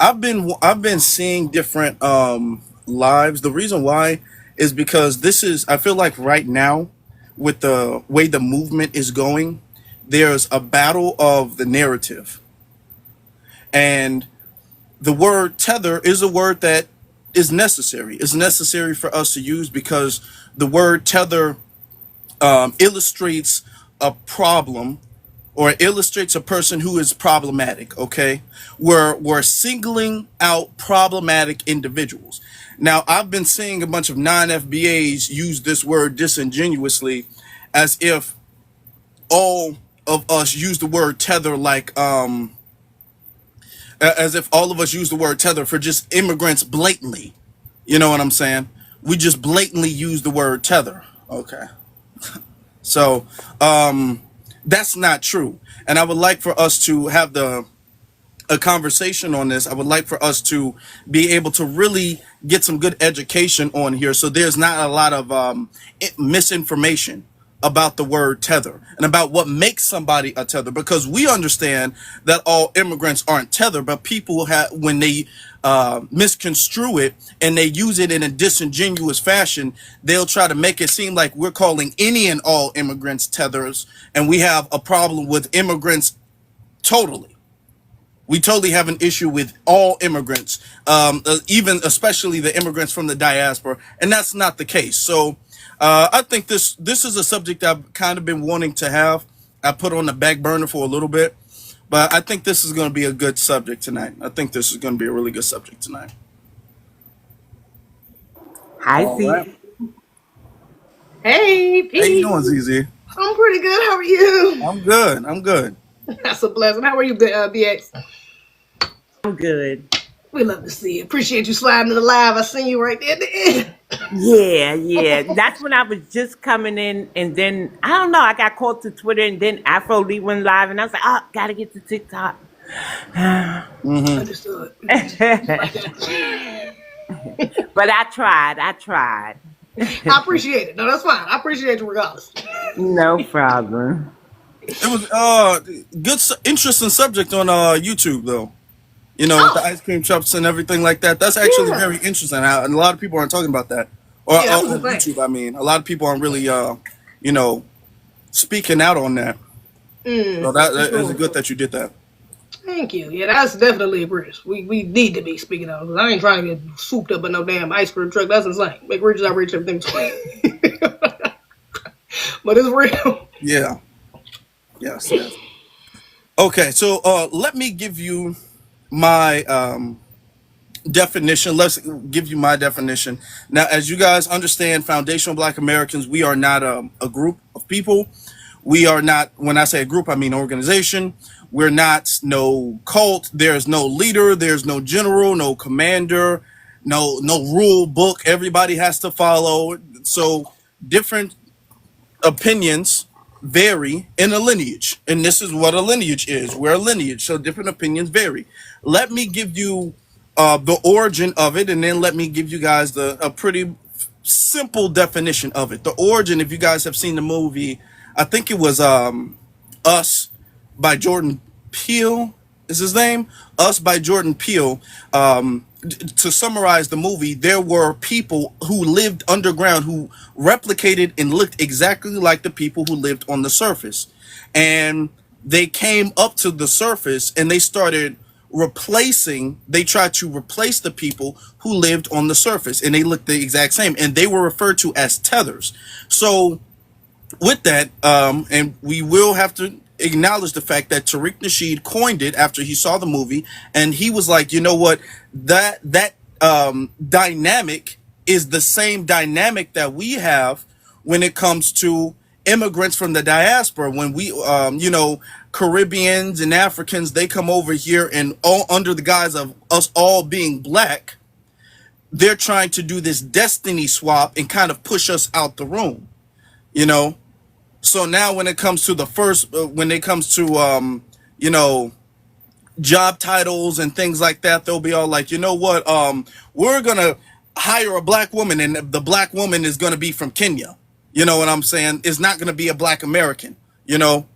I've been seeing different lives. The reason why is because this is I feel like right now with the way the movement is going, there's a battle of the narrative. And the word tether is a word that is necessary. It's necessary for us to use because the word tether illustrates a problem or it illustrates a person who is problematic. Okay, we're singling out problematic individuals. Now, I've been seeing a bunch of non-FBAs use this word disingenuously, as if all of us use the word tether like as if all of us use the word tether for just immigrants blatantly. You know what I'm saying? We just blatantly use the word tether. Okay. So that's not true. And I would like for us to have the a conversation on this. I would like for us to be able to really get some good education on here, so there's not a lot of misinformation about the word tether and about what makes somebody a tether, because we understand that all immigrants aren't tether, but people have, when they misconstrue it and they use it in a disingenuous fashion, they'll try to make it seem like we're calling any and all immigrants tethers, and we have a problem with immigrants totally. We totally have an issue with all immigrants, even especially the immigrants from the diaspora, and that's not the case. So I think this is a subject I've kind of been wanting to have. I put on the back burner for a little bit, but I think this is going to be a good subject tonight. I think this is going to be a really good subject tonight. Hi, All Z. right. Hey, How you Pete. doing, ZZ? I'm pretty good. How are you? I'm good. I'm good. That's a blessing. How are you, BX? I'm good. We love to see you. Appreciate you sliding to the live. I seen you right there at the end. Yeah. That's when I was just coming in, and then I don't know. I got called to Twitter, and then Afro Lee went live, and I was like, "Oh, gotta get to TikTok." Hmm. Understood. But Like that. I tried. I tried. I appreciate it. No, that's fine. I appreciate you regardless. No problem. It was good, interesting subject on YouTube though. You know, with the Oh, ice cream trucks and everything like that. That's actually yeah. very interesting. And a lot of people aren't talking about that, or Yeah, that was the on thing. YouTube. I mean, a lot of people aren't really, you know, speaking out on that. So For that is sure. good that you did that. Thank you. Yeah, that's definitely a bridge. We need to be speaking of. 'Cause I ain't trying to get souped up in no damn ice cream truck. That's insane. Make riches out rich, everything's fine. But it's real. Yeah. Yes. Yes. Okay. So let me give you my definition. Let's give you my definition. Now, as you guys understand, foundational Black Americans, we are not a group of people. We are not, when I say a group, I mean organization. We're not no cult. There's no leader. There's no general, no commander, no rule book everybody has to follow. So different opinions vary in a lineage. And this is what a lineage is. We're a lineage. So different opinions vary. Let me give you the origin of it, and then let me give you guys a pretty simple definition of it. The origin, if you guys have seen the movie, I think it was Us by Jordan Peele is his name. Us by Jordan Peele. To summarize the movie, there were people who lived underground who replicated and looked exactly like the people who lived on the surface. And they came up to the surface and they tried to replace the people who lived on the surface, and they looked the exact same, and they were referred to as tethers. So with that, and we will have to acknowledge the fact that Tariq Nasheed coined it after he saw the movie, and he was like, you know what, that dynamic is the same dynamic that we have when it comes to immigrants from the diaspora. When we, Caribbeans and Africans, they come over here and all under the guise of us all being black, they're trying to do this destiny swap and kind of push us out the room, you know. So now when it comes to when it comes to you know, job titles and things like that, they'll be all like, you know what, we're gonna hire a black woman, and the black woman is gonna be from Kenya. You know what I'm saying? It's not gonna be a black American, you know.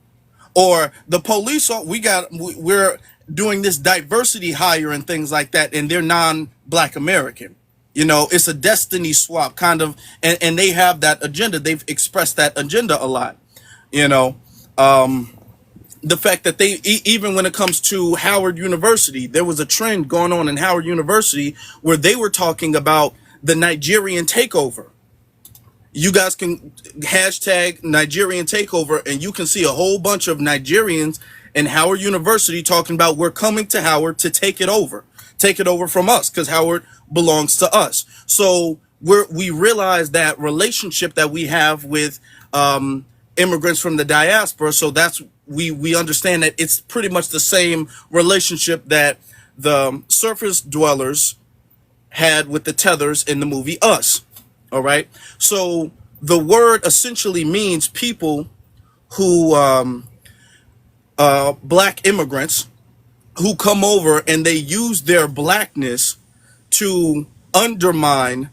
Or the police, we're doing this diversity hire and things like that, and they're non-Black American. It's a destiny swap kind of, and they have that agenda. They've expressed that agenda a lot. You know, the fact that even when it comes to Howard University, there was a trend going on in Howard University where they were talking about the Nigerian takeover. You guys can hashtag Nigerian takeover, and you can see a whole bunch of Nigerians in Howard University talking about, we're coming to Howard to take it over from us, because Howard belongs to us. So we realize that relationship that we have with immigrants from the diaspora. So that's we understand that it's pretty much the same relationship that the surface dwellers had with the tethers in the movie Us. All right. So the word essentially means people who Black immigrants who come over and they use their Blackness to undermine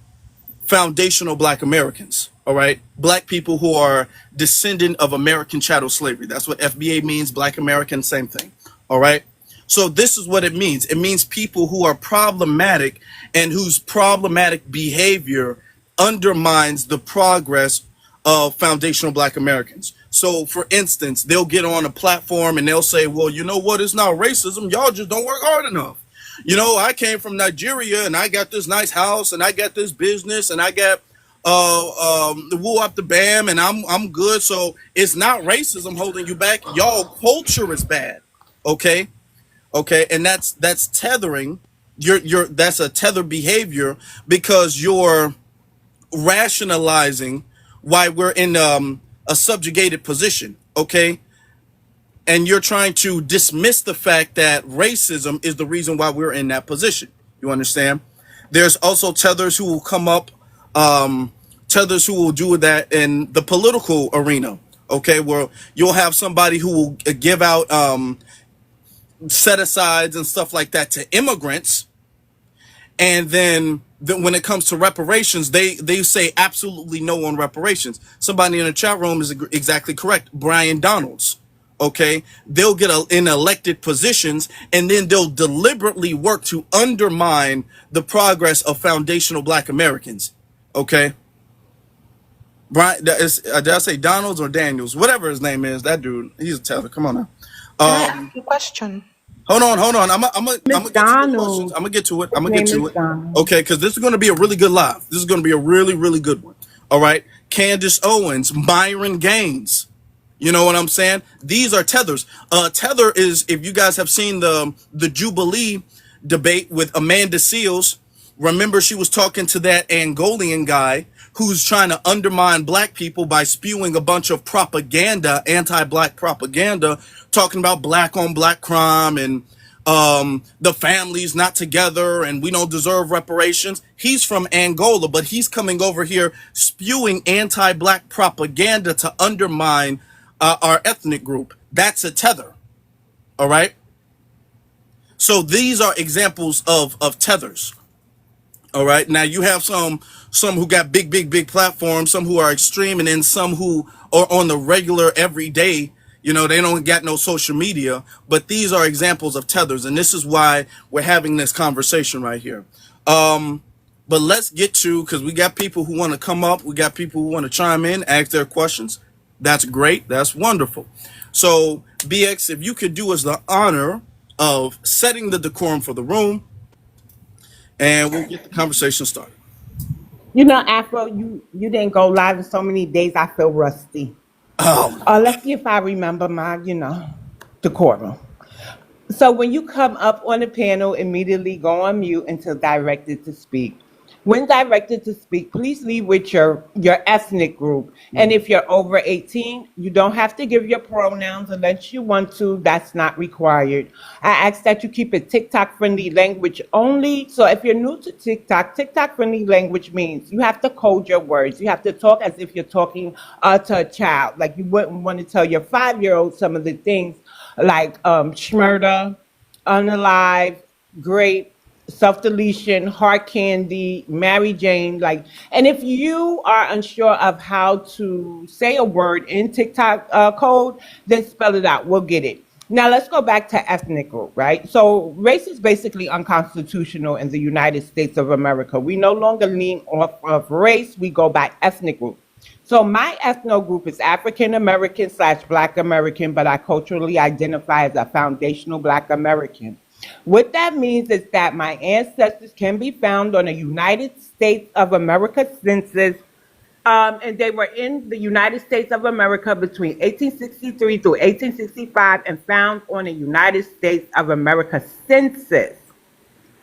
foundational Black Americans. All right. Black people who are descendant of American chattel slavery. That's what FBA means. Black American, same thing. All right. So this is what it means. It means people who are problematic and whose problematic behavior undermines the progress of foundational Black Americans. So, for instance, they'll get on a platform and they'll say, well, you know what? It's not racism. Y'all just don't work hard enough. I came from Nigeria and I got this nice house and I got this business and I got the woo up the bam and I'm good. So it's not racism holding you back. Y'all culture is bad. Okay. And that's tethering. That's a tether behavior, because you're rationalizing why we're in a subjugated position. Okay. And you're trying to dismiss the fact that racism is the reason why we're in that position. You understand? There's also tethers who will come up, tethers who will do that in the political arena. Okay, where you'll have somebody who will give out set-asides and stuff like that to immigrants. And then when it comes to reparations, they say absolutely no on reparations. Somebody in the chat room is exactly correct. Brian Donalds. Okay, they'll get in elected positions and then they'll deliberately work to undermine the progress of foundational Black Americans. Okay, Brian, did I say Donalds or Daniels? Whatever his name is, that dude, he's a tether. Come on now. Can I ask you a question? Hold on. I'm gonna get to the questions. I'm gonna get to it. Okay, because this is gonna be a really good live. This is gonna be a really, really good one. All right, Candace Owens, Myron Gaines. You know what I'm saying? These are tethers. Tether is, if you guys have seen the Jubilee debate with Amanda Seals, remember she was talking to that Angolan guy who's trying to undermine Black people by spewing a bunch of propaganda, anti-Black propaganda, talking about Black on Black crime and the family's not together and we don't deserve reparations. He's from Angola, but he's coming over here spewing anti-Black propaganda to undermine our ethnic group. That's a tether. All right. So these are examples of tethers. All right. Now you have some who got big platforms, some who are extreme, and then some who are on the regular everyday. They don't got no social media, but these are examples of tethers. And this is why we're having this conversation right here. But let's get to, because we got people who want to come up. We got people who want to chime in, ask their questions. That's great. That's wonderful. So, BX, if you could do us the honor of setting the decorum for the room, and we'll get the conversation started. Afro, you didn't go live in so many days. I feel rusty. Oh, Let's see if I remember my, decorum. So when you come up on the panel, immediately go on mute until directed to speak. When directed to speak, please leave with your ethnic group. And if you're over 18, you don't have to give your pronouns unless you want to. That's not required. I ask that you keep it TikTok-friendly language only. So if you're new to TikTok-friendly language means you have to code your words. You have to talk as if you're talking to a child. Like you wouldn't want to tell your 5-year-old some of the things like schmurda, unalive, grape, self-deletion, hard candy, Mary Jane, and if you are unsure of how to say a word in TikTok code, then spell it out. We'll get it. Now let's go back to ethnic group, right? So race is basically unconstitutional in the United States of America. We no longer lean off of race, we go by ethnic group. So my ethno group is African American slash Black American, but I culturally identify as a foundational Black American. What that means is that my ancestors can be found on a United States of America census, and they were in the United States of America between 1863 through 1865 and found on a United States of America census.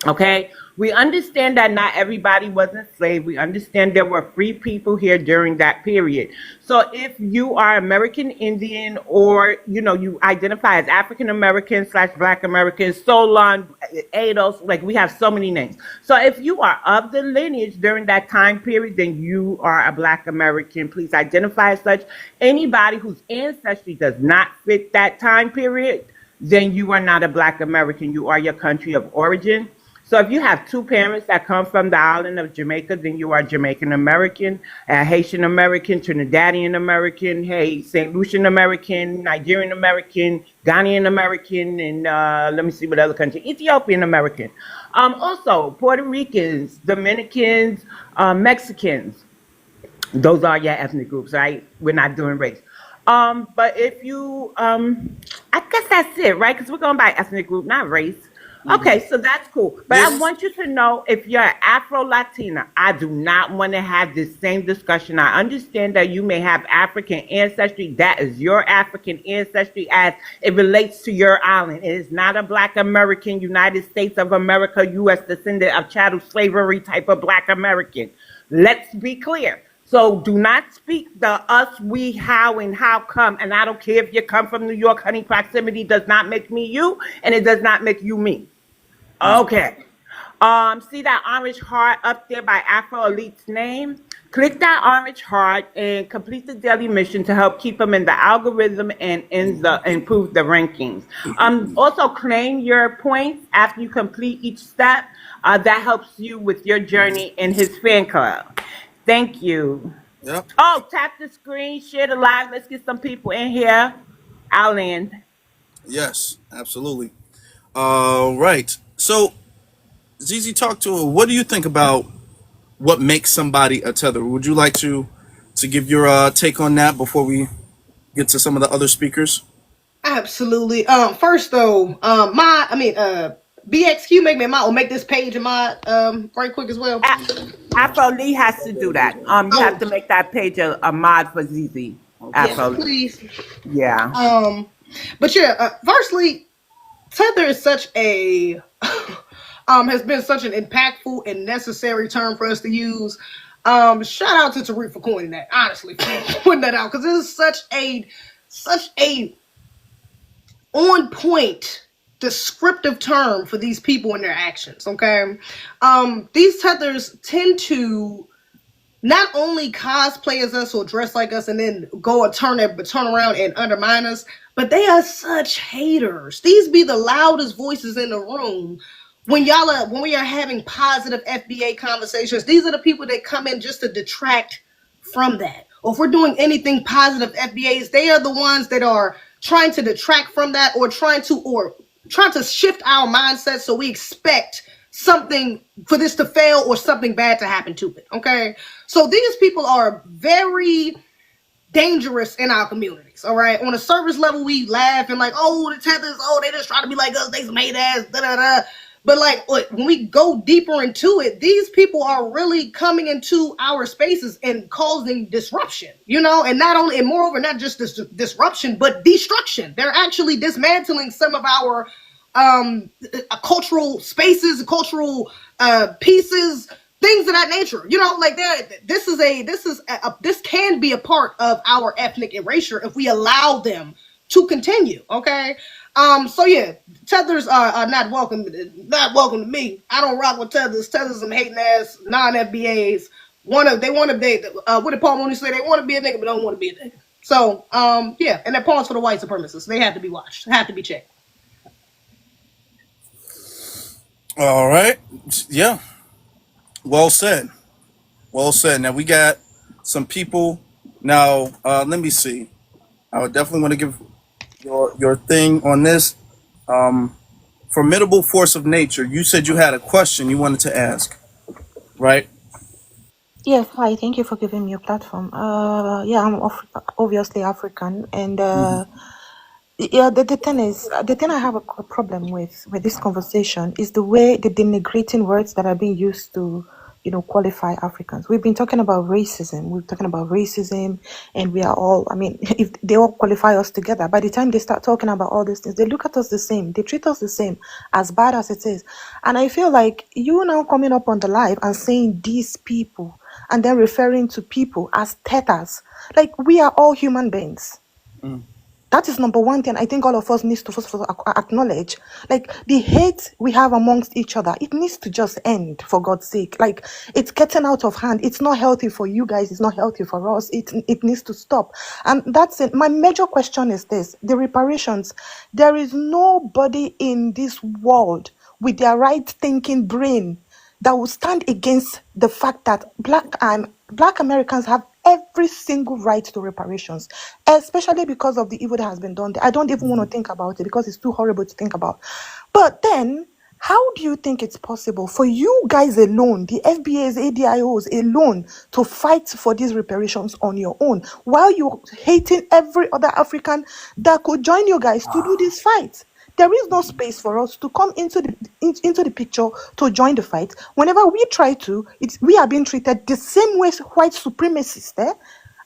Okay, we understand that not everybody was enslaved. We understand there were free people here during that period. So if you are American Indian, or you identify as African American slash Black American, Solon, Ados, like we have so many names. So if you are of the lineage during that time period, then you are a Black American. Please identify as such. Anybody whose ancestry does not fit that time period, then you are not a Black American. You are your country of origin. So if you have two parents that come from the island of Jamaica, then you are Jamaican American, Haitian American, Trinidadian American, St. Lucian American, Nigerian American, Ghanaian American, and let me see what other country, Ethiopian American. Also, Puerto Ricans, Dominicans, Mexicans. Those are your ethnic groups, right? We're not doing race. But if you, I guess that's it, right? Because we're going by ethnic group, not race. Okay, so that's cool. But I Yes. want you to know, if you're Afro-Latina, I do not want to have this same discussion. I understand that you may have African ancestry. That is your African ancestry as it relates to your island. It is not a Black American, United States of America, U.S. descendant of chattel slavery type of Black American. Let's be clear. So do not speak the us, we, how, and how come. And I don't care if you come from New York, honey. Proximity does not make me you, and it does not make you me. Okay. See that orange heart up there by Afro Elite's name? Click that orange heart and complete the daily mission to help keep them in the algorithm and improve the rankings. Also claim your points after you complete each step. That helps you with your journey in his fan club. Thank you. Yep. Oh, tap the screen, share the live. Let's get some people in here. I'll end. Yes, absolutely. All right. So, ZZ, talk to her. What do you think about what makes somebody a tether? Would you like to give your take on that before we get to some of the other speakers? Absolutely. First though, BXQ make me mod or make this page a mod right quick as well. Afro Lee has to do that. You have to make that page a mod for ZZ. Yes, Afro Lee. please. Yeah. But yeah, firstly, tether is such a has been such an impactful and necessary term for us to use. Shout out to Tariq for coining that, honestly, for putting that out, because it is such a on point descriptive term for these people and their actions. Okay. These tethers tend to not only cosplay as us or dress like us and then go and turn around and undermine us, but they are such haters. These be the loudest voices in the room when when we are having positive FBA conversations. These are the people that come in just to detract from that. Or if we're doing anything positive FBAs, they are the ones that are trying to detract from that, or trying to shift our mindset so we expect something for this to fail or something bad to happen to it. Okay, so these people are very dangerous in our communities. All right, on a surface level, we laugh and like, oh, the tethers, oh, they just try to be like us, they some hate ass, da da da. But like when we go deeper into it, these people are really coming into our spaces and causing disruption, and not only, and moreover, not just this disruption, but destruction. They're actually dismantling some of our cultural spaces, cultural pieces, things of that nature. Like this can be a part of our ethnic erasure if we allow them to continue. Okay. So yeah, tethers are not welcome to me. I don't rock with tethers. Tethers some hating ass non-FBAs. What did Paul Mooney say? They want to be a nigga, but don't want to be a nigga. So yeah, and they're pawns for the white supremacists. They have to be watched. Have to be checked. All right. Yeah. Well said. Well said. Now we got some people. Now let me see. I would definitely want to give your thing on this. Formidable force of nature. You said you had a question you wanted to ask, right? Yes, hi. Thank you for giving me a platform. Yeah, I'm obviously African, and yeah, the thing I have a problem with this conversation is the way the denigrating words that are being used to, qualify Africans. We've been talking about racism. We're talking about racism, and we are all. I mean, if they all qualify us together, by the time they start talking about all these things, they look at us the same. They treat us the same, as bad as it is. And I feel like you now coming up on the live and saying these people, and then referring to people as tethers, like we are all human beings. Mm. That is number one thing I think all of us needs to first of all acknowledge. Like the hate we have amongst each other, it needs to just end, for God's sake. Like it's getting out of hand. It's not healthy for you guys. It's not healthy for us. It needs to stop. And that's it. My major question is this: the reparations. There is nobody in this world with their right thinking brain that will stand against the fact that black Americans have every single right to reparations, especially because of the evil that has been done there. I don't even want to think about it because it's too horrible to think about. But then, how do you think it's possible for you guys alone, the FBAs, ADIOs alone, to fight for these reparations on your own, while you're hating every other African that could join you guys to do this fight? There is no space for us to come into the picture to join the fight. Whenever we try to, we are being treated the same way white supremacists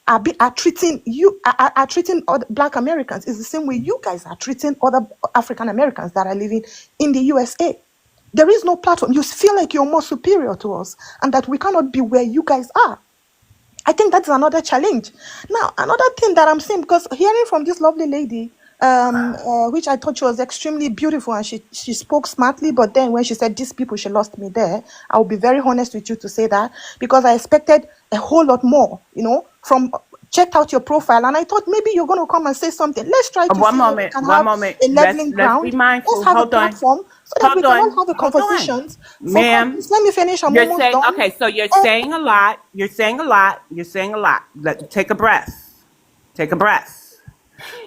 are treating you are treating other black Americans. Is the same way you guys are treating other African Americans that are living in the USA. There is no platform. You feel like you're more superior to us and that we cannot be where you guys are. I think that's another challenge. Now, another thing that I'm saying, because hearing from this lovely lady, which I thought she was extremely beautiful and she spoke smartly, but then when she said these people, she lost me there. I will be very honest with you to say that, because I expected a whole lot more, from checked out your profile, and I thought maybe you're going to come and say something. Let's try to One see if we moment, can one have moment. a leveling Let's be ground. mindful. Let's have a Hold on. platform so that we Hold can all on. have a Hold on. conversations. For God, Ma'am, please let me finish. I'm you're almost saying, done. okay, so you're saying a lot. You're saying a lot. You're saying a lot. Take a breath. Take a breath.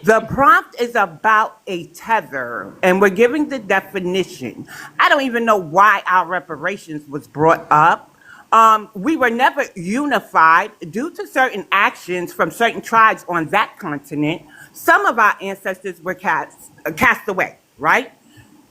The prompt is about a tether, and we're giving the definition. I don't even know why our reparations was brought up. We were never unified due to certain actions from certain tribes on that continent. Some of our ancestors were cast away, right?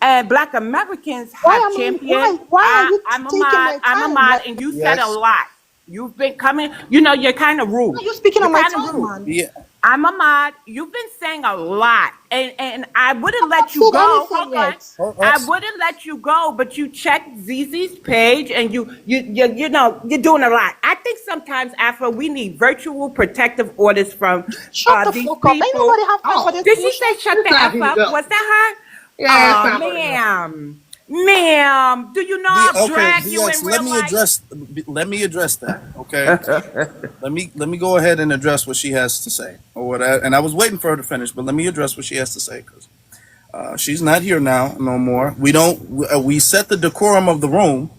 And Black Americans have championed. Why are you I'm a taking mod. my I'm a time? mod, Like, and you said a Yes. lot. You've been coming. You're kind of why are rude. you speaking You're on my kind of time, rude. man? Yeah. I'm a mod. You've been saying a lot, and I wouldn't I've not let you said go. anything Hold on. yet. I wouldn't let you go, but you checked ZZ's page, and you're doing a lot. I think sometimes, Afro, we need virtual protective orders from Shut the these fuck up. Ain't people. nobody have time for Oh, this Did she say bullshit. shut it's the time f for you to up? go. Was that her? Yeah, it's Oh, time for you to go. ma'am, do you know I'll Okay, drag you BX. in real life? Let me address that. Okay. Let me go ahead and address what she has to say, or what. And I was waiting for her to finish, but let me address what she has to say, because she's not here now no more. We set the decorum of the room.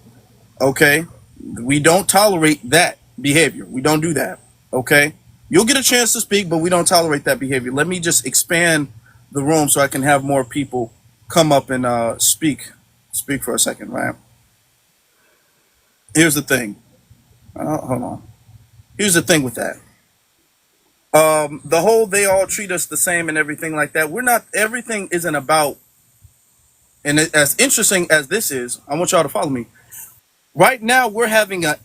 Okay. We don't tolerate that behavior. We don't do that. Okay. You'll get a chance to speak, but we don't tolerate that behavior. Let me just expand the room so I can have more people come up and speak for a second, right? Here's the thing. Hold on. Here's the thing with that. The whole they all treat us the same and everything like that. We're not. Everything isn't about. And as interesting as this is, I want y'all to follow me. Right now, we're having an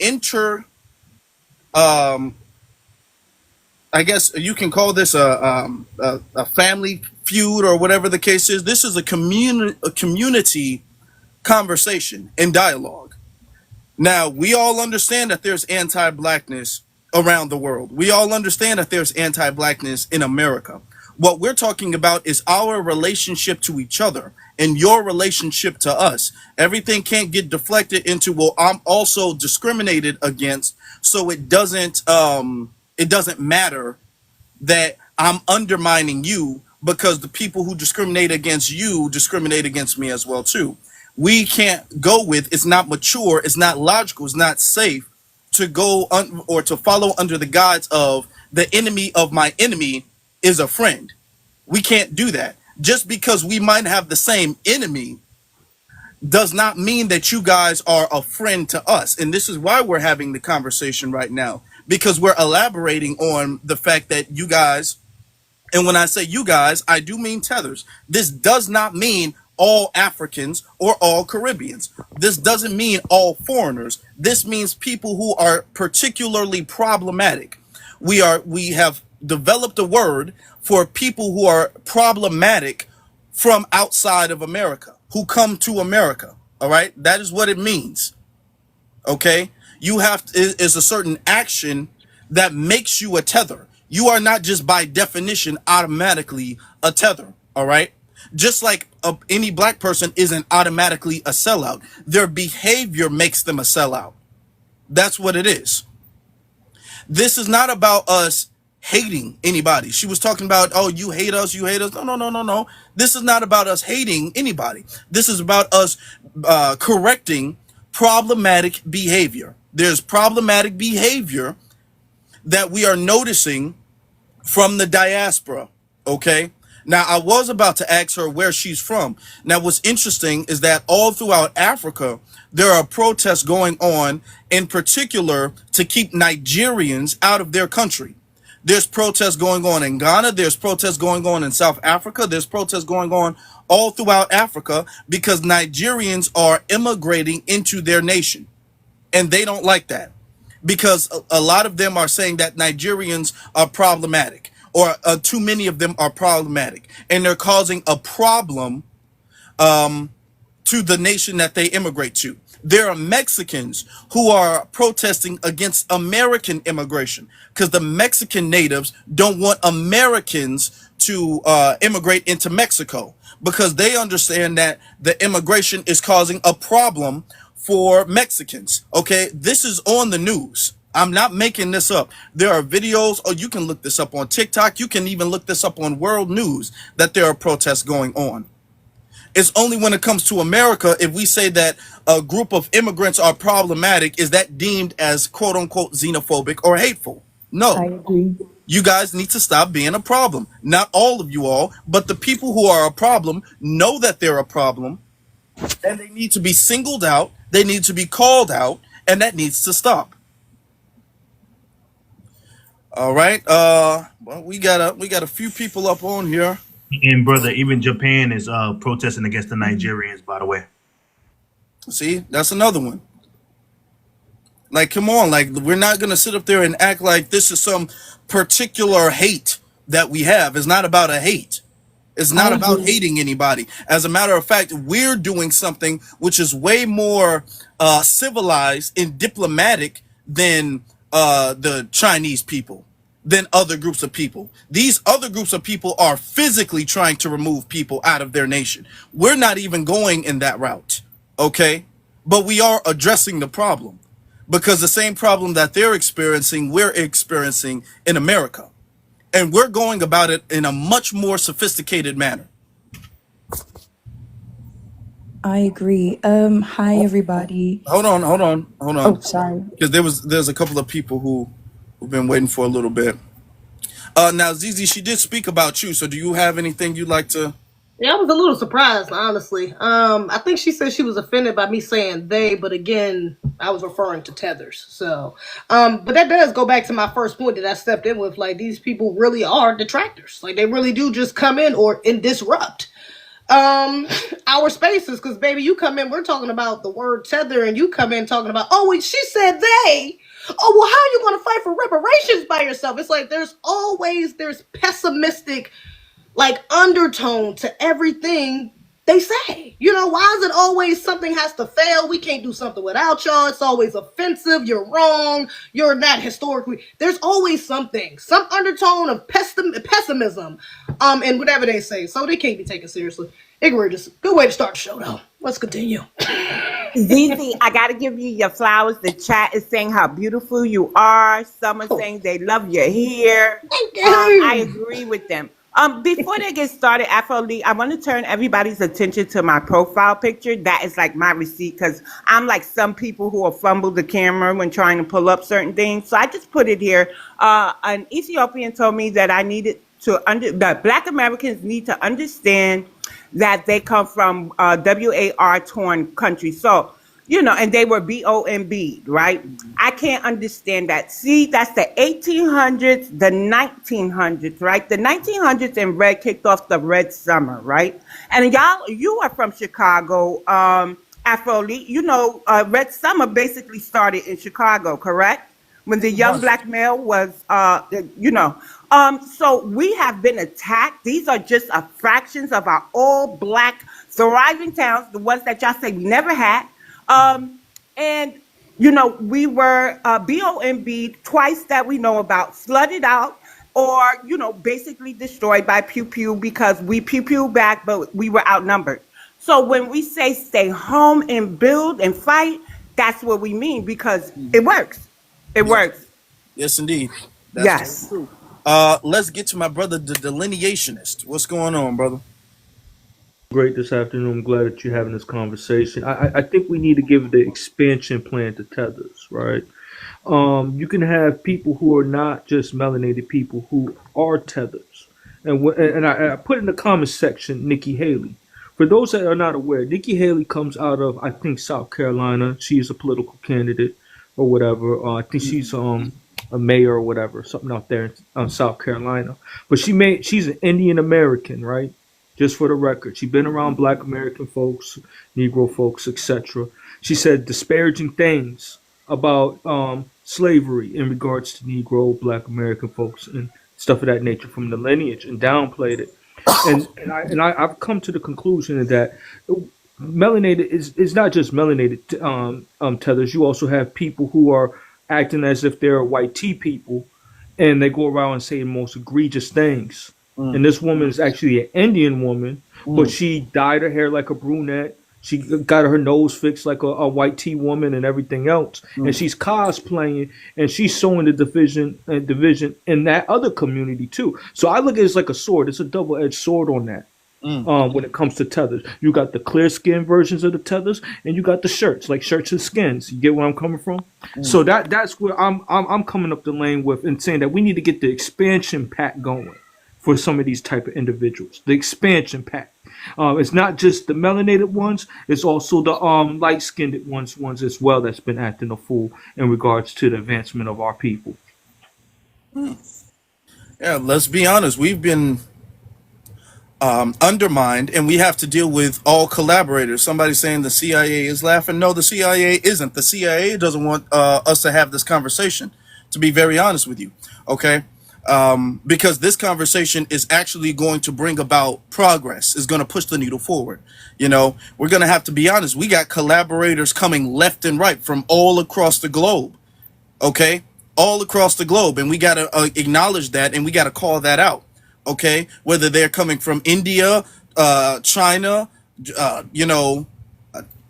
Um, I guess you can call this a family feud or whatever the case is. This is a community conversation and dialogue. Now, we all understand that there's anti-blackness around the world. We all understand that there's anti-blackness in America. What we're talking about is our relationship to each other and your relationship to us. Everything can't get deflected into, well, I'm also discriminated against, so it doesn't matter that I'm undermining you, because the people who discriminate against you discriminate against me as well too. We can't go with, it's not mature, it's not logical, it's not safe to go or to follow under the guise of the enemy of my enemy is a friend. We can't do that. Just because we might have the same enemy does not mean that you guys are a friend to us. And this is why we're having the conversation right now, because we're elaborating on the fact that you guys, and when I say you guys, I do mean tethers. This does not mean all Africans or all Caribbeans. This doesn't mean all foreigners. This means people who are particularly problematic. We have developed a word for people who are problematic from outside of America, who come to America. All right? That is what it means. Okay? You have to, is a certain action that makes you a tether. You are not just by definition automatically a tether. All right? Just like any black person isn't automatically a sellout. Their behavior makes them a sellout. That's what it is. This is not about us hating anybody. She was talking about, oh, you hate us, you hate us. No, no, no, no, no. This is not about us hating anybody. This is about us correcting problematic behavior. There's problematic behavior that we are noticing from the diaspora, okay? Now, I was about to ask her where she's from. Now, what's interesting is that all throughout Africa, there are protests going on, in particular, to keep Nigerians out of their country. There's protests going on in Ghana. There's protests going on in South Africa. There's protests going on all throughout Africa because Nigerians are immigrating into their nation. And they don't like that because a lot of them are saying that Nigerians are problematic, or too many of them are problematic, and they're causing a problem to the nation that they immigrate to. There are Mexicans who are protesting against American immigration because the Mexican natives don't want Americans to immigrate into Mexico because they understand that the immigration is causing a problem for Mexicans. Okay, this is on the news. I'm not making this up. There are videos, or you can look this up on TikTok. You can even look this up on world news that there are protests going on. It's only when it comes to America, if we say that a group of immigrants are problematic, is that deemed as quote unquote xenophobic or hateful? I No. agree. You guys need to stop being a problem. Not all of you all, but the people who are a problem know that they're a problem, and they need to be singled out. They need to be called out, and that needs to stop. All right. Well, we got a few people up on here. And brother, even Japan is protesting against the Nigerians, by the way. See, that's another one. Like, come on, like, we're not gonna sit up there and act like this is some particular hate that we have. It's not about a hate. It's not I about agree. hating anybody. As a matter of fact, we're doing something which is way more civilized and diplomatic than the Chinese people, than other groups of people. These other groups of people are physically trying to remove people out of their nation. We're not even going in that route, okay? But we are addressing the problem because the same problem that they're experiencing, we're experiencing in America. And we're going about it in a much more sophisticated manner. I agree. Hi everybody. Hold on. Oh, sorry. Because there's a couple of people who've been waiting for a little bit. Now, Zizi, she did speak about you. So do you have anything you'd like to? Yeah, I was a little surprised, honestly. I think she said she was offended by me saying they, but again, I was referring to tethers. So, but that does go back to my first point that I stepped in with. Like, these people really are detractors. Like, they really do just come in and disrupt our spaces. Because, baby, you come in, we're talking about the word tether, and you come in talking about, oh, wait, she said they. Oh, well, how are you going to fight for reparations by yourself? It's like there's pessimistic like undertone to everything they say. You know, why is it always something has to fail? We can't do something without y'all. It's always offensive. You're wrong. You're not historically. There's always something, some undertone of pessimism, and whatever they say. So they can't be taken seriously. Ignorant, good way to start the show, though. Let's continue. Zizi, I gotta give you your flowers. The chat is saying how beautiful you are. Some are saying they love your hair. Thank you. I agree with them. Before they get started, Afro-Lee, I want to turn everybody's attention to my profile picture. That is like my receipt because I'm like some people who will fumble the camera when trying to pull up certain things. So I just put it here. An Ethiopian told me that I needed that Black Americans need to understand that they come from WAR torn country. So, and they were BOMB, right? I can't understand that. See, that's the 1800s, the 1900s, right? The 1900s in red kicked off the Red Summer, right? And you are from Chicago, Afro Lee. Red Summer basically started in Chicago, correct? When the young black male was, so we have been attacked. These are just a fractions of our all black thriving towns, the ones that y'all say we never had. And, we were BOMB twice that we know about, flooded out or, basically destroyed by pew pew because we pew pew back, but we were outnumbered. So when we say stay home and build and fight, that's what we mean because it works. It works. Yes, indeed. That's Yes. true. Let's get to my brother, the delineationist. What's going on, brother? Great this afternoon. I'm glad that you're having this conversation. I think we need to give the expansion plan to tethers, right? You can have people who are not just melanated people who are tethers. And I put in the comments section Nikki Haley. For those that are not aware, Nikki Haley comes out of, I think, South Carolina. She's a political candidate or whatever. I think she's a mayor or whatever, something out there in South Carolina. But she's an Indian American, right? Just for the record, she's been around Black American folks, Negro folks, etc. She said disparaging things about slavery in regards to Negro, Black American folks, and stuff of that nature from the lineage, and downplayed it. I've come to the conclusion that melanated is not just melanated tethers. You also have people who are acting as if they're white tea people, and they go around and say the most egregious things. And this woman is actually an Indian woman, but she dyed her hair like a brunette. She got her nose fixed like a white tea woman and everything else. And she's cosplaying and she's showing the division in that other community too. So I look at it as like a sword. It's a double-edged sword on that. When it comes to tethers, you got the clear skin versions of the tethers, and you got the shirts, like shirts and skins. You get where I'm coming from? So that's where I'm coming up the lane with and saying that we need to get the expansion pack going for some of these type of individuals. The expansion pack. It's not just the melanated ones, it's also the light-skinned ones as well that's been acting a fool in regards to the advancement of our people. Yeah, let's be honest. We've been undermined, and we have to deal with all collaborators. Somebody saying the CIA is laughing. No, the CIA isn't. The CIA doesn't want us to have this conversation, to be very honest with you. Okay? Because this conversation is actually going to bring about progress, is going to push the needle forward. We're going to have to be honest. We got collaborators coming left and right from all across the globe. Okay? All across the globe. And we got to acknowledge that, and we got to call that out. Okay? Whether they're coming from India, China,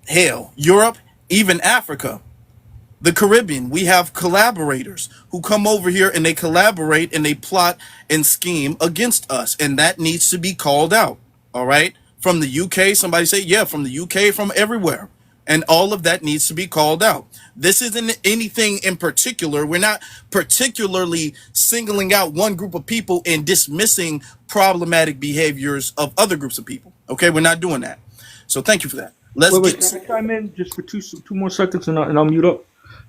hell, Europe, even Africa. The Caribbean, we have collaborators who come over here and they collaborate and they plot and scheme against us. And that needs to be called out. All right. From the UK, somebody say, yeah, from the UK, from everywhere. And all of that needs to be called out. This isn't anything in particular. We're not particularly singling out one group of people and dismissing problematic behaviors of other groups of people. Okay. We're not doing that. So thank you for that. Wait, can I chime in just for two more seconds and I'll mute up?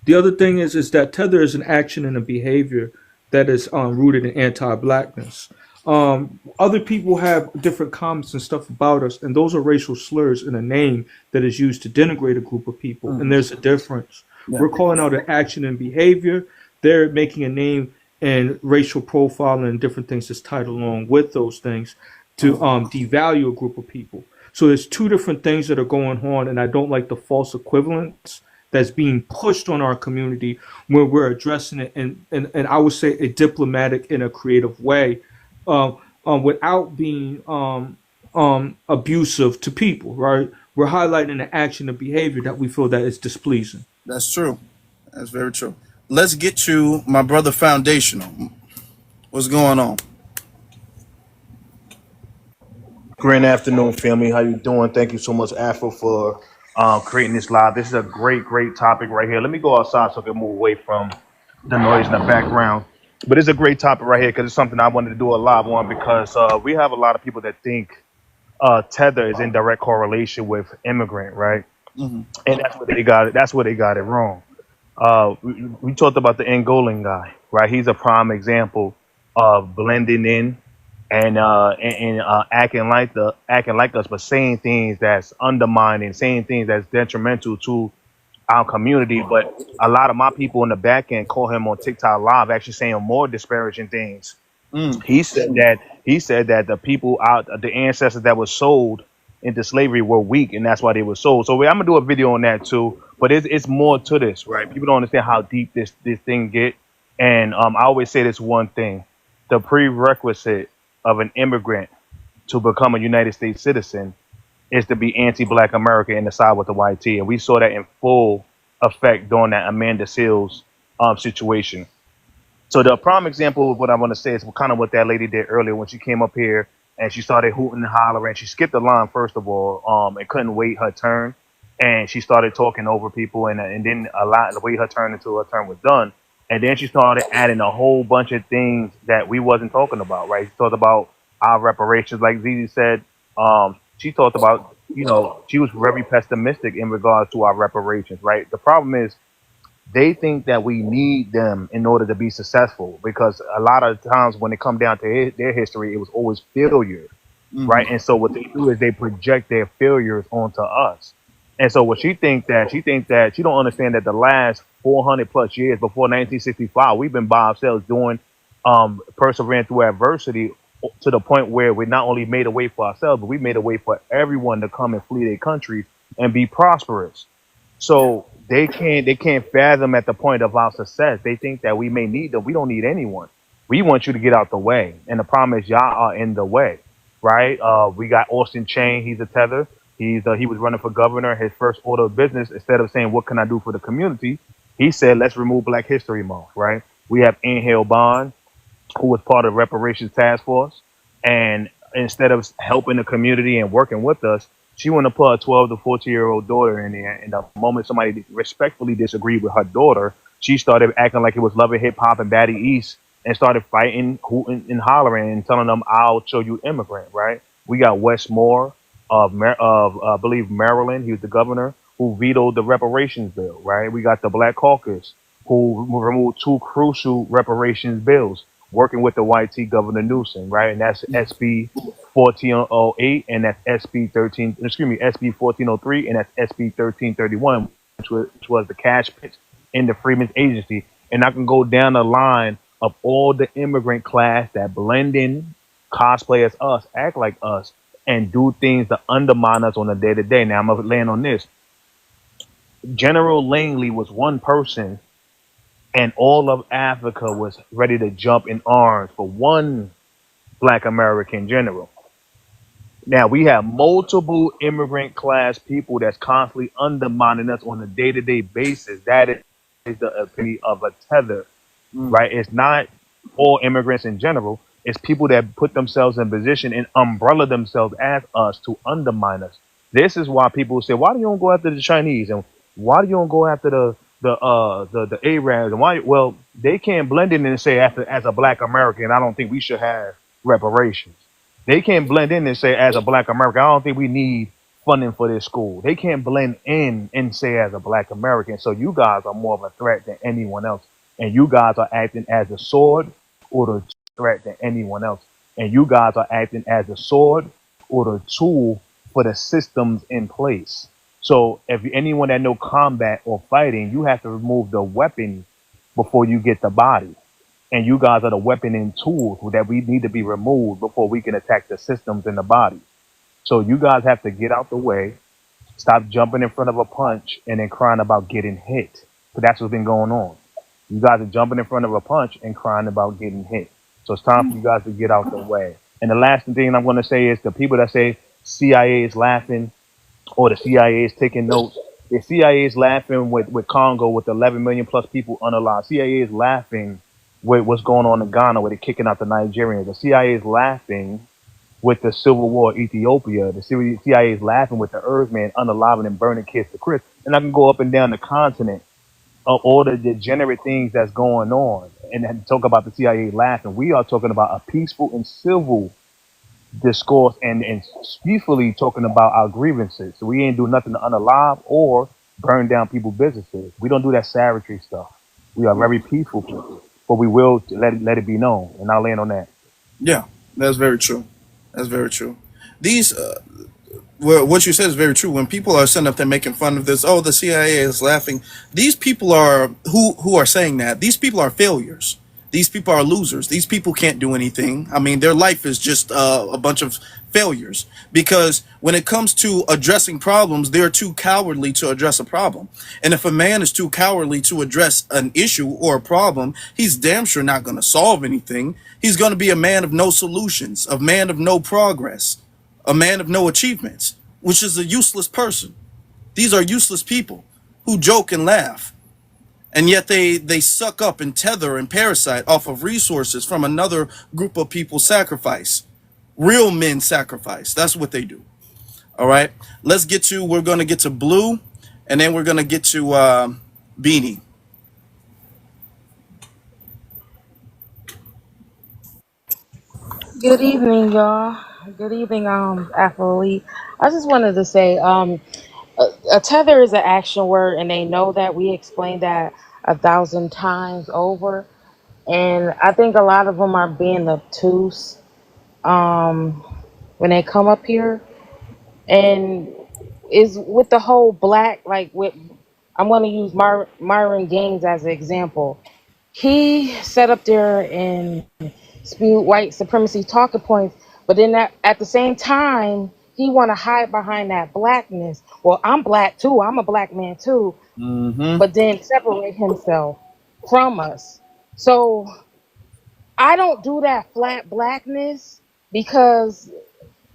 The other thing is that tether is an action and a behavior that is rooted in anti-blackness. Other people have different comments and stuff about us, and those are racial slurs in a name that is used to denigrate a group of people. And there's a difference. Yeah. We're calling out an action and behavior. They're making a name and racial profiling and different things that's tied along with those things to devalue a group of people. So there's two different things that are going on, and I don't like the false equivalence that's being pushed on our community where we're addressing it and I would say a diplomatic and a creative way without being abusive to people, right? We're highlighting the action and behavior that we feel that is displeasing. That's true. That's very true. Let's get to my brother Foundational. What's going on? Great afternoon, family. How you doing? Thank you so much, Afro, for creating this live. This is a great topic right here. Let me go outside so I can move away from the noise in the background. But it's a great topic right here because it's something I wanted to do a live on because we have a lot of people that think tether is in direct correlation with immigrant, right? Hmm. And that's what they got it. That's where they got it wrong. We talked about the Angolan guy, right? He's a prime example of blending in and acting like us, but saying things that's undermining, saying things that's detrimental to our community. But a lot of my people in the back end call him on TikTok live, actually saying more disparaging things. Mm. He said that the people out, the ancestors that were sold into slavery were weak, and that's why they were sold. So I'm gonna do a video on that too. But it's more to this, right? People don't understand how deep this thing get. And I always say this one thing: the prerequisite of an immigrant to become a United States citizen is to be anti-Black America and to side with the white T. And we saw that in full effect during that Amanda Seals situation. So the prime example of what I want to say is kind of what that lady did earlier when she came up here and she started hooting and hollering. She skipped the line first of all, and couldn't wait her turn, and she started talking over people, and then a lot wait her turn until her turn was done, and then she started adding a whole bunch of things that we wasn't talking about. Right? She talked about our reparations, like Zizi said. She talked about, she was very pessimistic in regards to our reparations. Right? The problem is they think that we need them in order to be successful because a lot of times when it come down to their history, it was always failure, Hmm. right? And so what they do is they project their failures onto us. And so what she don't understand that the last 400 plus years before 1965, we've been by ourselves doing, persevering through adversity to the point where we not only made a way for ourselves, but we made a way for everyone to come and flee their countries and be prosperous. So they can't fathom at the point of our success. They think that we may need them. We don't need anyone. We want you to get out the way. And the problem is y'all are in the way, right? We got Austin Chain. He's a tether. He was running for governor. His first order of business, instead of saying what can I do for the community, he said let's remove Black History Month. Right? We have Angel Bond, who was part of reparations task force, and instead of helping the community and working with us, she wanted to put a 12 to 14-year-old daughter in there. And the moment somebody respectfully disagreed with her daughter, she started acting like it was Love and Hip Hop and Batty East and started fighting, hooting and hollering and telling them, "I'll show you immigrant." Right? We got Wes Moore of I believe Maryland. He was the governor who vetoed the reparations bill. Right? We got the Black Caucus who removed two crucial reparations bills, working with the YT Governor Newsom, right? And that's SB 1408 and that's SB 1403 and that's SB 1331, which was the cash pitch in the Freeman's Agency. And I can go down the line of all the immigrant class that blend in, cosplay as us, act like us, and do things to undermine us on a day to day. Now I'm gonna land on this. General Langley was one person and all of Africa was ready to jump in arms for one Black American general. Now we have multiple immigrant class people that's constantly undermining us on a day-to-day basis. That is the epitome of a tether, Mm. right? It's not all immigrants in general. It's people that put themselves in position and umbrella themselves as us to undermine us. This is why people say, "Why do you don't go after the Chinese?" and "Why do you don't go after the Arabs?" And why? Well, they can't blend in and say, as a Black American, I don't think we should have reparations. They can't blend in and say, as a Black American, I don't think we need funding for this school. They can't blend in and say, as a Black American. So you guys are more of a threat than anyone else, and you guys are acting as a sword or the threat than anyone else, and you guys are acting as a sword or the tool for the systems in place. So if anyone that know combat or fighting, you have to remove the weapon before you get the body. And you guys are the weapon and tools that we need to be removed before we can attack the systems in the body. So you guys have to get out the way, stop jumping in front of a punch and then crying about getting hit. So that's what's been going on. You guys are jumping in front of a punch and crying about getting hit. So it's time for you guys to get out the way. And the last thing I'm going to say is the people that say CIA is laughing or the CIA is taking notes. The CIA is laughing with Congo with 11 million plus people unalive. CIA is laughing with what's going on in Ghana where they're kicking out the Nigerians. The CIA is laughing with the Civil War Ethiopia. The CIA is laughing with the Earthman unaliving and burning kids to crisp. And I can go up and down the continent of all the degenerate things that's going on, and then talk about the CIA laughing. We are talking about a peaceful and civil discourse, and peacefully talking about our grievances. So we ain't do nothing to unalive or burn down people's businesses. We don't do that savagery stuff. We are very peaceful people, but we will let it be known. And I'll land on that. Yeah, that's very true. That's very true. These well, what you said is very true. When people are sitting up there making fun of this, oh, the CIA is laughing. These people are who are saying that. These people are failures. These people are losers. These people can't do anything. I mean, their life is just a bunch of failures. Because when it comes to addressing problems, they're too cowardly to address a problem. And if a man is too cowardly to address an issue or a problem, he's damn sure not going to solve anything. He's going to be a man of no solutions, a man of no progress, a man of no achievements, which is a useless person. These are useless people who joke and laugh, and yet they suck up and tether and parasite off of resources from another group of people. Sacrifice. Real men sacrifice. That's what they do. All right, we're going to get to Blue, and then we're going to get to Beanie. Good evening, y'all. Good evening, Afroly. I just wanted to say, a tether is an action word, and they know that. We explained that 1,000 times over, and I think a lot of them are being obtuse when they come up here, and is with the whole black, like with. I'm going to use Myron Gaines as an example. He sat up there and spewed white supremacy talking points, but then at the same time, he want to hide behind that blackness. Well, I'm black too. I'm a black man too, Mm-hmm. but then separate himself from us. So I don't do that flat blackness because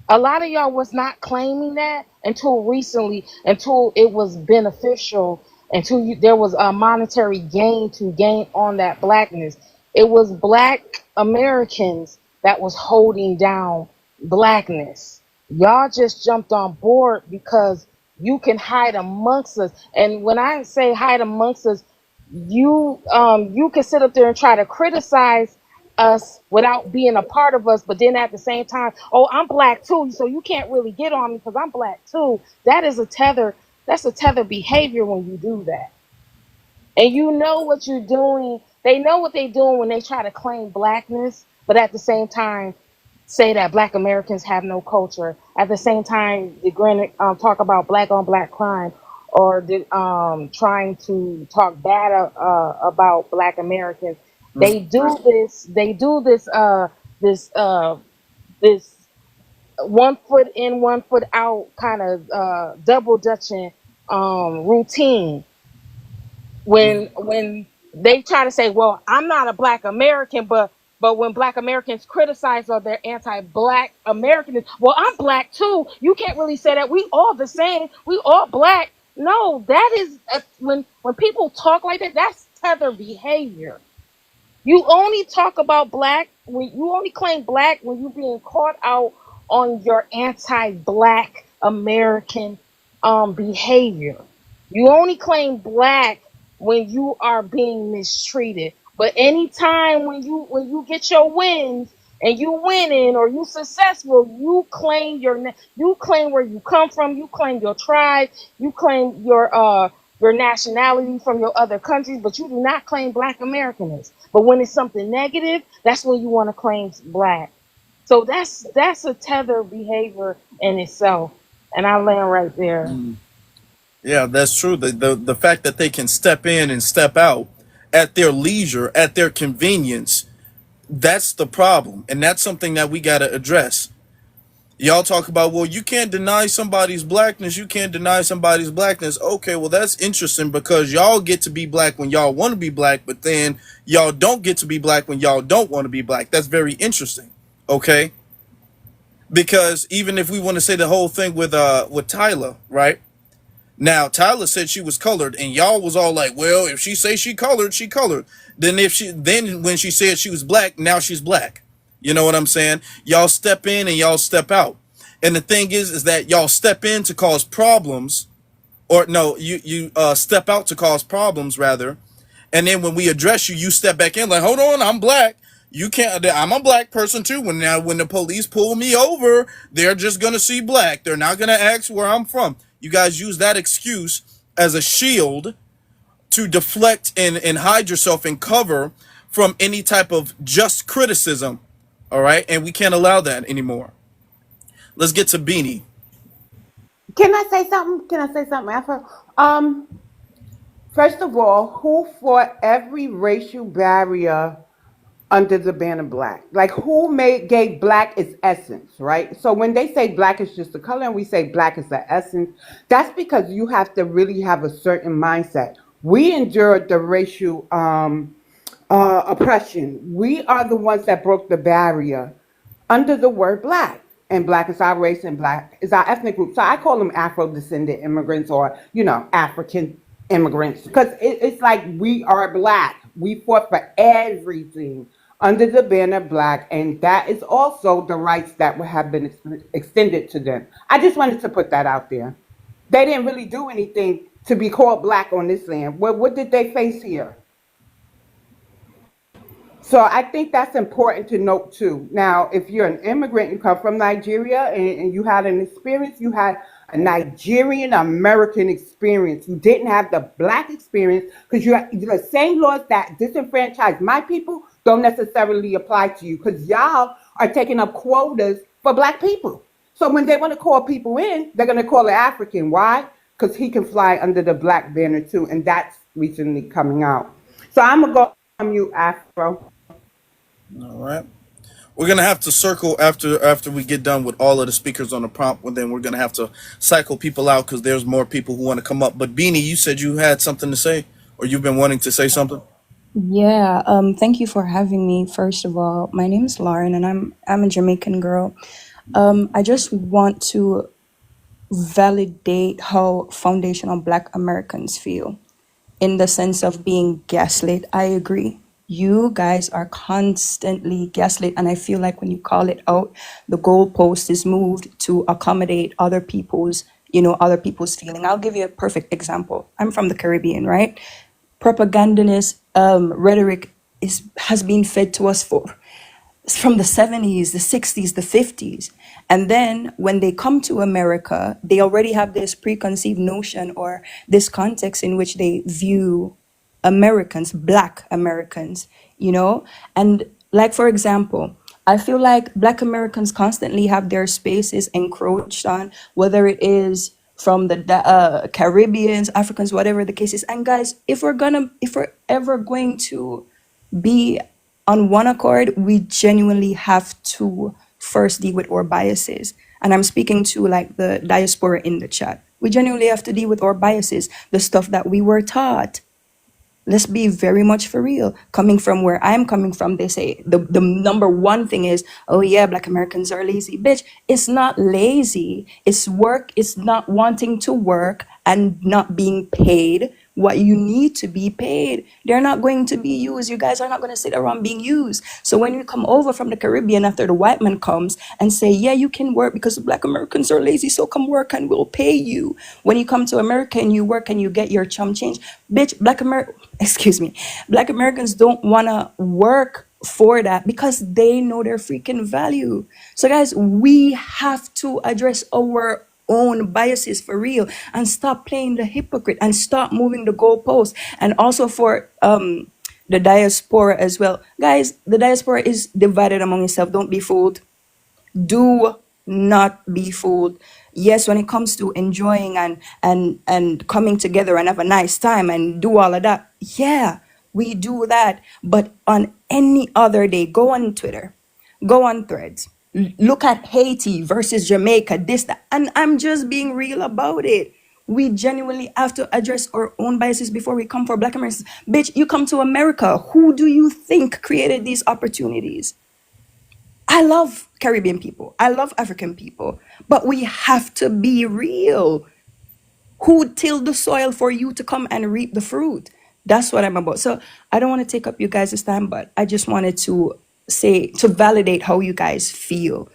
a lot of y'all was not claiming that until recently, until it was beneficial, until there was a monetary gain to gain on that blackness. It was black Americans that was holding down blackness. Y'all just jumped on board because you can hide amongst us. And when I say hide amongst us, you can sit up there and try to criticize us without being a part of us, but then at the same time, oh, I'm black too, so you can't really get on me because I'm black too. That is a tether. That's a tether behavior when you do that. And you know what you're doing. They know what they're doing when they try to claim blackness, but at the same time, say that black Americans have no culture. At the same time, the talk about black on black crime, or trying to talk bad about black Americans. They do this. They do this. This 1 foot in, 1 foot out kind of double dutching routine when they try to say, well, I'm not a black American, but when black Americans criticize or they're anti-black Americans, well, I'm black too. You can't really say that. We all the same. We all black. No, that is when people talk like that, that's tether behavior. You only talk about black when you only claim black when you're being caught out on your anti-black American behavior. You only claim black when you are being mistreated. But anytime when you get your wins and you winning or you successful, you claim you claim where you come from, you claim your tribe, you claim your nationality from your other countries, but you do not claim black Americanness. But when it's something negative, that's when you want to claim black. So that's a tether behavior in itself. And I land right there. Yeah, that's true. The fact that they can step in and step out at their leisure, at their convenience, that's the problem. And that's something that we got to address. Y'all talk about, well, you can't deny somebody's blackness. You can't deny somebody's blackness. Okay, well, that's interesting because y'all get to be black when y'all want to be black, but then y'all don't get to be black when y'all don't want to be black. That's very interesting. Okay? Because even if we want to say the whole thing with Tyler, right? Now, Tyler said she was colored, and y'all was all like, well, if she say she colored, she colored. Then when she said she was black, now she's black. You know what I'm saying? Y'all step in and y'all step out. And the thing is that y'all step in to cause problems, or no, you step out to cause problems rather, and then when we address you, you step back in like, hold on, I'm black. You can't. I'm a black person too. When the police pull me over, they're just gonna see black. They're not gonna ask where I'm from. You guys use that excuse as a shield to deflect and hide yourself and cover from any type of just criticism. All right, and we can't allow that anymore. Let's get to Beanie. Can I say something? Can I say something, Afro? First of all, who fought every racial barrier under the banner black? Like who gave black its essence, right? So when they say black is just the color and we say black is the essence, that's because you have to really have a certain mindset. We endured the racial oppression. We are the ones that broke the barrier under the word black. And black is our race and black is our ethnic group. So I call them Afro-descendant immigrants or, African immigrants. Because it's like we are black. We fought for everything under the banner black. And that is also the rights that have been extended to them. I just wanted to put that out there. They didn't really do anything to be called black on this land. What did they face here? So I think that's important to note too. Now, if you're an immigrant, you come from Nigeria and you had an experience, you had a Nigerian American experience. You didn't have the black experience because the same laws that disenfranchise my people don't necessarily apply to you because y'all are taking up quotas for black people. So when they want to call people in, they're going to call it African. Why? Because he can fly under the black banner too. And that's recently coming out. So I'm going to go on mute, Afro. All right. We're gonna have to circle after we get done with all of the speakers on the prompt. And then we're gonna have to cycle people out because there's more people who want to come up. But Beanie, you said you had something to say, or you've been wanting to say something. Yeah, thank you for having me. First of all, my name is Lauren and I'm a Jamaican girl. I just want to validate how foundational Black Americans feel in the sense of being gaslit. I agree. You guys are constantly gaslit, and I feel like when you call it out, the goalpost is moved to accommodate other people's feeling. I'll give you a perfect example. I'm from the Caribbean, right? Propagandist rhetoric has been fed to us from the 70s, the 60s, the 50s. And then when they come to America, they already have this preconceived notion or this context in which they view Americans, Black Americans, And like, for example, I feel like Black Americans constantly have their spaces encroached on, whether it is from the Caribbeans, Africans, whatever the case is. And guys, if we're ever going to be on one accord, we genuinely have to first deal with our biases. And I'm speaking to like the diaspora in the chat. We genuinely have to deal with our biases, the stuff that we were taught. Let's be very much for real. Coming from where I'm coming from, they say the number one thing is, oh yeah, Black Americans are lazy. Bitch, it's not lazy. It's work. It's not wanting to work and not being paid what you need to be paid. They're not going to be used. You guys are not going to sit around being used. So when you come over from the Caribbean after the white man comes and say, yeah, you can work because the Black Americans are lazy, so come work and we'll pay you. When you come to America and you work and you get your chum change, bitch, Black Americans don't want to work for that because they know their freaking value. So guys, we have to address our own biases for real and stop playing the hypocrite and stop moving the goalpost. And also for the diaspora as well, guys, the diaspora is divided among itself. Don't be fooled. Do not be fooled. Yes, when it comes to enjoying and coming together and have a nice time and do all of that, yeah, we do that. But on any other day, go on Twitter, go on Threads, look at Haiti versus Jamaica, this, that. And I'm just being real about it. We genuinely have to address our own biases before we come for Black Americans. Bitch, you come to America. Who do you think created these opportunities? I love Caribbean people. I love African people. But we have to be real. Who tilled the soil for you to come and reap the fruit? That's what I'm about. So I don't want to take up you guys' time, but I just wanted to validate how you guys feel.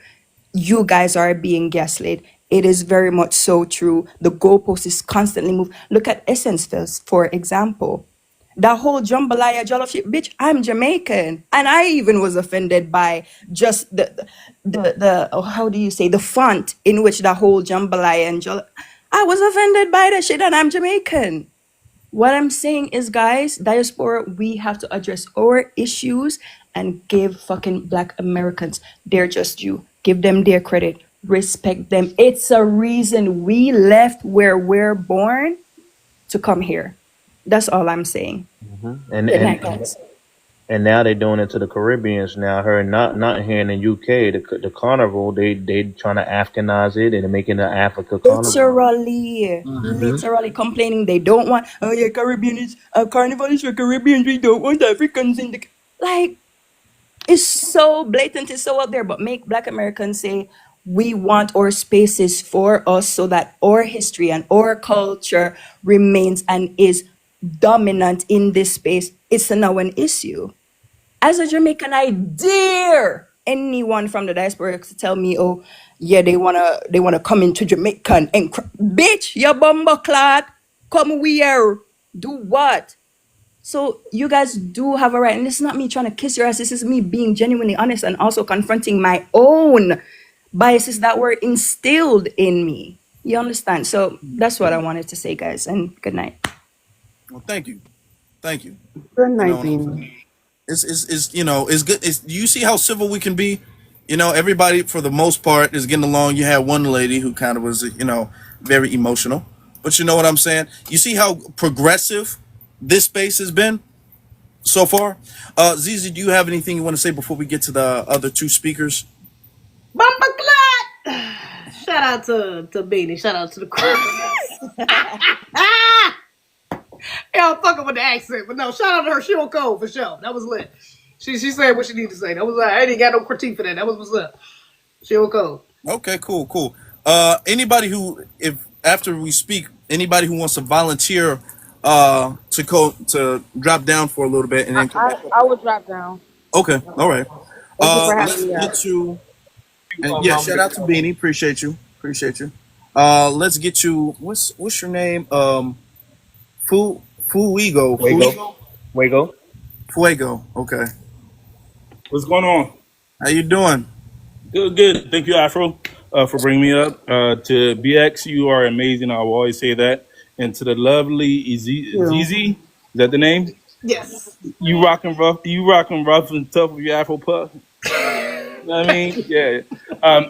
You guys are being gaslit. It is very much so true. The goalpost is constantly moved. Look at Essence Fest, for example. That whole jambalaya jollof shit, bitch, I'm Jamaican. And I even was offended by just the how do you say, the font in which the whole jambalaya and jollof. I was offended by that shit and I'm Jamaican. What I'm saying is, guys, diaspora, we have to address our issues and give fucking Black Americans their just due. Give them their credit. Respect them. It's a reason we left where we're born to come here. That's all I'm saying. And Good night, and guys. and now they're doing it to the Caribbeans. Now, I heard not here in the UK, the carnival they trying to Africanize it and making the Africa carnival. Literally complaining they don't want, oh yeah, Caribbean is, carnival is for Caribbeans, we don't want Africans in the, like, it's so blatant, it's so out there, but make Black Americans say, we want our spaces for us so that our history and our culture remains and is dominant in this space. It's now an issue. As a Jamaican, I dare anyone from the diaspora to tell me, oh, yeah, they wanna come into Jamaican and bitch, you bumba clad, come where, do what? So you guys do have a right, and this is not me trying to kiss your ass. This is me being genuinely honest and also confronting my own biases that were instilled in me. You understand? So that's what I wanted to say, guys. And good night. Well, thank you. Thank you. Good You know night, what I'm Beanie. saying? It's you know, it's good. You see how civil we can be? You know, everybody for the most part is getting along. You had one lady who kind of was, you know, very emotional. But you know what I'm saying? You see how progressive this space has been so far? Zizi, do you have anything you want to say before we get to the other two speakers? Bumper clot. Shout out to Beanie. Shout out to the crew. Yeah, I'm fucking with the accent, but no, shout out to her. She on code for sure. That was lit. She said what she needed to say. That was I ain't got no critique for that. That was what's up. She on code. Okay, cool, cool. Anybody who, if after we speak, anybody who wants to volunteer to drop down for a little bit and then come back up. I would drop down. Okay, all right. Thank you for Let's having me get up. you. And yeah, shout out to Beanie. Appreciate you. Appreciate you. Let's get you. What's your name? Fuego. Wago, Wago. Fuego. Okay. What's going on? How you doing? Good, good. Thank you, Afro, for bringing me up. To BX, you are amazing. I will always say that. And to the lovely Zizi, is that the name? Yes. You rocking rough. You rocking rough and tough with your Afro puff. You know what I mean? Yeah.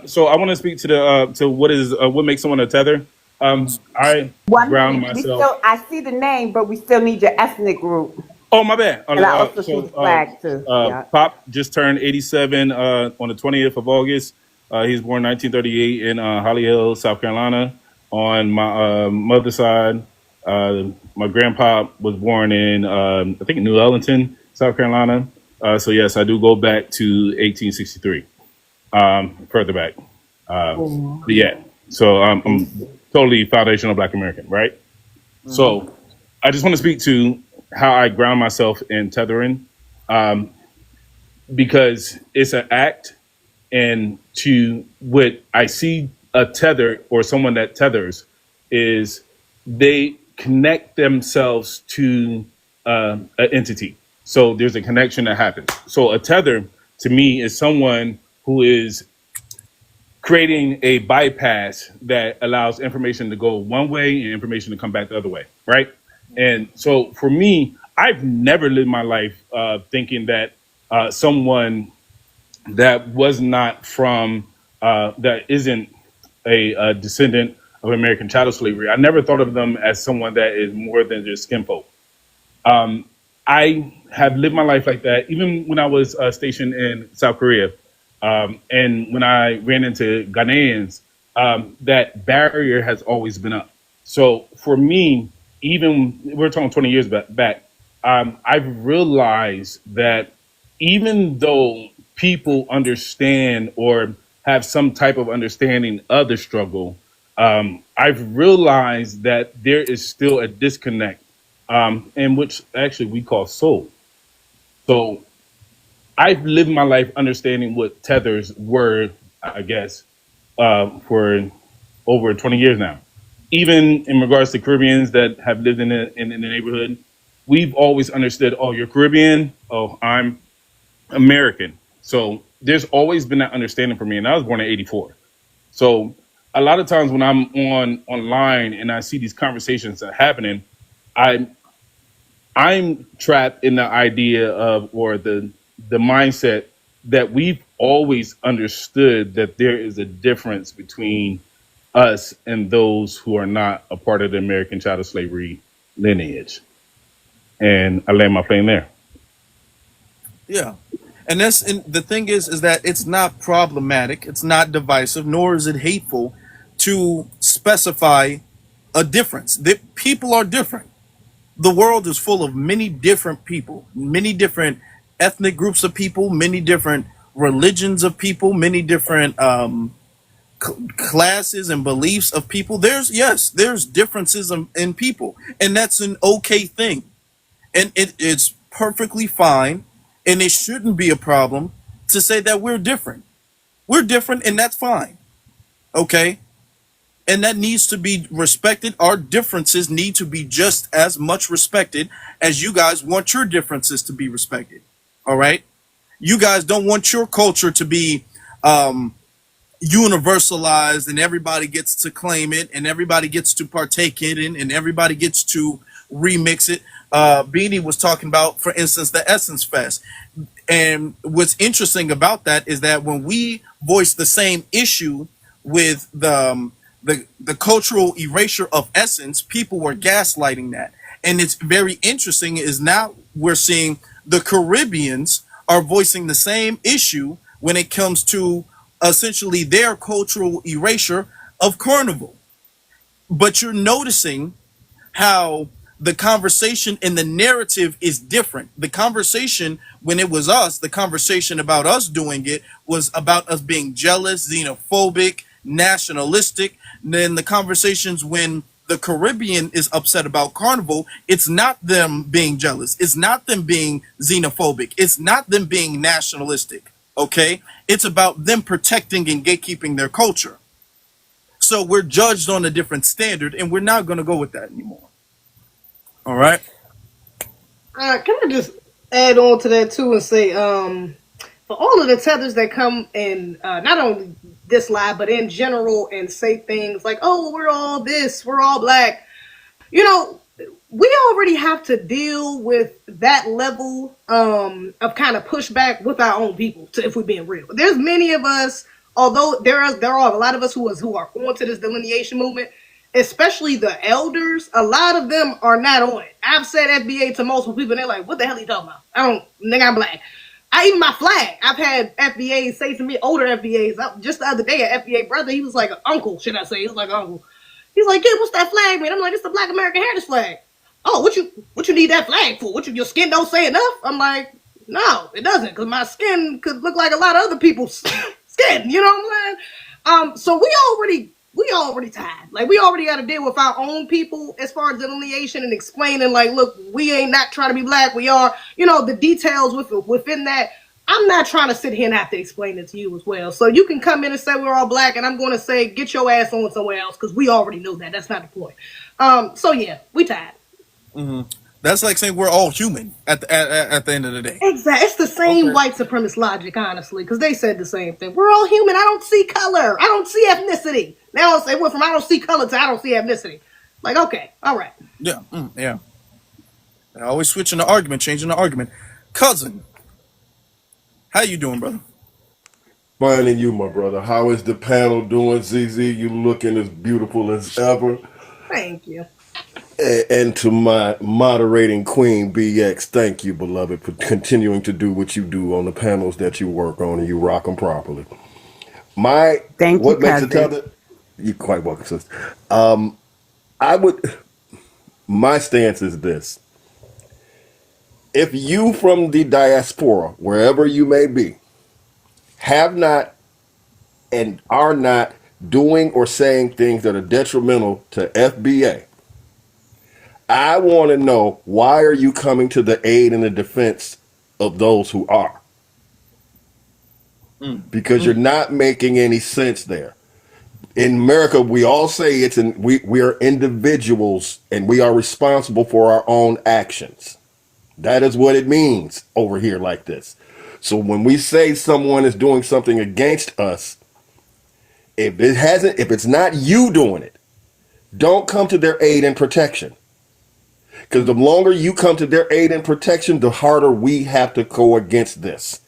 So I want to speak to the to what makes someone a tether. I One ground thing, myself. I see the name, but we still need your ethnic group. Oh, my bad. And I also see the flag too. Yeah. Pop just turned 87 on the 20th of August. He was born 1938 in Holly Hill, South Carolina. On my mother's side, my grandpa was born in, I think, New Ellington, South Carolina. So, yes, I do go back to 1863, further back. But, yeah, so I'm totally foundational Black American, right? So I just want to speak to how I ground myself in tethering, because it's an act, and to what I see a tether or someone that tethers is they connect themselves to an entity. So there's a connection that happens. So a tether to me is someone who is creating a bypass that allows information to go one way and information to come back the other way, right? And so for me, I've never lived my life thinking that someone that was not from, that isn't a descendant of American chattel slavery, I never thought of them as someone that is more than just skinfolk. I have lived my life like that, even when I was stationed in South Korea. And when I ran into Ghanaians, that barrier has always been up. So for me, even we're talking 20 years back, I've realized that even though people understand or have some type of understanding of the struggle, I've realized that there is still a disconnect, in which actually we call soul. So I've lived my life understanding what tethers were, I guess, for over 20 years now. Even in regards to Caribbeans that have lived in the neighborhood, we've always understood, oh, you're Caribbean, oh, I'm American. So there's always been that understanding for me. And I was born in 84. So a lot of times when I'm online and I see these conversations that are happening, I'm I'm trapped in the idea of, or the mindset that we've always understood that there is a difference between us and those who are not a part of the American chattel slavery lineage. And I land my plane there. Yeah. And the thing is that it's not problematic, it's not divisive, nor is it hateful to specify a difference. That people are different. The world is full of many different people, many different ethnic groups of people, many different religions of people, many different classes and beliefs of people. There's differences in people, and that's an okay thing, and it's perfectly fine, and it shouldn't be a problem to say that we're different. We're different, and that's fine. Okay, and that needs to be respected. Our differences need to be just as much respected as you guys want your differences to be respected. All right, you guys don't want your culture to be universalized and everybody gets to claim it and everybody gets to partake in it and everybody gets to remix it. Beanie was talking about, for instance, the Essence Fest. And what's interesting about that is that when we voice the same issue with the cultural erasure of Essence, people were gaslighting that. And it's very interesting is now we're seeing the Caribbeans are voicing the same issue when it comes to essentially their cultural erasure of Carnival. But you're noticing how the conversation and the narrative is different. The conversation when it was us, the conversation about us doing it was about us being jealous, xenophobic, nationalistic. And then the conversations when the Caribbean is upset about Carnival, it's not them being jealous. It's not them being xenophobic. It's not them being nationalistic. Okay? It's about them protecting and gatekeeping their culture. So we're judged on a different standard, and we're not going to go with that anymore. All right? Can I just add on to that too and say, for all of the tethers that come in, not only this live, but in general, and say things like, oh, we're all this, we're all black. You know, we already have to deal with that level of kind of pushback with our own people, if we're being real. There's many of us, although there are a lot of us who are onto this delineation movement, especially the elders, a lot of them are not on it. I've said FBA to multiple people, and they're like, what the hell are you talking about? Nigga, I'm black. Even my flag, I've had FBAs say to me, older FBAs, just the other day, an FBA brother, he was like an uncle, should I say? He was like an uncle. He's like, yeah, what's that flag mean? I'm like, it's the Black American Heritage flag. Oh, what you need that flag for? Your skin don't say enough? I'm like, no, it doesn't, because my skin could look like a lot of other people's skin, you know what I'm saying? So we already tied. Like, we already got to deal with our own people as far as delineation and explaining, like, look, we ain't not trying to be black. We are, the details within that. I'm not trying to sit here and have to explain it to you as well. So you can come in and say we're all black, and I'm going to say, get your ass on somewhere else, because we already know that. That's not the point. So yeah, we tied. Mm-hmm. That's like saying we're all human at the end of the day. Exactly. It's the same white supremacist logic, honestly, because they said the same thing. We're all human. I don't see color. I don't see ethnicity. Now it went from I don't see color to I don't see ethnicity. Like, okay, all right. Yeah, yeah. I always switching the argument, changing the argument. Cousin, how you doing, brother? Finding you, my brother. How is the panel doing, ZZ? You looking as beautiful as ever. Thank you. And to my moderating queen, BX, thank you, beloved, for continuing to do what you do on the panels that you work on and you rock them properly. Thank you, What makes a cousin. tether? You quite welcome, sister. My stance is this. If you from the diaspora, wherever you may be, have not and are not doing or saying things that are detrimental to FBA, I want to know, why are you coming to the aid and the defense of those who are? Because you're not making any sense there. In America, we all say we are individuals and we are responsible for our own actions. That is what it means over here like this. So when we say someone is doing something against us, if it's not you doing it, don't come to their aid and protection. Because the longer you come to their aid and protection, the harder we have to go against this.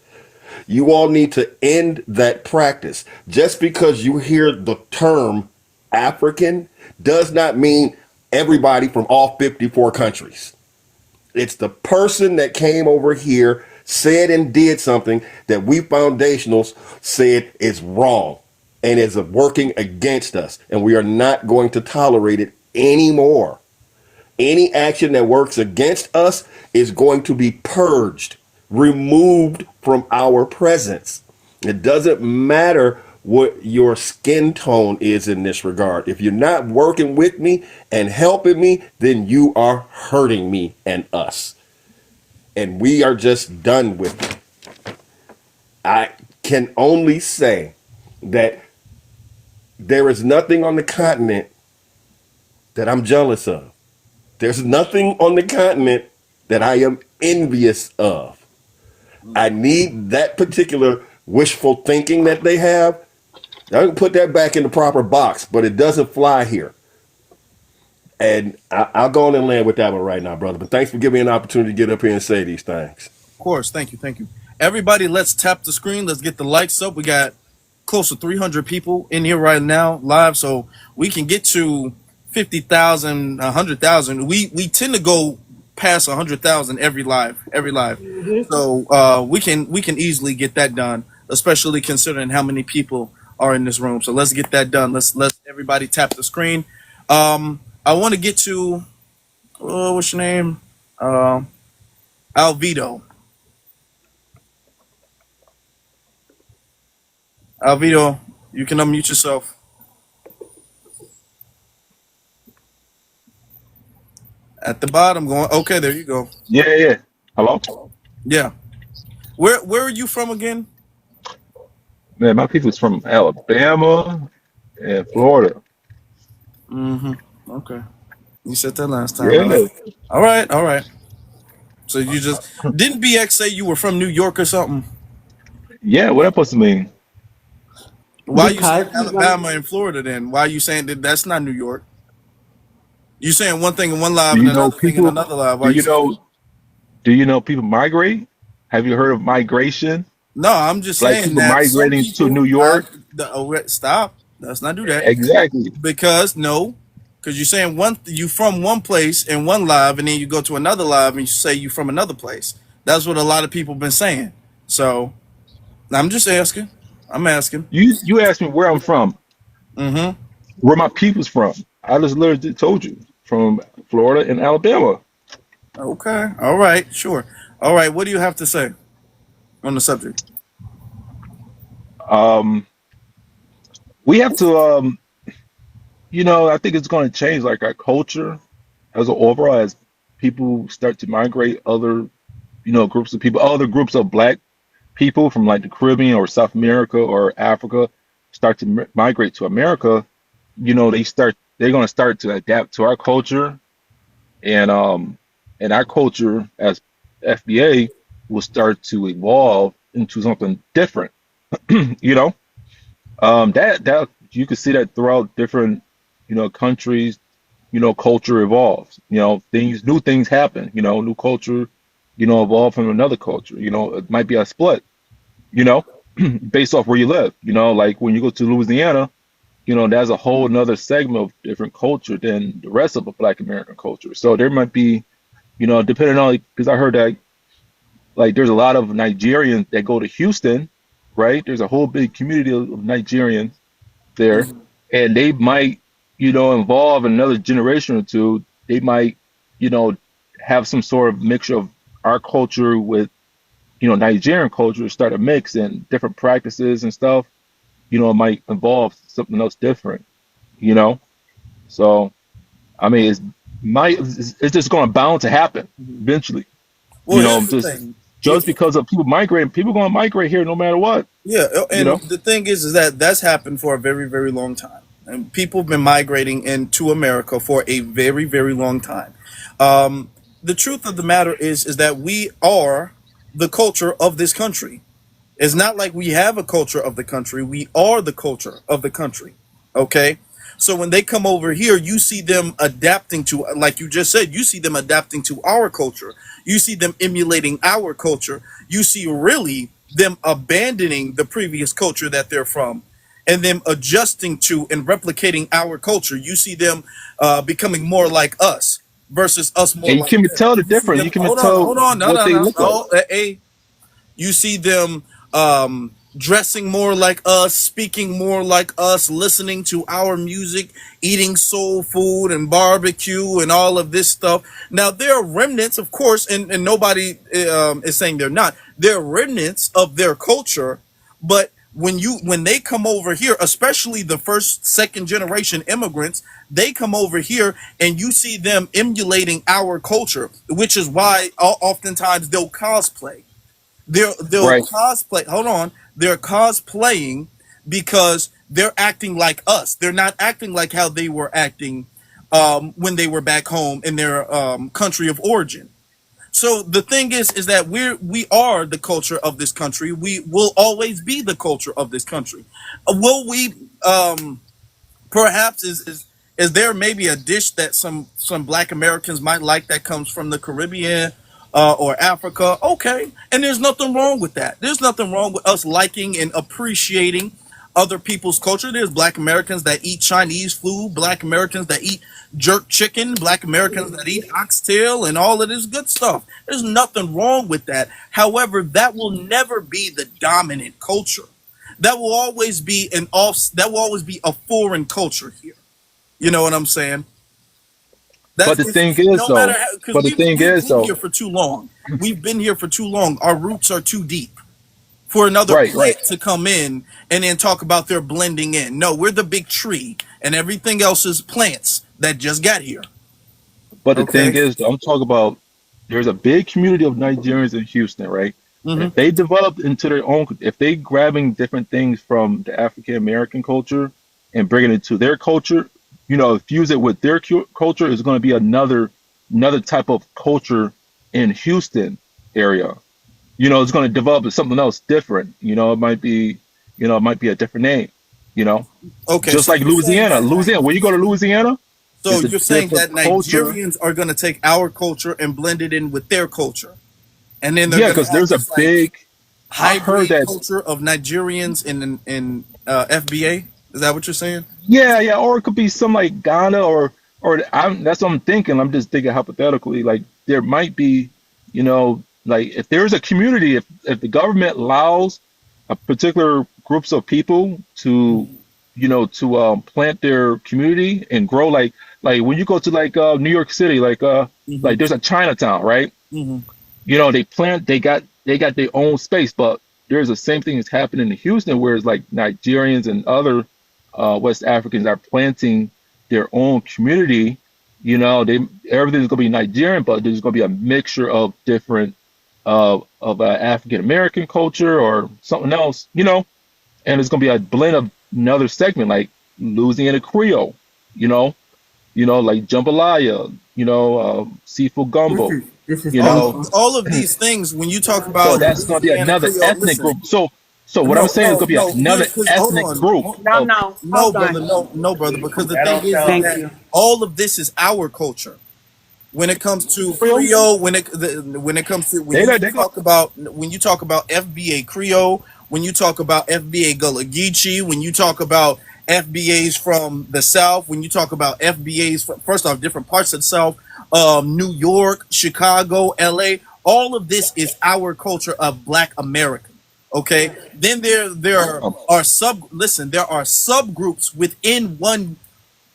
You all need to end that practice. Just because you hear the term African does not mean everybody from all 54 countries. It's the person that came over here, said and did something that we foundationals said is wrong and is working against us. And we are not going to tolerate it anymore. Any action that works against us is going to be purged, removed from our presence. It doesn't matter what your skin tone is in this regard. If you're not working with me and helping me, then you are hurting me and us. And we are just done with it. I can only say that there is nothing on the continent that I'm jealous of. There's nothing on the continent that I am envious of. I need that particular wishful thinking that they have. I can put that back in the proper box, but it doesn't fly here. And I'll go on and land with that one right now, brother. But thanks for giving me an opportunity to get up here and say these things. Of course. Thank you. Thank you. Everybody, let's tap the screen. Let's get the likes up. We got close to 300 people in here right now live, so we can get to 50,000, 100,000. We tend to go past 100,000 every live. So we can easily get that done, especially considering how many people are in this room. So let's get that done. Let's everybody tap the screen. I want to get to what's your name? Alvito. Alvito, you can unmute yourself. At the bottom, going. Okay, there you go. Yeah. Hello? Yeah. Where are you from again? Man, my people's from Alabama and Florida. Mm-hmm. Okay. You said that last time. All Yeah. right. All right. All right. So you just didn't BX say you were from New York or something? Yeah, what that supposed to mean? Why you saying Because he's Alabama and Florida then? Why you saying that that's not New York? You saying one thing in one Do live and you know another thing in people another live. do Why you you saying? know do you know people migrate? Have you heard of migration? No, I'm just Like saying people that some migrating to people. New York? Stop. Let's not do that. Exactly. Because you're saying you from one place in one live, and then you go to another live and you say you from another place. That's what a lot of people been saying. So I'm just asking. I'm asking. You asked me where I'm from, Mm-hmm. where my people's from. I just literally told you from Florida and Alabama. Okay. All right. Sure. All right. What do you have to say on the subject? Um, we have to I think it's going to change like our culture as an overall as people start to migrate other groups of people, other groups of black people from like the Caribbean or South America or Africa start to migrate to America. They're going to start to adapt to our culture, and our culture as FBA will start to evolve into something different. you know that you can see that throughout different countries. Culture evolves. New things happen. New culture evolve from another culture. It might be a split, you know based off where you live. Like when you go to Louisiana, that's a whole another segment of different culture than the rest of the Black American culture. So there might be, depending on, because I heard that like there's a lot of Nigerians that go to Houston, right? There's a whole big community of Nigerians there, and they might, involve another generation or two. They might, have some sort of mixture of our culture with, Nigerian culture, start a mix and different practices and stuff. It might involve something else different, you know. So, I mean, it's just going to bound to happen eventually. Well, here's the Just thing. just because of people migrating, people going to migrate here no matter what. Yeah, You and know. the thing is that that's happened for a very, very long time. And people have been migrating into America for a very, very long time. The truth of the matter is that we are the culture of this country. It's not like we have a culture of the country. We are the culture of the country. Okay. So when they come over here, you see them adapting to, like you just said, you see them adapting to our culture. You see them emulating our culture. You see really them abandoning the previous culture that they're from and them adjusting to and replicating our culture. You see them becoming more like us versus us more And you like can even them. tell the You see difference. them, You can even tell hold on, no, what no, they no, look like. no, hey, you see them dressing more like us, speaking more like us, listening to our music, eating soul food and barbecue and all of this stuff. Now, there are remnants, of course, and nobody is saying they're not. There are remnants of their culture, but when they come over here, especially the first, second generation immigrants, they come over here and you see them emulating our culture, which is why oftentimes they'll cosplay. They'll Right. cosplay. Hold on, they're cosplaying because they're acting like us. They're not acting like how they were acting when they were back home in their country of origin. So the thing is that we are the culture of this country. We will always be the culture of this country. Will we? Perhaps is there maybe a dish that some Black Americans might like that comes from the Caribbean or Africa? Okay, and there's nothing wrong with that. There's nothing wrong with us liking and appreciating other people's culture. There's Black Americans that eat Chinese food, Black Americans that eat jerk chicken, Black Americans that eat oxtail, and all of this good stuff. There's nothing wrong with that. However, that will never be the dominant culture. That will always be that will always be a foreign culture here. You know what I'm saying? But That's the thing it's, is no matter though, how, because but the thing we've is been though, here for too long. We've been here for too long. Our roots are too deep for another right, right. plant to come in and then talk about their blending in. No, we're the big tree, and everything else is plants that just got here. But the thing Okay. is though, I'm talking about there's a big community of Nigerians in Houston, right? Hmm. If they develop into their own, if they grabbing different things from the African American culture and bringing it to their culture, fuse it with their culture, is going to be another type of culture in Houston area. It's going to develop as something else different. It might be a different name. You know, Okay, just so like you're saying Louisiana. that Louisiana, when you go to Louisiana, so it's a you're saying different that culture. Nigerians are going to take our culture and blend it in with their culture, and then they're Yeah, going to because have there's a this like big. I heard hybrid that. culture of Nigerians in FBA. Is that what you're saying? Yeah, yeah, or it could be some like Ghana or that's what I'm thinking. I'm just thinking hypothetically, like there might be, like if there's a community, if the government allows a particular groups of people to, to plant their community and grow, like when you go to like New York City, Hmm. like there's a Chinatown, right? Hmm. They got their own space, but there's the same thing that's happening in Houston, where it's like Nigerians and other West Africans are planting their own community. They everything's gonna be Nigerian, but there's gonna be a mixture of different of African American culture or something else, and it's gonna be a blend of another segment like Louisiana Creole, you know, like jambalaya, seafood This gumbo, is this is you know. awesome. All of these things, when you talk So about that's gonna be Louisiana another Creole, ethnic listen, group. So what I'm no, saying is no, gonna be no, another because hold ethnic on, group No, of. no, no, hold brother, on. no, no, brother, because the That thing don't is sound Thank that you. all of this is our culture. When it comes to Creole. Creole, when it comes to They go. when you talk about FBA Creole, when you talk about FBA Gullah Geechee, when you talk about FBAs from the South, when you talk about FBAs from, first off, different parts of the South, New York, Chicago, LA, all of this is our culture of Black American. Okay, then there are subgroups within one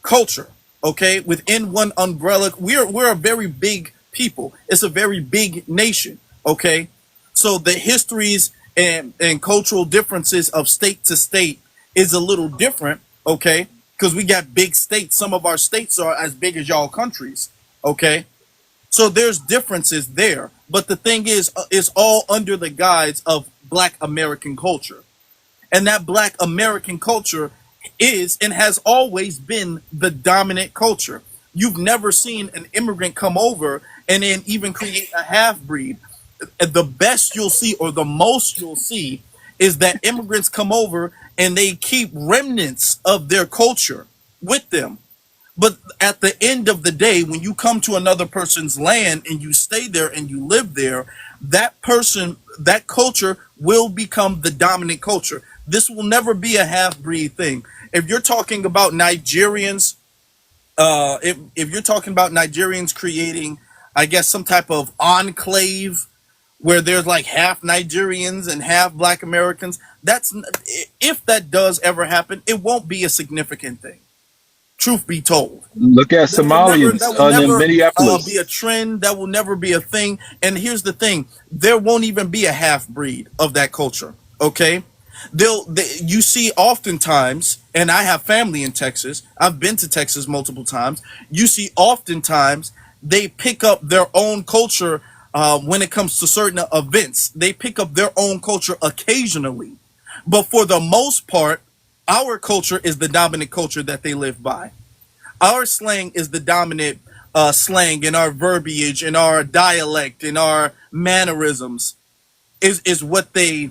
culture, okay, within one umbrella. We're a very big people. It's a very big nation, okay. So the histories and cultural differences of state to state is a little different, okay, because we got big states. Some of our states are as big as y'all countries, okay. So there's differences there, but the thing is, it's all under the guise of Black American culture, and that Black American culture is and has always been the dominant culture. You've never seen an immigrant come over and then even create a half breed. The best you'll see, or the most you'll see, is that immigrants come over and they keep remnants of their culture with them. But at the end of the day, when you come to another person's land and you stay there and you live there, that person, that culture will become the dominant culture. This will never be a half breed thing. If you're talking about Nigerians, if you're talking about Nigerians creating, I guess, some type of enclave where there's like half Nigerians and half Black Americans, that's, if that does ever happen, it won't be a significant thing. Truth be told, Look at that Somalians will in never be Minneapolis. a trend. That will never be a thing. And here's the thing: there won't even be a half breed of that culture. Okay, you see oftentimes, and I have family in Texas. I've been to Texas multiple times. You see oftentimes they pick up their own culture when it comes to certain events. They pick up their own culture occasionally, but for the most part, our culture is the dominant culture that they live by. Our slang is the dominant slang, in our verbiage, in our dialect, in our mannerisms, is what they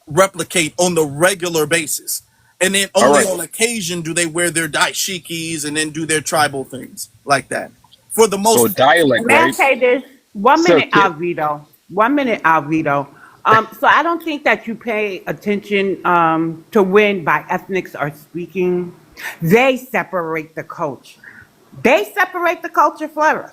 replicate on the regular basis. And then All only right. on occasion do they wear their dashikis and then do their tribal things like that. For the So most part. dialect, May I right? say this? One So minute, Alvito. 1 minute, Alvito. So I don't think that you pay attention to when by ethnics are speaking. They separate the culture. They separate the culture for us.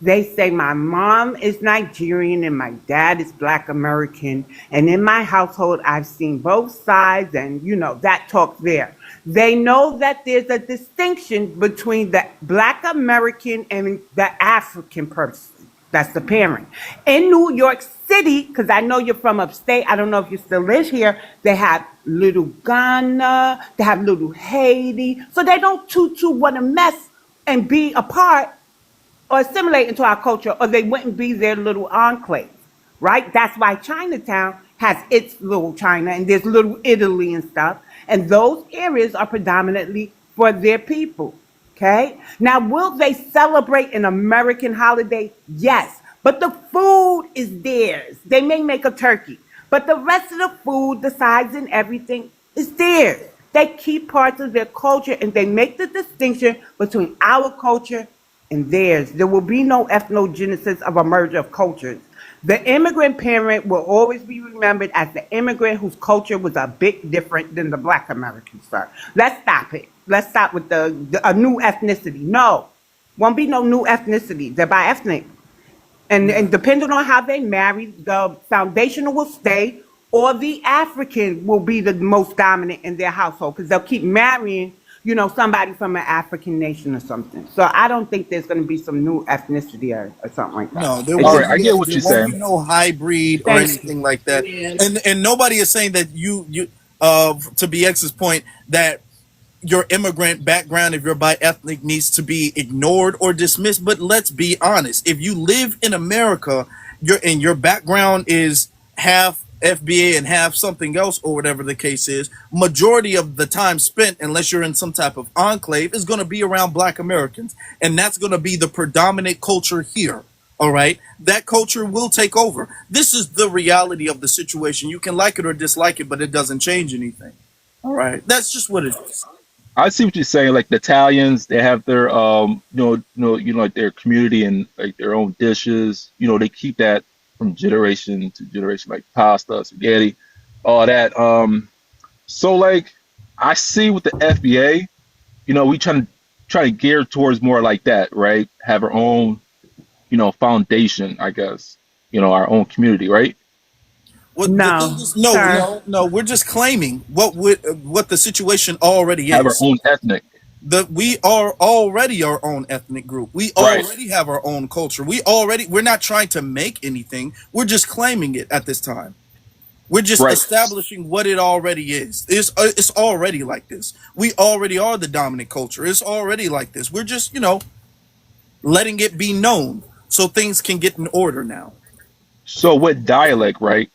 They say my mom is Nigerian and my dad is Black American. And in my household, I've seen both sides, and that talk there. They know that there's a distinction between the Black American and the African person. That's the parent. In New York City, because I know you're from upstate, I don't know if you still live here, they have little Ghana, they have little Haiti. So they don't too want to mess and be a part or assimilate into our culture, or they wouldn't be their little enclave, right? That's why Chinatown has its little China and there's little Italy and stuff. And those areas are predominantly for their people, okay? Now, will they celebrate an American holiday? Yes, but the food is theirs. They may make a turkey, but the rest of the food, the sides and everything is theirs. They keep parts of their culture and they make the distinction between our culture and theirs. There will be no ethnogenesis of a merger of cultures. The immigrant parent will always be remembered as the immigrant whose culture was a bit different than the Black American, sir. Let's stop it. Let's stop with a new ethnicity. No, won't be no new ethnicity. They're bi ethnic. And depending on how they marry, the foundational will stay, or the African will be the most dominant in their household because they'll keep marrying, somebody from an African nation or something. So I don't think there's going to be some new ethnicity or something like that. No, there It all won't right, just, I be. get what There you're won't be saying. no hybrid or thank you. anything like that. And nobody is saying that to BX's point, that your immigrant background, if you're bi ethnic, needs to be ignored or dismissed. But let's be honest: if you live in America, your background is half FBA and half something else, or whatever the case is, majority of the time spent, unless you're in some type of enclave, is going to be around Black Americans, and that's going to be the predominant culture here. All right, that culture will take over. This is the reality of the situation. You can like it or dislike it, but it doesn't change anything. All right, that's just what it is. I see what you're saying. Like the Italians, they have their like their community and like their own dishes. They keep that from generation to generation, like pasta, spaghetti, all that. So like I see with the FBA, we try to gear towards more like that, right? Have our own, foundation, I guess. Our own community, right? What the thing No, is, no, sir. no, no. We're just claiming what the situation already Have our is. own ethnic, We are already our own ethnic group. We right? already have our own culture. We're not trying to make anything. We're just claiming it at this time. We're just Right. establishing what it already is. It's already like this. We already are the dominant culture. It's already like this. We're just, letting it be known so things can get in order now. So with dialect, right?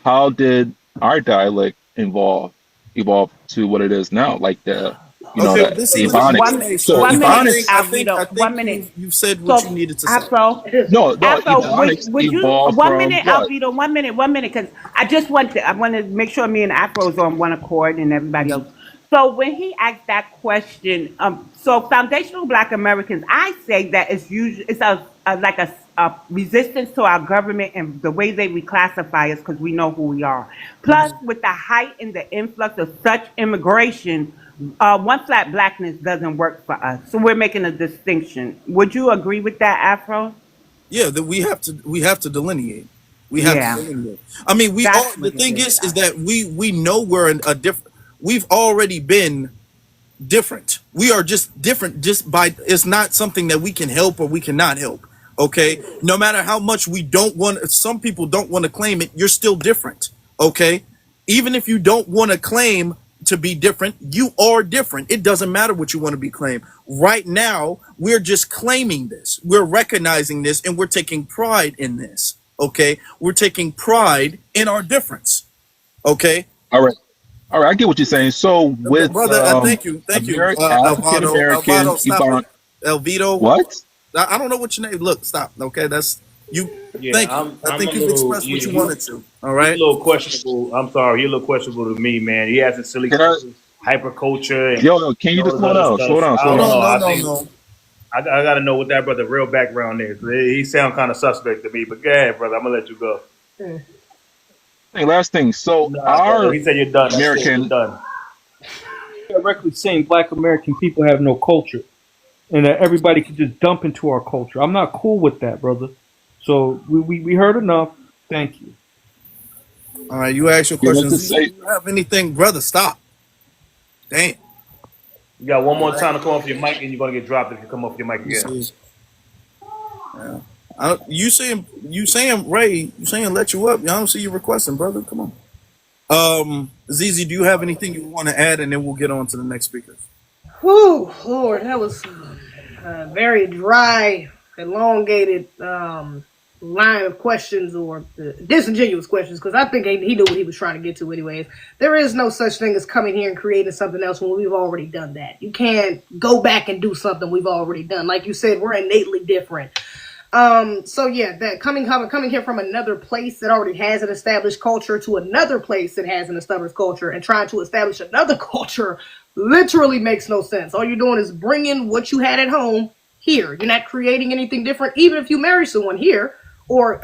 How did our dialect evolve? evolved to what it is now, like Okay, well, the this is Ebonics. One, okay. So So one I minute, Ebonics, think Alvito. 1 minute. you've said what you So, needed to say. Afro, no, Afro, Ebonics would you evolved 1 minute, from what? Alvito? 1 minute, because I want to make sure me and Afro is on one accord and everybody else. So when he asked that question, so foundational Black Americans, I say that it's like a resistance to our government and the way they reclassify us because we know who we are. Plus, with the height and the influx of such immigration, one flat blackness doesn't work for us. So we're making a distinction. Would you agree with that, Afro? Yeah, that we have to delineate. We have to Yeah, delineate. I mean, we all that's the what it thing is. is that we know we're in a different. We've already been different. We are just different just by it's not something that we can help or we cannot help. Okay? No matter how much we don't want some people don't want to claim it, you're still different. Okay? Even if you don't want to claim to be different, you are different. It doesn't matter what you want to be claimed. Right now, we're just claiming this. We're recognizing this and we're taking pride in this. Okay? We're taking pride in our difference. Okay? All right, all right, I get what you're saying. So with Brother, thank you, African Alvaro, American stop it, Ebon, Elvito. what? I don't know what your name. Look, stop. Okay, that's you. Yeah, Thank you. I I'm a think you've little expressed what yeah, you wanted to. All you're a right. little questionable. I'm sorry, you're a little questionable to me, man. He has a silly Can I? hyperculture and Yo, can you all just this slow other down? Slow stuff. down, I slow don't down. know. No, I no, think no. I got to know what that brother real background is. He sound kind of suspect to me. But go ahead, brother. I'm gonna let you go. Hey, last thing. So Nah, brother. our He said you're done. That's it. You're American, done. Directly saying Black American people have no culture, and that everybody can just dump into our culture. I'm not cool with that, brother. So we heard enough. Thank you. All right. You ask your you know, to questions. Do say, you have anything, brother? Stop. Damn. You got one All more right. time to come off your mic, and you're gonna get dropped if you come off your mic You again. see. Yeah. You saying Ray? You saying let you up? I don't see you requesting, brother. Come on. Zizi, do you have anything you want to add, and then we'll get on to the next speakers. Whew, Lord, that was very dry, elongated line of questions or disingenuous questions because I think he knew what he was trying to get to anyways. There is no such thing as coming here and creating something else when we've already done that. You can't go back and do something we've already done. Like you said, we're innately different. So yeah, that coming here from another place that already has an established culture to another place that has an established culture and trying to establish another culture literally makes no sense. All you're doing is bringing what you had at home here. You're not creating anything different, even if you marry someone here or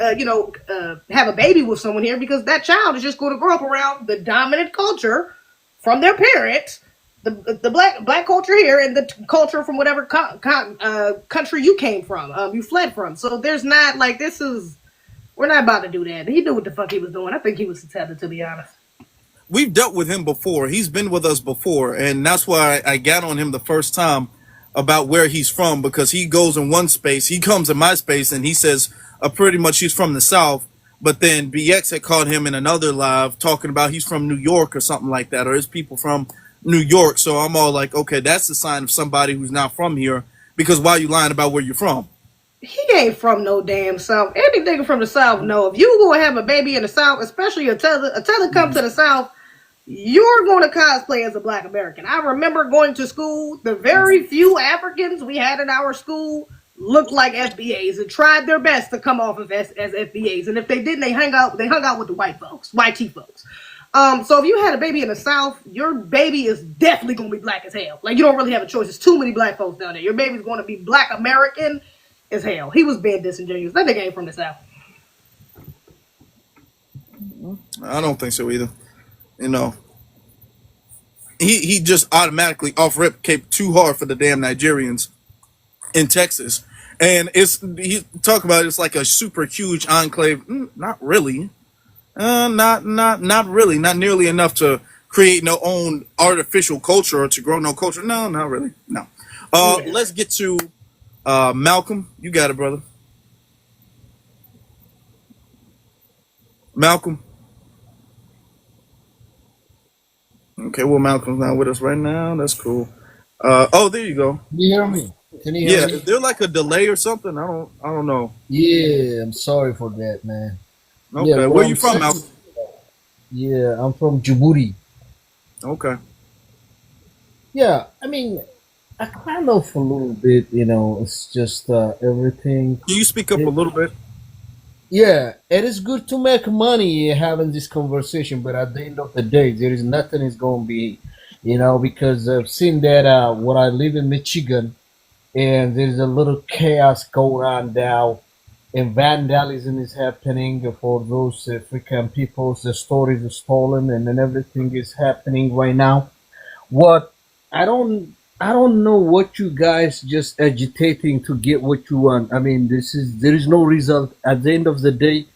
have a baby with someone here, because that child is just going to grow up around the dominant culture from their parents, the black culture here, and the culture from whatever country you came from, you fled from. So there's not like we're not about to do that. He knew what the fuck he was doing. I think he was tethered, to be honest. We've dealt with him before. He's been with us before, and that's why I got on him the first time about where he's from, because he goes in one space, he comes in my space, and he says pretty much he's from the South. But then BX had caught him in another live talking about he's from New York or something like that, or his people from New York. So I'm all like, okay, that's a sign of somebody who's not from here, because why are you lying about where you're from? He ain't from no damn South. Any nigga from the South know if you gonna have a baby in the South, especially a tether come to the South, you're going to cosplay as a Black American. I remember going to school. The very few Africans we had in our school looked like FBAs and tried their best to come off as FBAs. And if they didn't, they hung out with the white folks, YT folks. So if you had a baby in the South, your baby is definitely going to be Black as hell. Like, you don't really have a choice. There's too many Black folks down there. Your baby's going to be Black American as hell. He was being disingenuous. That nigga ain't from the South. I don't think so either. You know, he just automatically off rip came too hard for the damn Nigerians in Texas, and he talk about it's like a super huge enclave. Not really, not really, not nearly enough to create no own artificial culture or to grow no culture. No, not really. No. Let's get to Malcolm. You got it, brother. Malcolm. Okay, well, Malcolm's not with us right now. That's cool. Oh, there you go. Can you hear me? Can you hear Yeah, me? is there like a delay or something? I don't know. Yeah, I'm sorry for that, man. Yeah, Okay, what where you I'm from, saying, Malcolm? yeah, I'm from Djibouti. Okay. Yeah, I mean, I kind of a little bit, it's just everything. Can you speak up a It, little bit? yeah, it is good to make money having this conversation, but at the end of the day, there is nothing is going to be, because I've seen that when I live in Michigan, and there's a little chaos going on now, and vandalism is happening for those African peoples. The stories are stolen, and then everything is happening right now. What I don't know what you guys just agitating to get what you want. I mean, there is no result at the end of the day.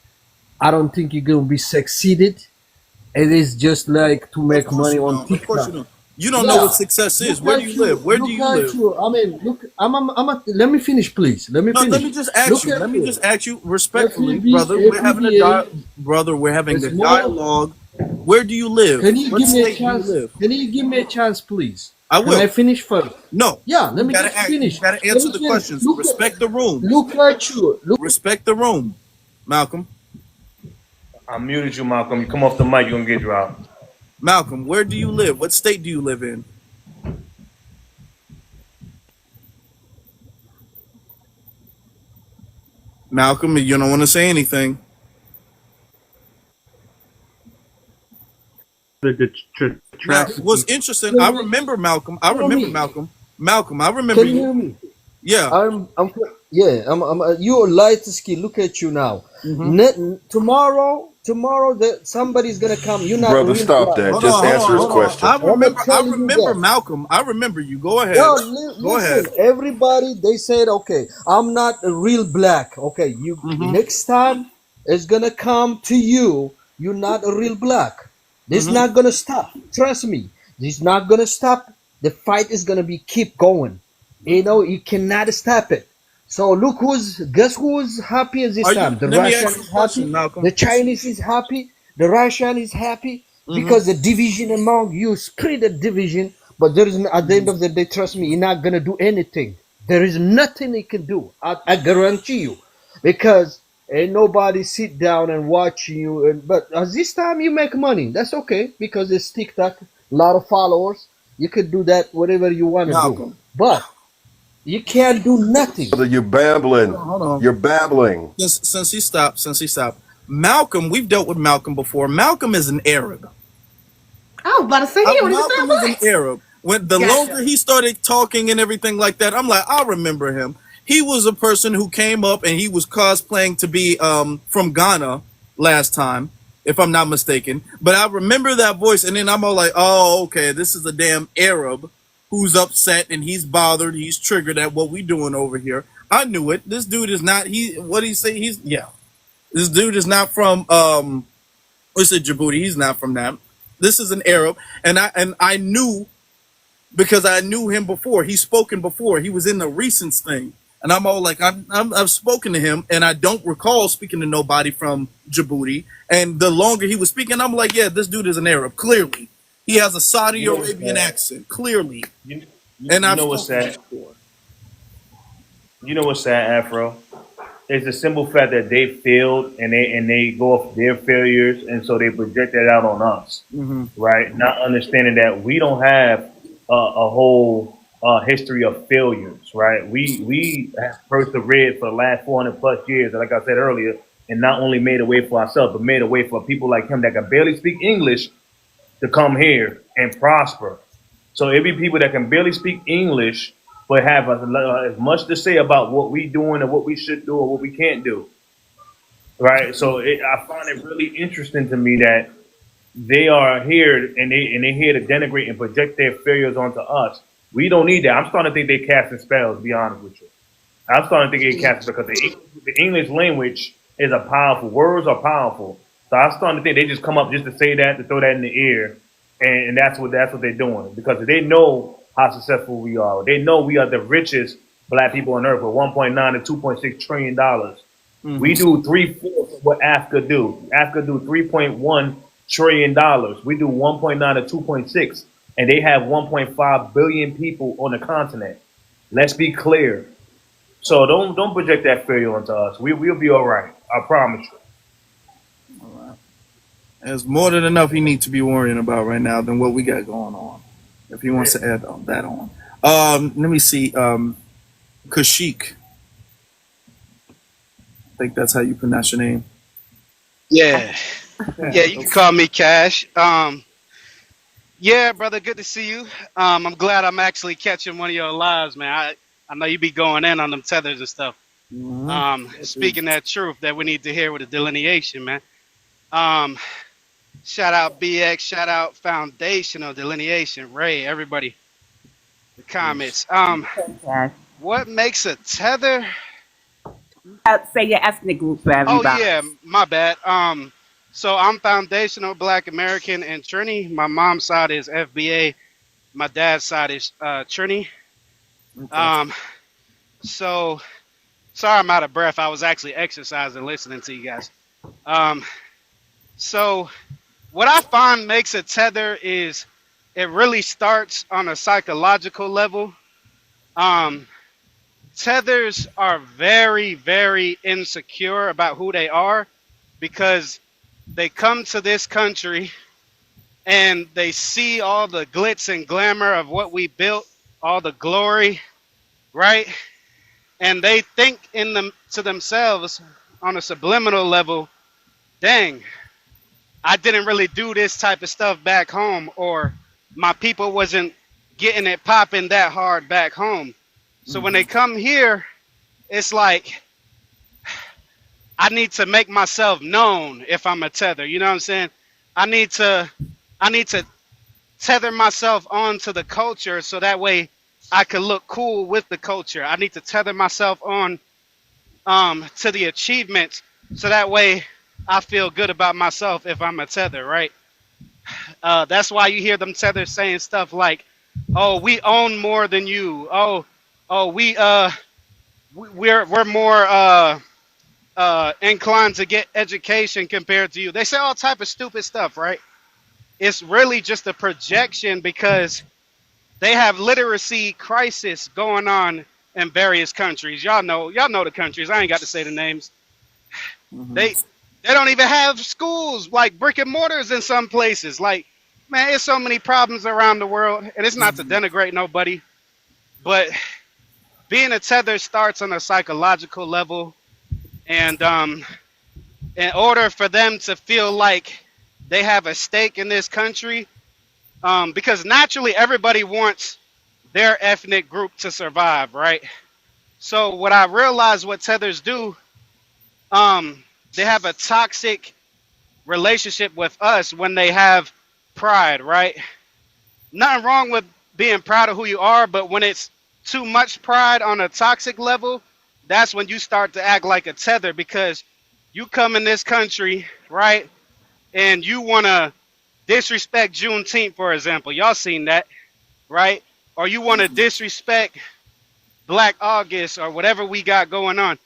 I don't think you're gonna be succeeded. It is just like to Of make course money you on don't. Of course you TikTok. don't. You don't know what Yeah, success is. look Where do at you you. live? Where do Look you at live? you. I mean, look. Let me finish, please. Let me No, let me finish. just ask Look you. at Let me just you. ask you respectfully, FEB, brother. We're having a FEBA brother. We're having a is more. dialogue. Where do you live? Can you What give me a state do you chance? live? Can you give me a chance, please? I Can I will. finish first? No, Yeah, let you me gotta just act. You finish. gotta Let answer me the finish. questions. Respect the room. Look at you. Look. Respect the room, Malcolm. I muted you, Malcolm. You come off the mic, you're gonna get dropped. Malcolm, where do you live? What state do you live in? Malcolm, you don't want to say anything. The Now, what's trafficking. interesting, Hear I me? remember Malcolm. I Hear remember me? Malcolm. Malcolm, I remember Can you you. hear me? Yeah. I'm yeah, you're light skin. Look at you now. Hmm. Tomorrow that somebody's gonna come. You're not Brother, real stop black. that. Hold Just on, hold answer on, his hold on. question. I'm gonna I tell you remember that. Malcolm. I remember you. Go ahead. No, Go ahead. listen. Everybody, they said, okay, I'm not a real black. Okay, you Hmm. next time it's gonna come to you. You're not a real black. This Hmm. not gonna stop. Trust me. This not gonna stop. The fight is gonna be keep going. You cannot stop it. So look guess who's happy this Are you? time? The Let me Russian ask you is a question, happy. Malcolm. The Chinese is happy. The Russian is happy Hmm. because the division among you spread the division. But there is at the end of the day, trust me, you're not gonna do anything. There is nothing he can do. I guarantee you, because ain't nobody sit down and watch you. But at this time, you make money. That's okay because it's TikTok, a lot of followers. You could do that whatever you want to do, Malcolm. but you can't do nothing. Brother, you're babbling. Hold on. You're babbling. Since he stopped. Malcolm, we've dealt with Malcolm before. Malcolm is an Arab. I was about to say he don't even Malcolm sound is an black. Arab. When the Gotcha. longer he started talking and everything like that, I'm like, I remember him. He was a person who came up and he was cosplaying to be from Ghana last time, if I'm not mistaken. But I remember that voice, and then I'm all like, oh, okay, this is a damn Arab who's upset and he's bothered, he's triggered at what we doing over here. I knew it. This dude is not what he say he's yeah. This dude is not from what's it, Djibouti? He's not from that. This is an Arab, and I knew because I knew him before. He's spoken before. He was in the recent thing, and I'm all like, I've spoken to him, and I don't recall speaking to nobody from Djibouti. And the longer he was speaking, I'm like, yeah, this dude is an Arab. Clearly, he has a Saudi You know what's Arabian sad? accent. Clearly, You, and you I've know what's spoken to him sad? before. You know what's sad, Afro? It's the simple fact that they failed and they go off their failures, and so they project that out on us, Hmm. right? Not understanding that we don't have a whole history of failures, right? We have persevered for the last 400 plus years, and like I said earlier, and not only made a way for ourselves, but made a way for people like him that can barely speak English to come here and prosper. So it be people that can barely speak English, but have as much to say about what we doing and what we should do and what we can't do, right? So I find it really interesting to me that they are here and they're here to denigrate and project their failures onto us. We don't need that. I'm starting to think they casting spells. To be honest with you, I'm starting to think they casting because the English language is a powerful. Words are powerful. So I'm starting to think they just come up just to say that, to throw that in the air, and that's what they're doing because they know how successful we are. They know we are the richest black people on earth with 1.9 to 2.6 trillion dollars. Hmm. We do 3/4 of what Africa do. Africa do 3.1 trillion dollars. We do 1.9 to 2.6, and they have 1.5 billion people on the continent. Let's be clear. So don't project that failure onto us. We'll be all right. I promise you. There's more than enough he needs to be worrying about right now than what we got going on. If he wants to add that on. Let me see. Kashik. I think that's how you pronounce your name. Yeah, Yeah. yeah, you can call me Cash. Yeah, brother, good to see you. I'm glad I'm actually catching one of your lives, man. I know you be going in on them tethers and stuff. Speaking that truth that we need to hear with the delineation, man. Um, Shout out BX, shout out Foundational Delineation, Ray, everybody, the comments. Yes. What makes a tether? Say your ethnic group for Oh everybody. yeah, my bad. So I'm foundational Black American and Trini. My mom's side is FBA. My dad's side is Trini. Okay. So sorry I'm out of breath. I was actually exercising, listening to you guys. So what I find makes a tether is it really starts on a psychological level. Um, Tethers are very, very insecure about who they are because they come to this country and they see all the glitz and glamour of what we built, all the glory, right? And they think in them to themselves on a subliminal level, dang, I didn't really do this type of stuff back home, or my people wasn't getting it popping that hard back home. So when they come here, it's like I need to make myself known if I'm a tether. You know what I'm saying? I need to tether myself onto the culture so that way I could look cool with the culture. I need to tether myself on to the achievements so that way I feel good about myself if I'm a tether, right? That's why you hear them tethers saying stuff like, "Oh, we own more than you. Oh, we're more inclined to get education compared to you." They say all type of stupid stuff, right? It's really just a projection because they have literacy crisis going on in various countries. Y'all know the countries. I ain't got to say the names. They don't even have schools like brick and mortars in some places. Like, man, there's so many problems around the world, and it's not to denigrate nobody, but being a tether starts on a psychological level, and in order for them to feel like they have a stake in this country, because naturally everybody wants their ethnic group to survive, right? So what I realized what tethers do, they have a toxic relationship with us when they have pride, right? Nothing wrong with being proud of who you are, but when it's too much pride on a toxic level, that's when you start to act like a tether because you come in this country, right? And you want to disrespect Juneteenth, for example. Y'all seen that, right? Or you want to disrespect Black August or whatever we got going on.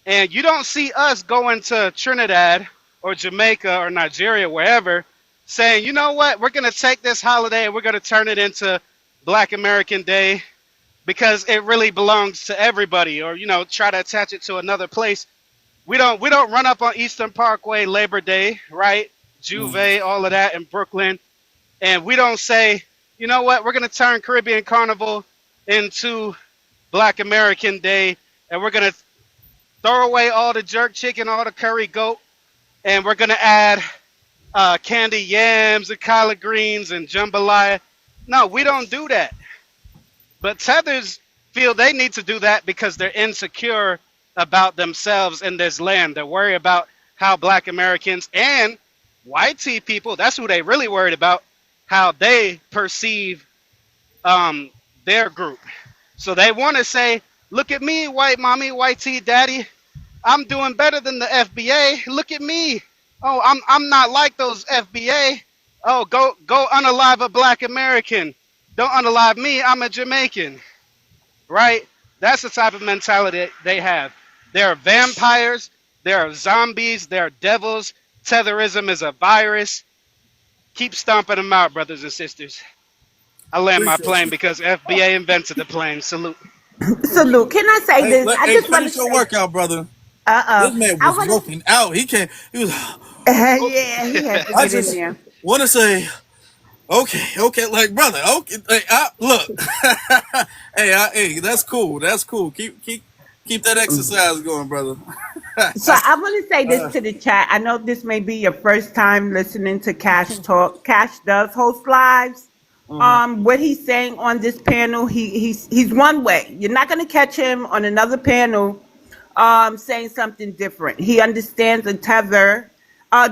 And you don't see us going to Trinidad or Jamaica or Nigeria, wherever, saying, you know what, we're going to take this holiday and we're going to turn it into Black American Day because it really belongs to everybody, or, you know, try to attach it to another place. We don't run up on Eastern Parkway Labor Day, right? Juve, all of that in Brooklyn. And we don't say, you know what, we're going to turn Caribbean Carnival into Black American Day, and we're going to throw away all the jerk chicken, all the curry goat, and we're going to add candy yams and collard greens and jambalaya. No, we don't do that. But tethers feel they need to do that because they're insecure about themselves in this land. They're worried about how Black Americans and white tea people, that's who they really worried about, how they perceive their group. So they want to say, look at me, white mommy, white tea daddy. I'm doing better than the FBA. Look at me. Oh, I'm not like those FBA. Oh, go unalive a Black American. Don't unalive me. I'm a Jamaican. Right? That's the type of mentality they have. They're vampires. They're zombies. They're devils. Tetherism is a virus. Keep stomping them out, brothers and sisters. I land my Appreciate plane you. because FBA invented the plane. Salute. Salute. Can I say Hey, this? I hey, just want to finish your say, workout, brother. uh-oh. This man I was want to working out. He can't. He was. Yeah, he had to I get in just there. want to say, okay, like brother, okay, look, hey, that's cool, keep that exercise going, brother. So I want to say this to the chat. I know this may be your first time listening to Cash talk. Cash does host lives. What he's saying on this panel, he's one way. You're not going to catch him on another panel saying something different. He understands the tether.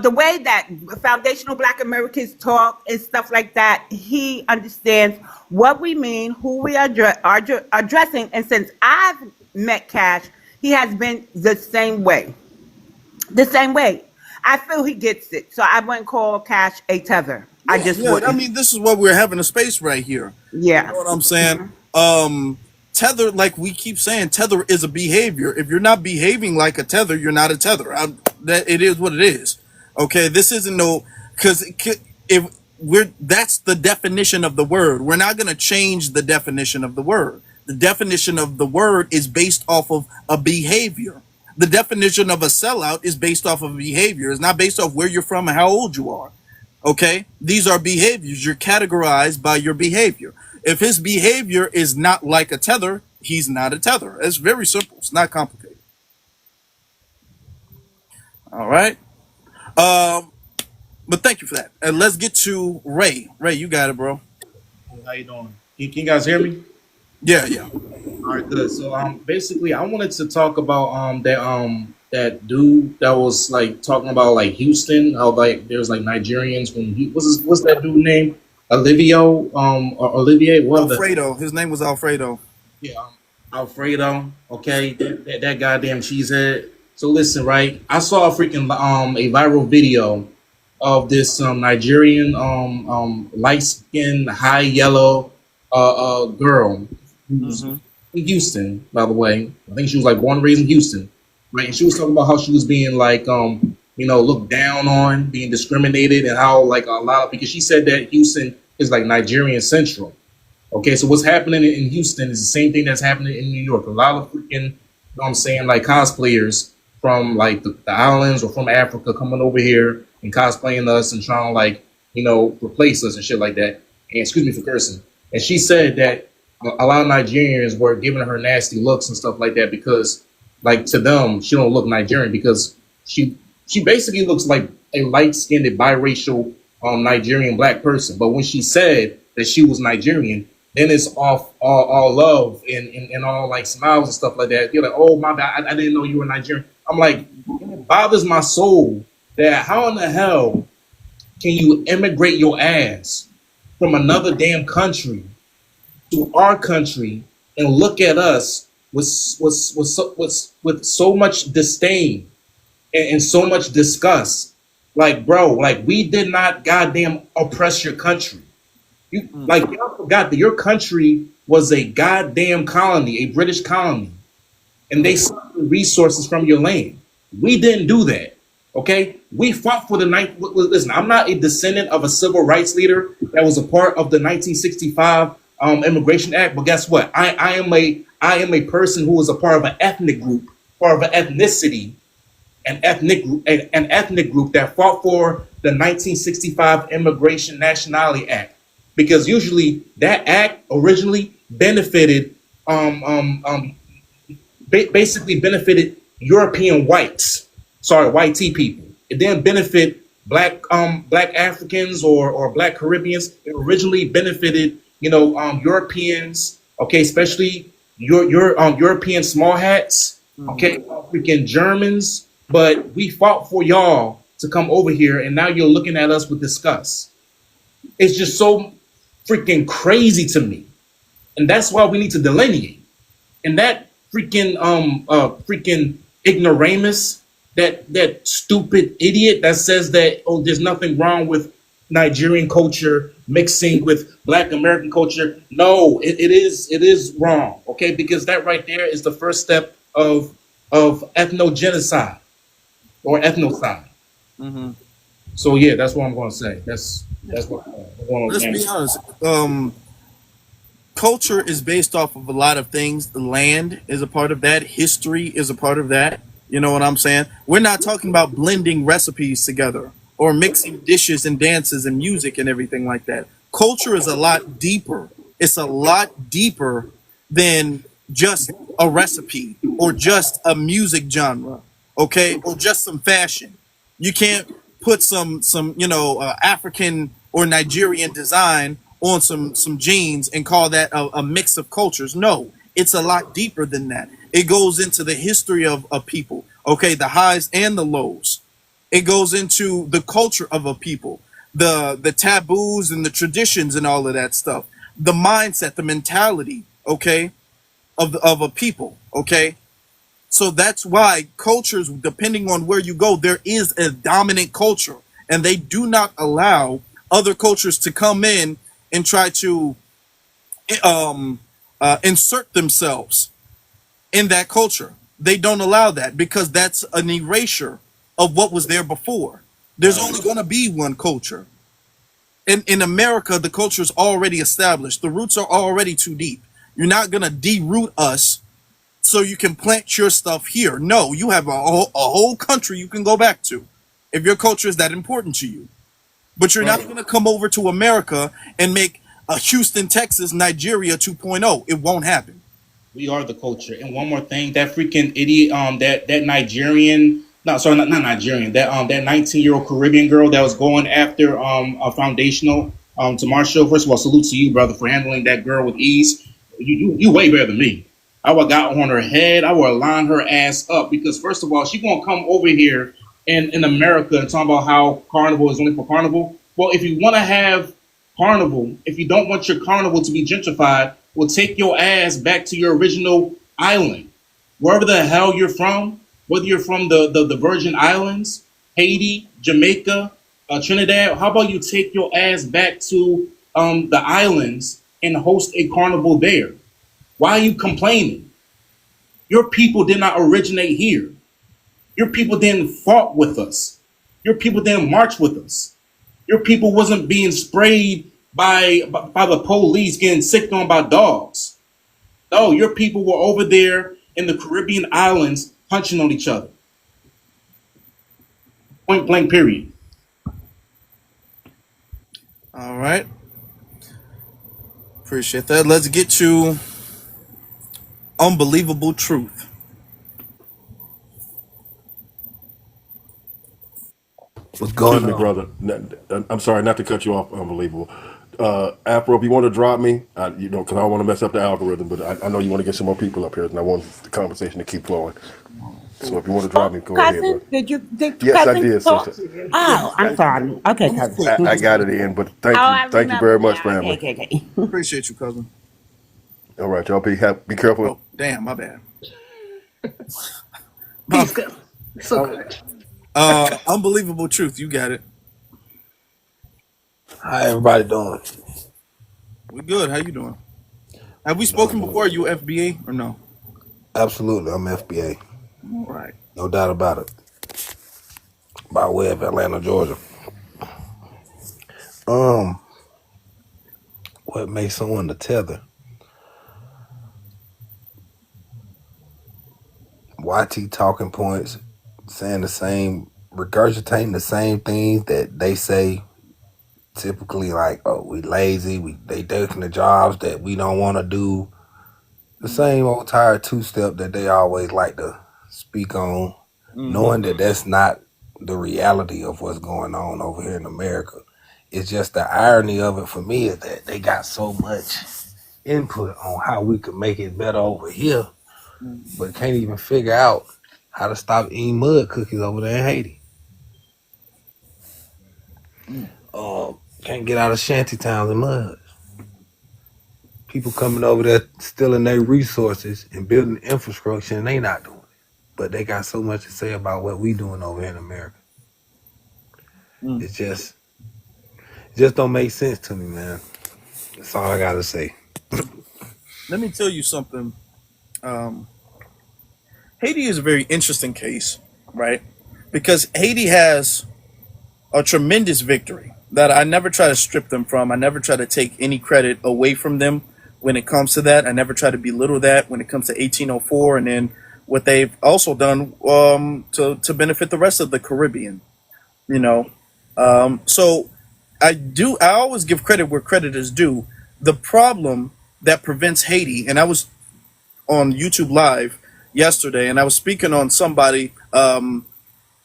The way that foundational Black Americans talk and stuff like that, he understands what we mean, who we are addressing. And since I've met Cash, he has been the same way. The same way. I feel he gets it. So I wouldn't call Cash a tether. I Yeah, just yeah. I wouldn't. mean, this is what we're having a space right here. You know Yeah. what I'm saying? Tether, like we keep saying, tether is a behavior. If you're not behaving like a tether, you're not a tether. That it is what it is. Okay, this isn't no because if we're that's the definition of the word. We're not going to change the definition of the word. The definition of the word is based off of a behavior. The definition of a sellout is based off of a behavior. It's not based off where you're from and how old you are. Okay, these are behaviors. You're categorized by your behavior. If his behavior is not like a tether, he's not a tether. It's very simple. It's not complicated. All right. Um, but thank you for that. And let's get to Ray. Ray, you got it, bro. How you doing? Can you guys hear me? Yeah, yeah. All right, good. So basically, I wanted to talk about that dude that was like talking about like Houston, how like there's like Nigerians when he what's that dude name? Olivio or Olivier, what the Alfredo. His name was Alfredo. yeah, Alfredo. Okay, that goddamn cheesehead. So listen, right? I saw a viral video of this Nigerian light skinned high yellow girl who's Mm-hmm. in Houston, by the way. I think she was like born and raised in Houston, right? And she was talking about how she was being like looked down on, being discriminated, and how like a lot of because she said that Houston is like Nigerian central. Okay, so what's happening in Houston is the same thing that's happening in New York. A lot of freaking, you know what I'm saying, like cosplayers from like the islands or from Africa coming over here and cosplaying us and trying to like, replace us and shit like that. And excuse me for cursing. And she said that a lot of Nigerians were giving her nasty looks and stuff like that because, like, to them, she don't look Nigerian because she basically looks like a light-skinned biracial Nigerian black person. But when she said that she was Nigerian, then it's all love and all like smiles and stuff like that. You're like, oh my bad, I didn't know you were Nigerian. I'm like, it bothers my soul that how in the hell can you immigrate your ass from another damn country to our country and look at us with so much disdain and so much disgust? Like, bro, like we did not goddamn oppress your country. Y'all forgot that your country was a goddamn colony, a British colony, and they sucked the resources from your land. We didn't do that. Okay, we fought for the night. Listen, I'm not a descendant of a civil rights leader that was a part of the 1965 Immigration Act, but guess what? I am a person who was a part of an ethnic group, part of an ethnicity, an ethnic group that fought for the 1965 Immigration Nationality Act, because usually that act originally benefited basically benefited European whites, white people. It didn't benefit black Africans or black Caribbeans. It originally benefited Europeans, okay, especially your European small hats, okay, freaking Germans. But we fought for y'all to come over here, and now you're looking at us with disgust. It's just so freaking crazy to me, and that's why we need to delineate. And that freaking ignoramus, that stupid idiot that says that there's nothing wrong with Nigerian culture mixing with Black American culture. No, it is wrong. Okay, because that right there is the first step of ethnogenocide or ethnocide. Mm-hmm. So yeah, that's what I'm going to say. That's what I'm going Let's to be honest. Culture is based off of a lot of things. The land is a part of that. History is a part of that. You know what I'm saying? We're not talking about blending recipes together or mixing dishes and dances and music and everything like that. Culture is a lot deeper. It's a lot deeper than just a recipe or just a music genre, okay? Or just some fashion. You can't put some African or Nigerian design on some jeans and call that a mix of cultures. No, it's a lot deeper than that. It goes into the history of people, okay, the highs and the lows. It goes into the culture of a people, the taboos and the traditions and all of that stuff, the mindset, the mentality, okay, of a people, okay. So that's why cultures, depending on where you go, there is a dominant culture, and they do not allow other cultures to come in and try to insert themselves in that culture. They don't allow that because that's an erasure of what was there before. There's only going to be one culture. In America, the culture is already established. The roots are already too deep. You're not going to deroot us so you can plant your stuff here. No, you have a whole country you can go back to if your culture is that important to you. But you're not going to come over to America and make a Houston, Texas, Nigeria 2.0. It won't happen. We are the culture. And one more thing, that freaking idiot, that Nigerian, no, sorry, not Nigerian, that 19-year-old Caribbean girl that was going after a foundational to Marshall. First of all, salute to you, brother, for handling that girl with ease. You way better than me. I would have got on her head. I would have lined her ass up because first of all, she gonna come over here in America and talk about how carnival is only for carnival. Well, if you want to have carnival, if you don't want your carnival to be gentrified, well, take your ass back to your original island, wherever the hell you're from. Whether you're from the Virgin Islands, Haiti, Jamaica, Trinidad, how about you take your ass back to the islands and host a carnival there? Why are you complaining? Your people did not originate here. Your people didn't fought with us. Your people didn't march with us. Your people wasn't being sprayed by the police, getting sicked on by dogs. No, your people were over there in the Caribbean islands punching on each other. Point blank, period. All right. Appreciate that. Let's get to unbelievable truth. What's Excuse going me, on? brother. I'm sorry, not to cut you off. Unbelievable. Afro, if you want to drop me, because I don't want to mess up the algorithm, but I know you want to get some more people up here, and I want the conversation to keep flowing. So if you want to drop me, go ahead, Cousin, bro. did Yes, I cousin did, talk? sister. Oh, I'm sorry. Okay, cousin. I got it in, but Oh, I thank you remember very much, now. family. Okay. Appreciate you, cousin. All right, y'all be careful. Oh, damn, my bad. My Peace, bad. God. So All good. right. Unbelievable truth. You got it. How everybody doing? We good. How you doing? Have we Doing spoken good. before? You FBA or no? Absolutely, I'm FBA. All right. No doubt about it. By way of Atlanta, Georgia. What makes someone the tether? YT talking points, saying regurgitating the same things that they say. Typically, like, oh, we lazy. They taking the jobs that we don't want to do. The same old tired two-step that they always like to speak on, knowing that that's not the reality of what's going on over here in America. It's just the irony of it for me is that they got so much input on how we could make it better over here, but can't even figure out how to stop eating mud cookies over there in Haiti. Can't get out of shanty towns and mud. People coming over there stealing their resources and building infrastructure, and they not doing it. But they got so much to say about what we doing over here in America. It just don't make sense to me, man. That's all I gotta say. Let me tell you something. Haiti is a very interesting case, right? Because Haiti has a tremendous victory that I never try to strip them from. I never try to take any credit away from them when it comes to that. I never try to belittle that when it comes to 1804 and then what they've also done to benefit the rest of the Caribbean. You know, so I always give credit where credit is due. The problem that prevents Haiti, and I was on YouTube Live yesterday, and I was speaking on somebody, an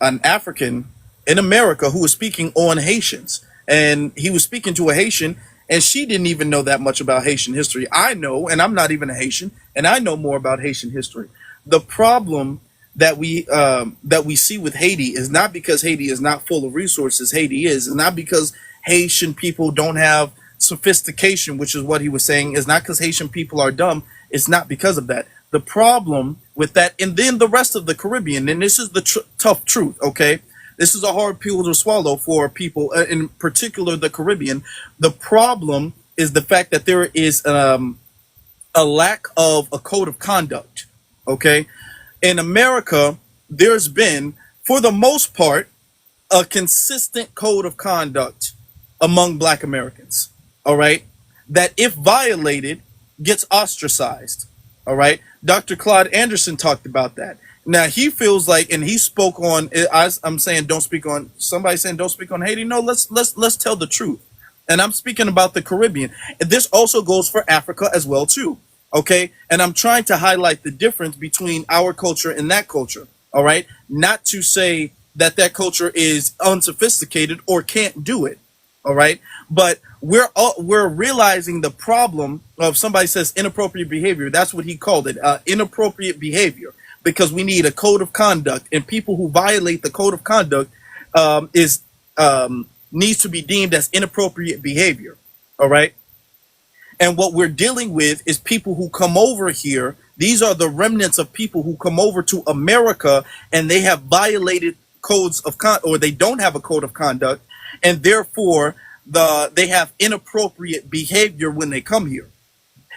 African in America who was speaking on Haitians, and he was speaking to a Haitian, and she didn't even know that much about Haitian history. I know, and I'm not even a Haitian, and I know more about Haitian history. The problem that we see with Haiti is not because Haiti is not full of resources. Haiti is. It's not because Haitian people don't have sophistication, which is what he was saying. It's not because Haitian people are dumb. It's not because of that. The problem with that, and then the rest of the Caribbean, and this is the tough truth, okay? This is a hard pill to swallow for people, in particular the Caribbean. The problem is the fact that there is a lack of a code of conduct, okay? In America, there's been, for the most part, a consistent code of conduct among Black Americans, all right, that if violated, gets ostracized, all right. Dr. Claude Anderson talked about that. Now he feels like, and he spoke on. I'm saying don't speak on. Somebody saying don't speak on Haiti. No, let's tell the truth. And I'm speaking about the Caribbean. And this also goes for Africa as well too. Okay, and I'm trying to highlight the difference between our culture and that culture. All right, not to say that that culture is unsophisticated or can't do it. All right, but we're realizing the problem of, somebody says inappropriate behavior. That's what he called it, inappropriate behavior, because we need a code of conduct, and people who violate the code of conduct is needs to be deemed as inappropriate behavior. All right. And what we're dealing with is people who come over here. These are the remnants of people who come over to America, and they have violated codes of or they don't have a code of conduct, and therefore they have inappropriate behavior when they come here.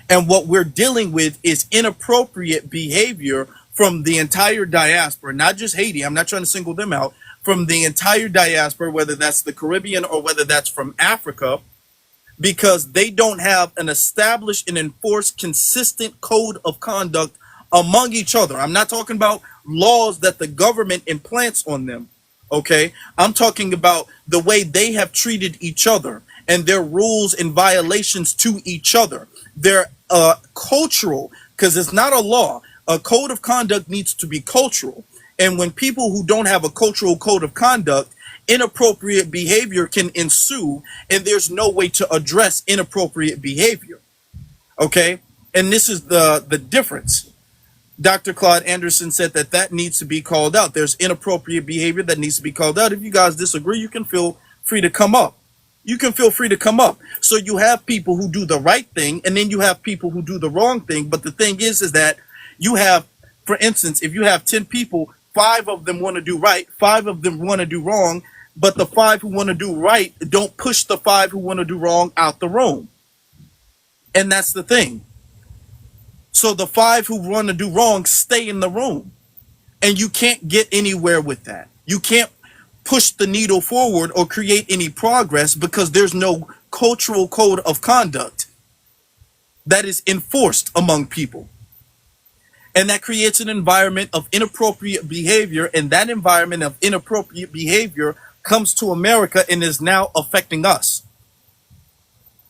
And what we're dealing with is inappropriate behavior from the entire diaspora, not just Haiti. I'm not trying to single them out. From the entire diaspora, whether that's the Caribbean or whether that's from Africa, because they don't have an established and enforced consistent code of conduct among each other. I'm not talking about laws that the government implants on them. Okay, I'm talking about the way they have treated each other and their rules and violations to each other. They're cultural, because it's not a law. A code of conduct needs to be cultural. And when people who don't have a cultural code of conduct, inappropriate behavior can ensue, and there's no way to address inappropriate behavior. Okay, and this is the difference. Dr. Claude Anderson said that needs to be called out. There's inappropriate behavior that needs to be called out. If you guys disagree, you can feel free to come up. You can feel free to come up. So you have people who do the right thing, and then you have people who do the wrong thing. But the thing is that you have, for instance, if you have 10 people, 5 of them want to do right, 5 of them want to do wrong, but the 5 who want to do right don't push the 5 who want to do wrong out the room. And that's the thing. So the 5 who want to do wrong stay in the room. And you can't get anywhere with that. You can't push the needle forward or create any progress because there's no cultural code of conduct that is enforced among people. And that creates an environment of inappropriate behavior. And that environment of inappropriate behavior comes to America and is now affecting us.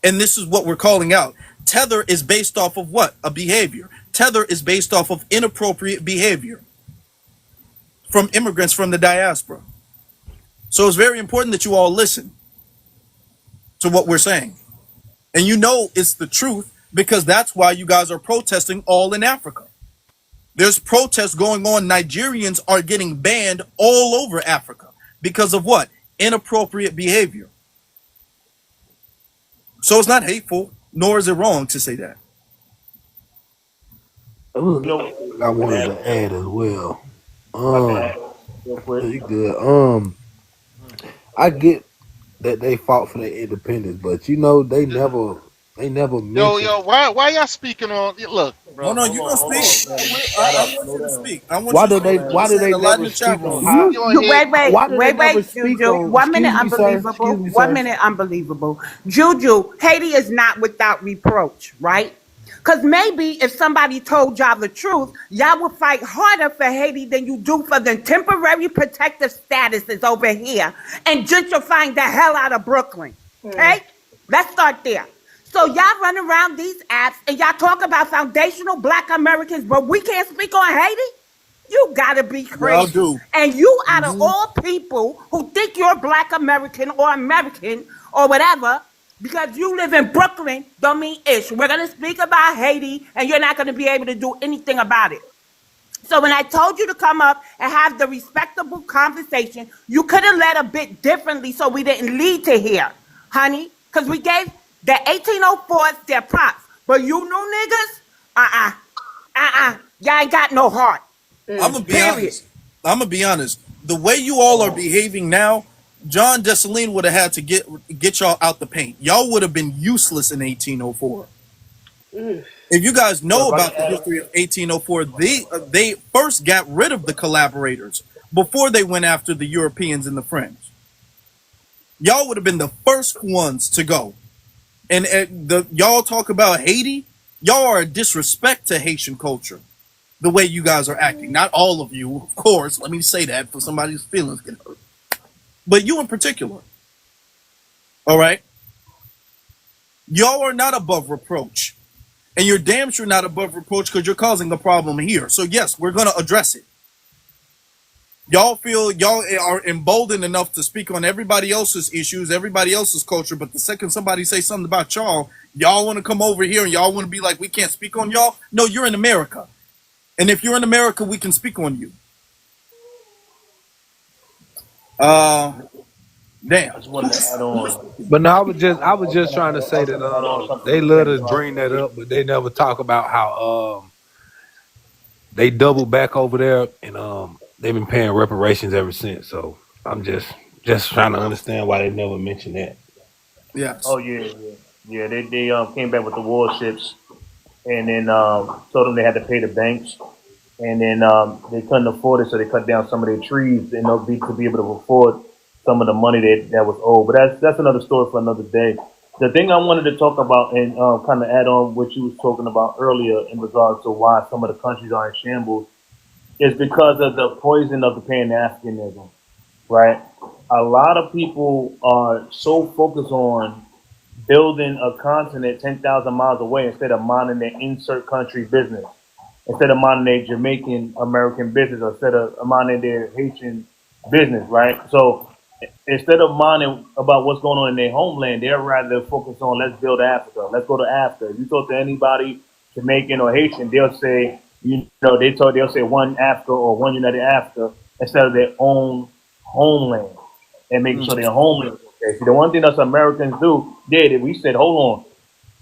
And this is what we're calling out. Tether is based off of what? A behavior. Tether is based off of inappropriate behavior from immigrants from the diaspora. So it's very important that you all listen to what we're saying. And you know it's the truth, because that's why you guys are protesting all in Africa. There's protests going on. Nigerians are getting banned all over Africa because of what? Inappropriate behavior. So it's not hateful, nor is it wrong to say that. It was You know, another thing I wanted to add as well. my bad. Um, Real quick. you good. I get that they fought for their independence, but you know they never mentioned Why y'all speaking on? Look, Oh bro. no, you gonna Hold speak? on, man. Shut I up. want Slow you to down. speak. I want you to speak. Slow You're why down. did saying they a lot in never the chat speak on room. how You on here? why did they never speak Juju. on 1 minute, excuse unbelievable. me, 1 sir. minute, unbelievable. Juju, Haiti is not without reproach, right? Because maybe if somebody told y'all the truth, y'all would fight harder for Haiti than you do for the temporary protective statuses over here and gentrifying the hell out of Brooklyn. Okay? Let's start there. So y'all run around these apps and y'all talk about foundational Black Americans, but we can't speak on Haiti? You gotta be Y'all crazy. do. And you, out of all people who think you're Black American or whatever, because you live in Brooklyn, don't mean ish. We're gonna speak about Haiti, and you're not gonna be able to do anything about it. So when I told you to come up and have the respectable conversation, you could have led a bit differently so we didn't lead to here, honey. Because we gave the 1804s their props. But you new niggas, y'all ain't got no heart. I'm gonna be Period. honest. I'm gonna be honest. The way you all are behaving now, John Dessalines would have had to get y'all out the paint. Y'all would have been useless in 1804. If you guys So know if I about can the add, history of 1804, they first got rid of the collaborators before they went after the Europeans and the French. Y'all would have been the first ones to go. And y'all talk about Haiti. Y'all are a disrespect to Haitian culture. The way you guys are acting. Not all of you, of course. Let me say that for somebody's feelings get hurt. But you in particular. All right? Y'all are not above reproach. And you're damn sure not above reproach because you're causing a problem here. So yes, we're going to address it. Y'all feel y'all are emboldened enough to speak on everybody else's issues, everybody else's culture, but the second somebody say something about y'all want to come over here and y'all want to be like, we can't speak on y'all? No, you're in America. And if you're in America, we can speak on you. I Damn. just wanted to add on. But no, I was I was just gonna trying add to on, I say was that gonna add on something they to love Kim. to bring that up, but they never talk about how they doubled back over there and they've been paying reparations ever since. So I'm just trying to understand why they never mentioned that. Yes. Oh yeah. They came back with the warships, and then told them they had to pay the banks, and then they couldn't afford it, so they cut down some of their trees and to be able to afford some of the money that was owed. But that's another story for another day. The thing I wanted to talk about and kind of add on what you was talking about earlier in regards to why some of the countries are in shambles is because of the poison of the Pan Africanism, right? A lot of people are so focused on building a continent 10,000 miles away instead of minding their insert country business, instead of minding their Jamaican American business, or instead of minding their Haitian business, right? So instead of minding about what's going on in their homeland, they're rather focused on let's build Africa, let's go to Africa. If you talk to anybody Jamaican or Haitian, they'll say, they'll say one Africa or one United Africa instead of their own homeland and making sure their homeland is okay. See, the one thing us Americans do, we said, hold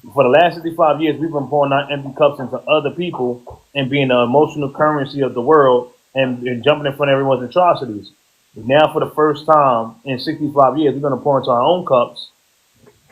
on, for the last 65 years, we've been pouring our empty cups into other people and being the emotional currency of the world and jumping in front of everyone's atrocities. Now, for the first time in 65 years, we're going to pour into our own cups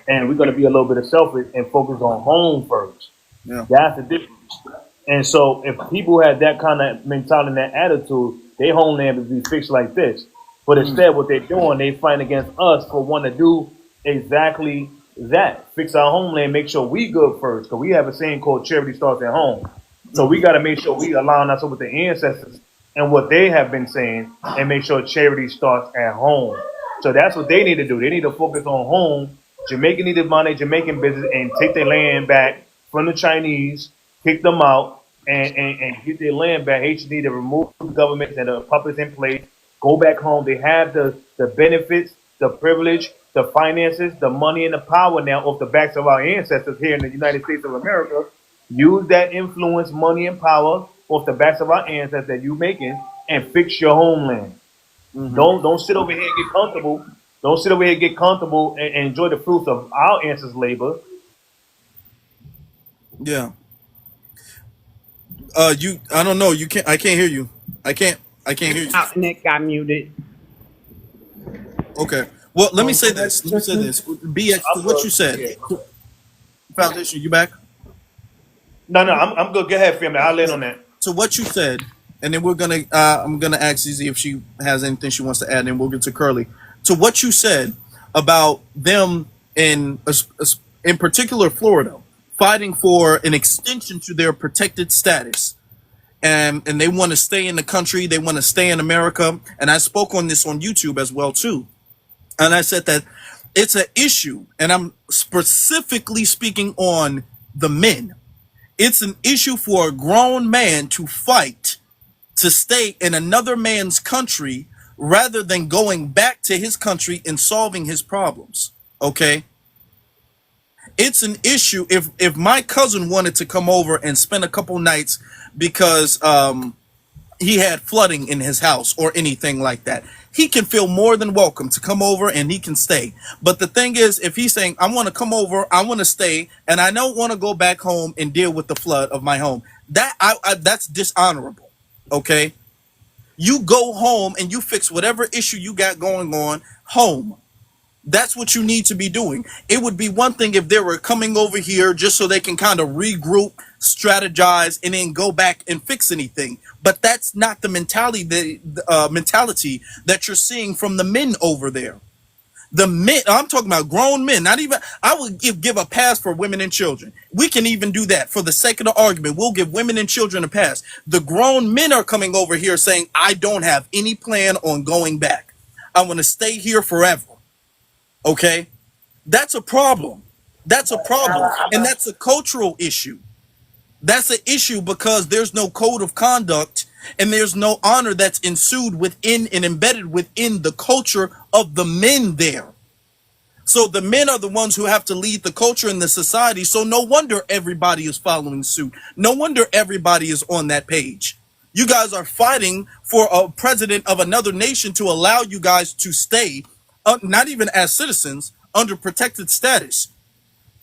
and we're going to be a little bit of selfish and focus on home first. Yeah. That's the difference. And so, if people had that kind of mentality and that attitude, their homeland would be fixed like this. But instead, what they're doing, they fight against us for wanting to do exactly that. Fix our homeland, make sure we good first. Because we have a saying called charity starts at home. So we got to make sure we align ourselves with the ancestors and what they have been saying and make sure charity starts at home. So that's what they need to do. They need to focus on home. Jamaica need to mind their Jamaican business and take their land back from the Chinese, kick them out, and get their land back. Haiti need to remove the government and the puppets in place, go back home. They have the benefits, the privilege, the finances, the money, and the power now off the backs of our ancestors here in the United States of America. Use that influence, money, and power off the backs of our ancestors that you making and fix your homeland. Don't sit over here and get comfortable. Don't sit over here and get comfortable and enjoy the fruits of our ancestors' labor. Yeah. I don't know. I can't hear you. I can't hear you. Nick got muted. Okay. Well, let me say this. Let me say this. BX, to I'm what good. you said. Yeah. Foundation, you back? No, I'm good. Go ahead, family. I'll land on that. To what you said, and then I'm gonna ask Zizi if she has anything she wants to add, and then we'll get to Curly. To what you said about them in particular Florida fighting for an extension to their protected status. And they want to stay in the country, they want to stay in America. And I spoke on this on YouTube as well too. And I said that it's an issue, and I'm specifically speaking on the men. It's an issue for a grown man to fight to stay in another man's country rather than going back to his country and solving his problems. Okay? It's an issue if my cousin wanted to come over and spend a couple nights because he had flooding in his house or anything like that. He can feel more than welcome to come over and he can stay. But the thing is, if he's saying, I want to come over, I want to stay, and I don't want to go back home and deal with the flood of my home, that's dishonorable. Okay? You go home and you fix whatever issue you got going on home. That's what you need to be doing. It would be one thing if they were coming over here just so they can kind of regroup, strategize, and then go back and fix anything. But that's not the mentality that you're seeing from the men over there. The men, I'm talking about grown men, not even, I would give a pass for women and children. We can even do that for the sake of the argument. We'll give women and children a pass. The grown men are coming over here saying, I don't have any plan on going back. I want to stay here forever. Okay? That's a problem. That's a problem. And that's a cultural issue. That's an issue because there's no code of conduct and there's no honor that's ensued within and embedded within the culture of the men there. So the men are the ones who have to lead the culture in the society. So no wonder everybody is following suit. No wonder everybody is on that page. You guys are fighting for a president of another nation to allow you guys to stay, not even as citizens, under protected status,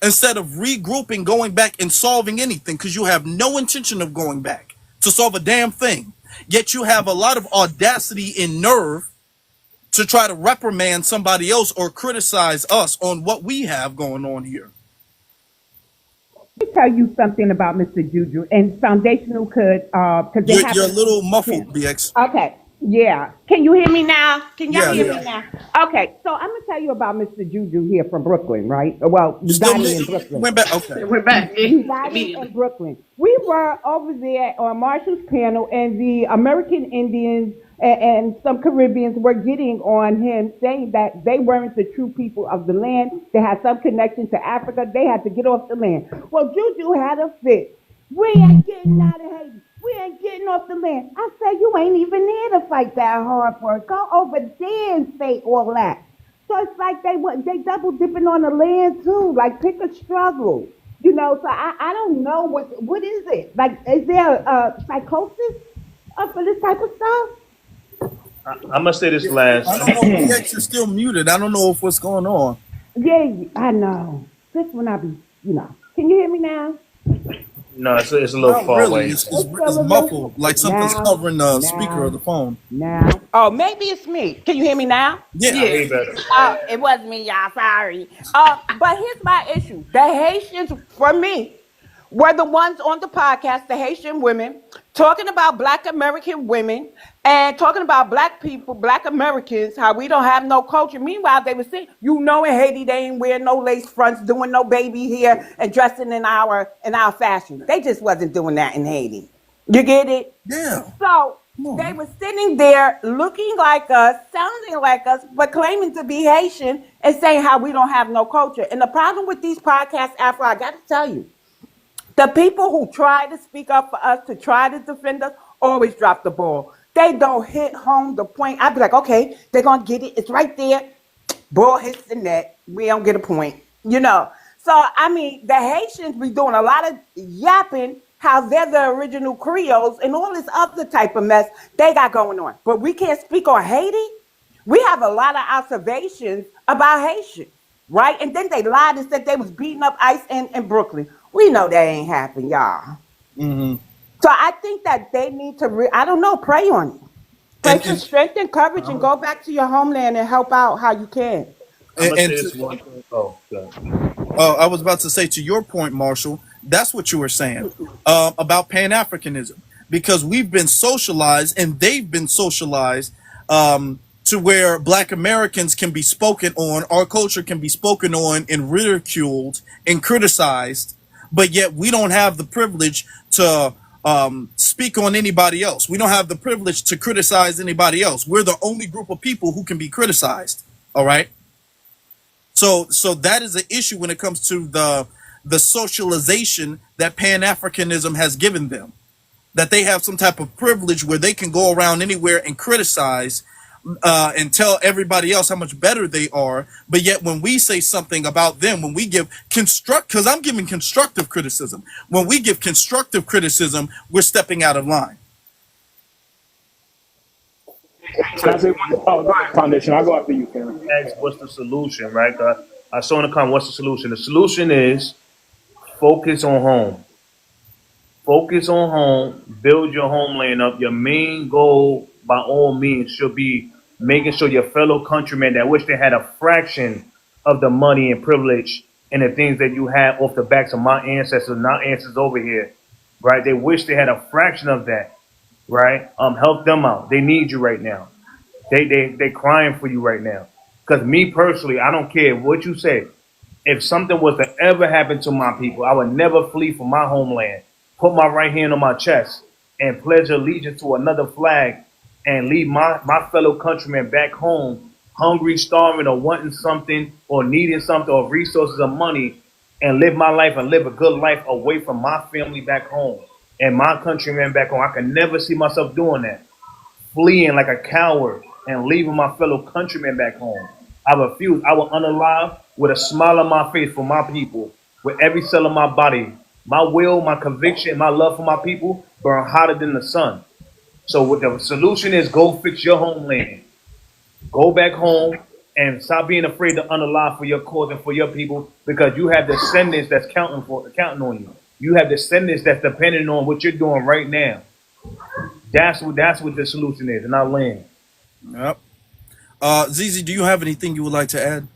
instead of regrouping, going back and solving anything, because you have no intention of going back to solve a damn thing. Yet you have a lot of audacity and nerve to try to reprimand somebody else or criticize us on what we have going on here. Let me tell you something about Mr. Juju, and Foundational could, because they have. You're a little muffled, BX. Okay, yeah. Can you hear me now? Can y'all hear Yeah. me now? Okay, so I'm gonna tell you about Mr. Juju here from Brooklyn, right? Well, residing in Brooklyn. Went back. Okay. We're back Residing immediately. in Brooklyn. We were over there on Marshall's panel, and the American Indians and some Caribbeans were getting on him, saying that they weren't the true people of the land. They had some connection to Africa. They had to get off the land. Well, Juju had a fit. We ain't getting out of Haiti. We ain't getting off the land. I said, you ain't even here to fight that hard for it. Go over there and say all that. So it's like they double dipping on the land too. Like pick a struggle, you know. So I don't know what is it like? Is there a psychosis for this type of stuff? I must say this last. I don't know. BX, you're still muted. I don't know if what's going on. Yeah, I know. This one I be, you know. Can you hear me now? No, it's a little Not far really. away. It's muffled, like something's covering the speaker of the phone. Now. Oh, maybe it's me. Can you hear me now? Yeah. Way better. Oh, it wasn't me, y'all. Sorry. But here's my issue. The Haitians, for me, were the ones on the podcast, the Haitian women, talking about Black American women and talking about Black people, Black Americans, how we don't have no culture. Meanwhile, they were saying, you know, in Haiti, they ain't wearing no lace fronts, doing no baby hair, and dressing in our fashion. They just wasn't doing that in Haiti. You get it? Yeah. So they were sitting there looking like us, sounding like us, but claiming to be Haitian and saying how we don't have no culture. And the problem with these podcasts, Afro, I got to tell you, the people who try to speak up for us, to try to defend us, always drop the ball. They don't hit home the point. I'd be like, okay, they're going to get it. It's right there. Ball hits the net. We don't get a point, you know. So, I mean, the Haitians be doing a lot of yapping how they're the original Creoles and all this other type of mess they got going on. But we can't speak on Haiti. We have a lot of observations about Haitians, right? And then they lied and said they was beating up ICE in Brooklyn. We know that ain't happened, y'all. Mm-hmm. So I think that they need to, I don't know, pray on it. Pray for strength and courage and go back to your homeland and help out how you can. I'm gonna say this one thing. Oh, God. I was about to say, to your point, Marshall, that's what you were saying about Pan-Africanism, because we've been socialized and they've been socialized to where Black Americans can be spoken on, our culture can be spoken on and ridiculed and criticized but yet we don't have the privilege to speak on anybody else. We don't have the privilege to criticize anybody else. We're the only group of people who can be criticized. All right. So that is an issue when it comes to the socialization that Pan-Africanism has given them. That they have some type of privilege where they can go around anywhere and criticize and tell everybody else how much better they are. But yet when we say something about them, when we give because I'm giving constructive criticism. When we give constructive criticism, we're stepping out of line. Can I say one? Oh, go ahead, Foundation. I'll go after you, Karen. Ask what's the solution, right? I saw in the comment, what's the solution? The solution is focus on home. Focus on home. Build your homeland up. Your main goal, by all means, should be making sure your fellow countrymen that wish they had a fraction of the money and privilege and the things that you had off the backs of my ancestors, not ancestors over here, right? They wish they had a fraction of that, right? Help them out. They need you right now. They crying for you right now. Because me personally, I don't care what you say. If something was to ever happen to my people, I would never flee from my homeland, put my right hand on my chest, and pledge allegiance to another flag and leave my fellow countrymen back home, hungry, starving, or wanting something, or needing something, or resources or money, and live my life and live a good life away from my family back home and my countrymen back home. I can never see myself doing that. Fleeing like a coward and leaving my fellow countrymen back home. I refuse. I will unalive with a smile on my face for my people, with every cell of my body. My will, my conviction, my love for my people burn hotter than the sun. So what the solution is, go fix your homeland. Go back home and stop being afraid to unalive for your cause and for your people, because you have descendants that's counting on you. You have descendants that's depending on what you're doing right now. That's what the solution is, and I land. Yep. Zizi, do you have anything you would like to add?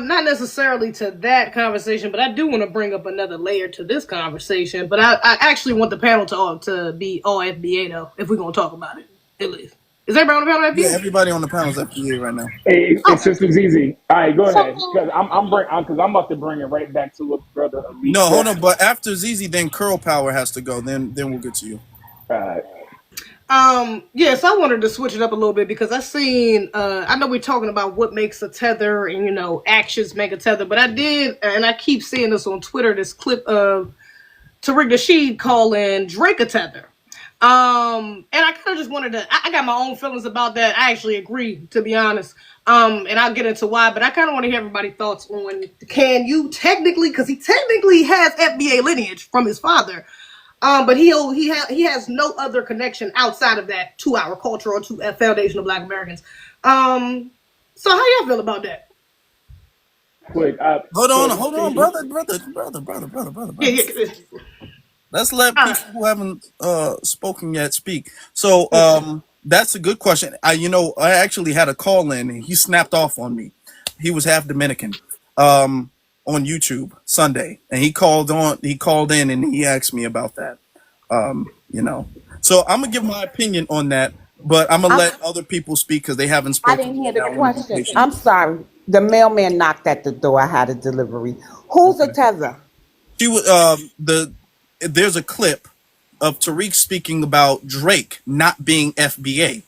Not necessarily to that conversation, but I do want to bring up another layer to this conversation. But I actually want the panel to be all FBA though, if we're gonna talk about it, at least. Is everybody on the panel Yeah, FBA? everybody on the panel is FBA right now. Hey, it's Okay. Sister Easy. All right, go ahead. So Because I'm about to bring it right back to what Brother Elite No, hold said. on. But after Zizi, then Curl Power has to go. Then we'll get to you. Uh, yes, I wanted to switch it up a little bit because I know we're talking about what makes a tether and, actions make a tether, but I did, and I keep seeing this on Twitter, this clip of Tariq Nasheed calling Drake a tether. And I kind of just wanted to, I got my own feelings about that. I actually agree, to be honest. And I'll get into why, but I kind of want to hear everybody's thoughts on, can you technically, because he technically has FBA lineage from his father, but he has no other connection outside of that to our culture or to a foundation of Black Americans. So how y'all feel about that? quick. Hold on, brother. Yeah, yeah. Let's let Uh, people who haven't spoken yet speak. So that's a good question. I actually had a call in and he snapped off on me. He was half Dominican on YouTube Sunday, and he called in and he asked me about that. So I'm gonna give my opinion on that, but I'm gonna I, let other people speak because they haven't I spoken didn't hear yet. the And I want to be question. patient. I'm sorry. The mailman knocked at the door. I had a delivery. Who's a Okay. tether? She was there's a clip of Tariq speaking about Drake not being FBA.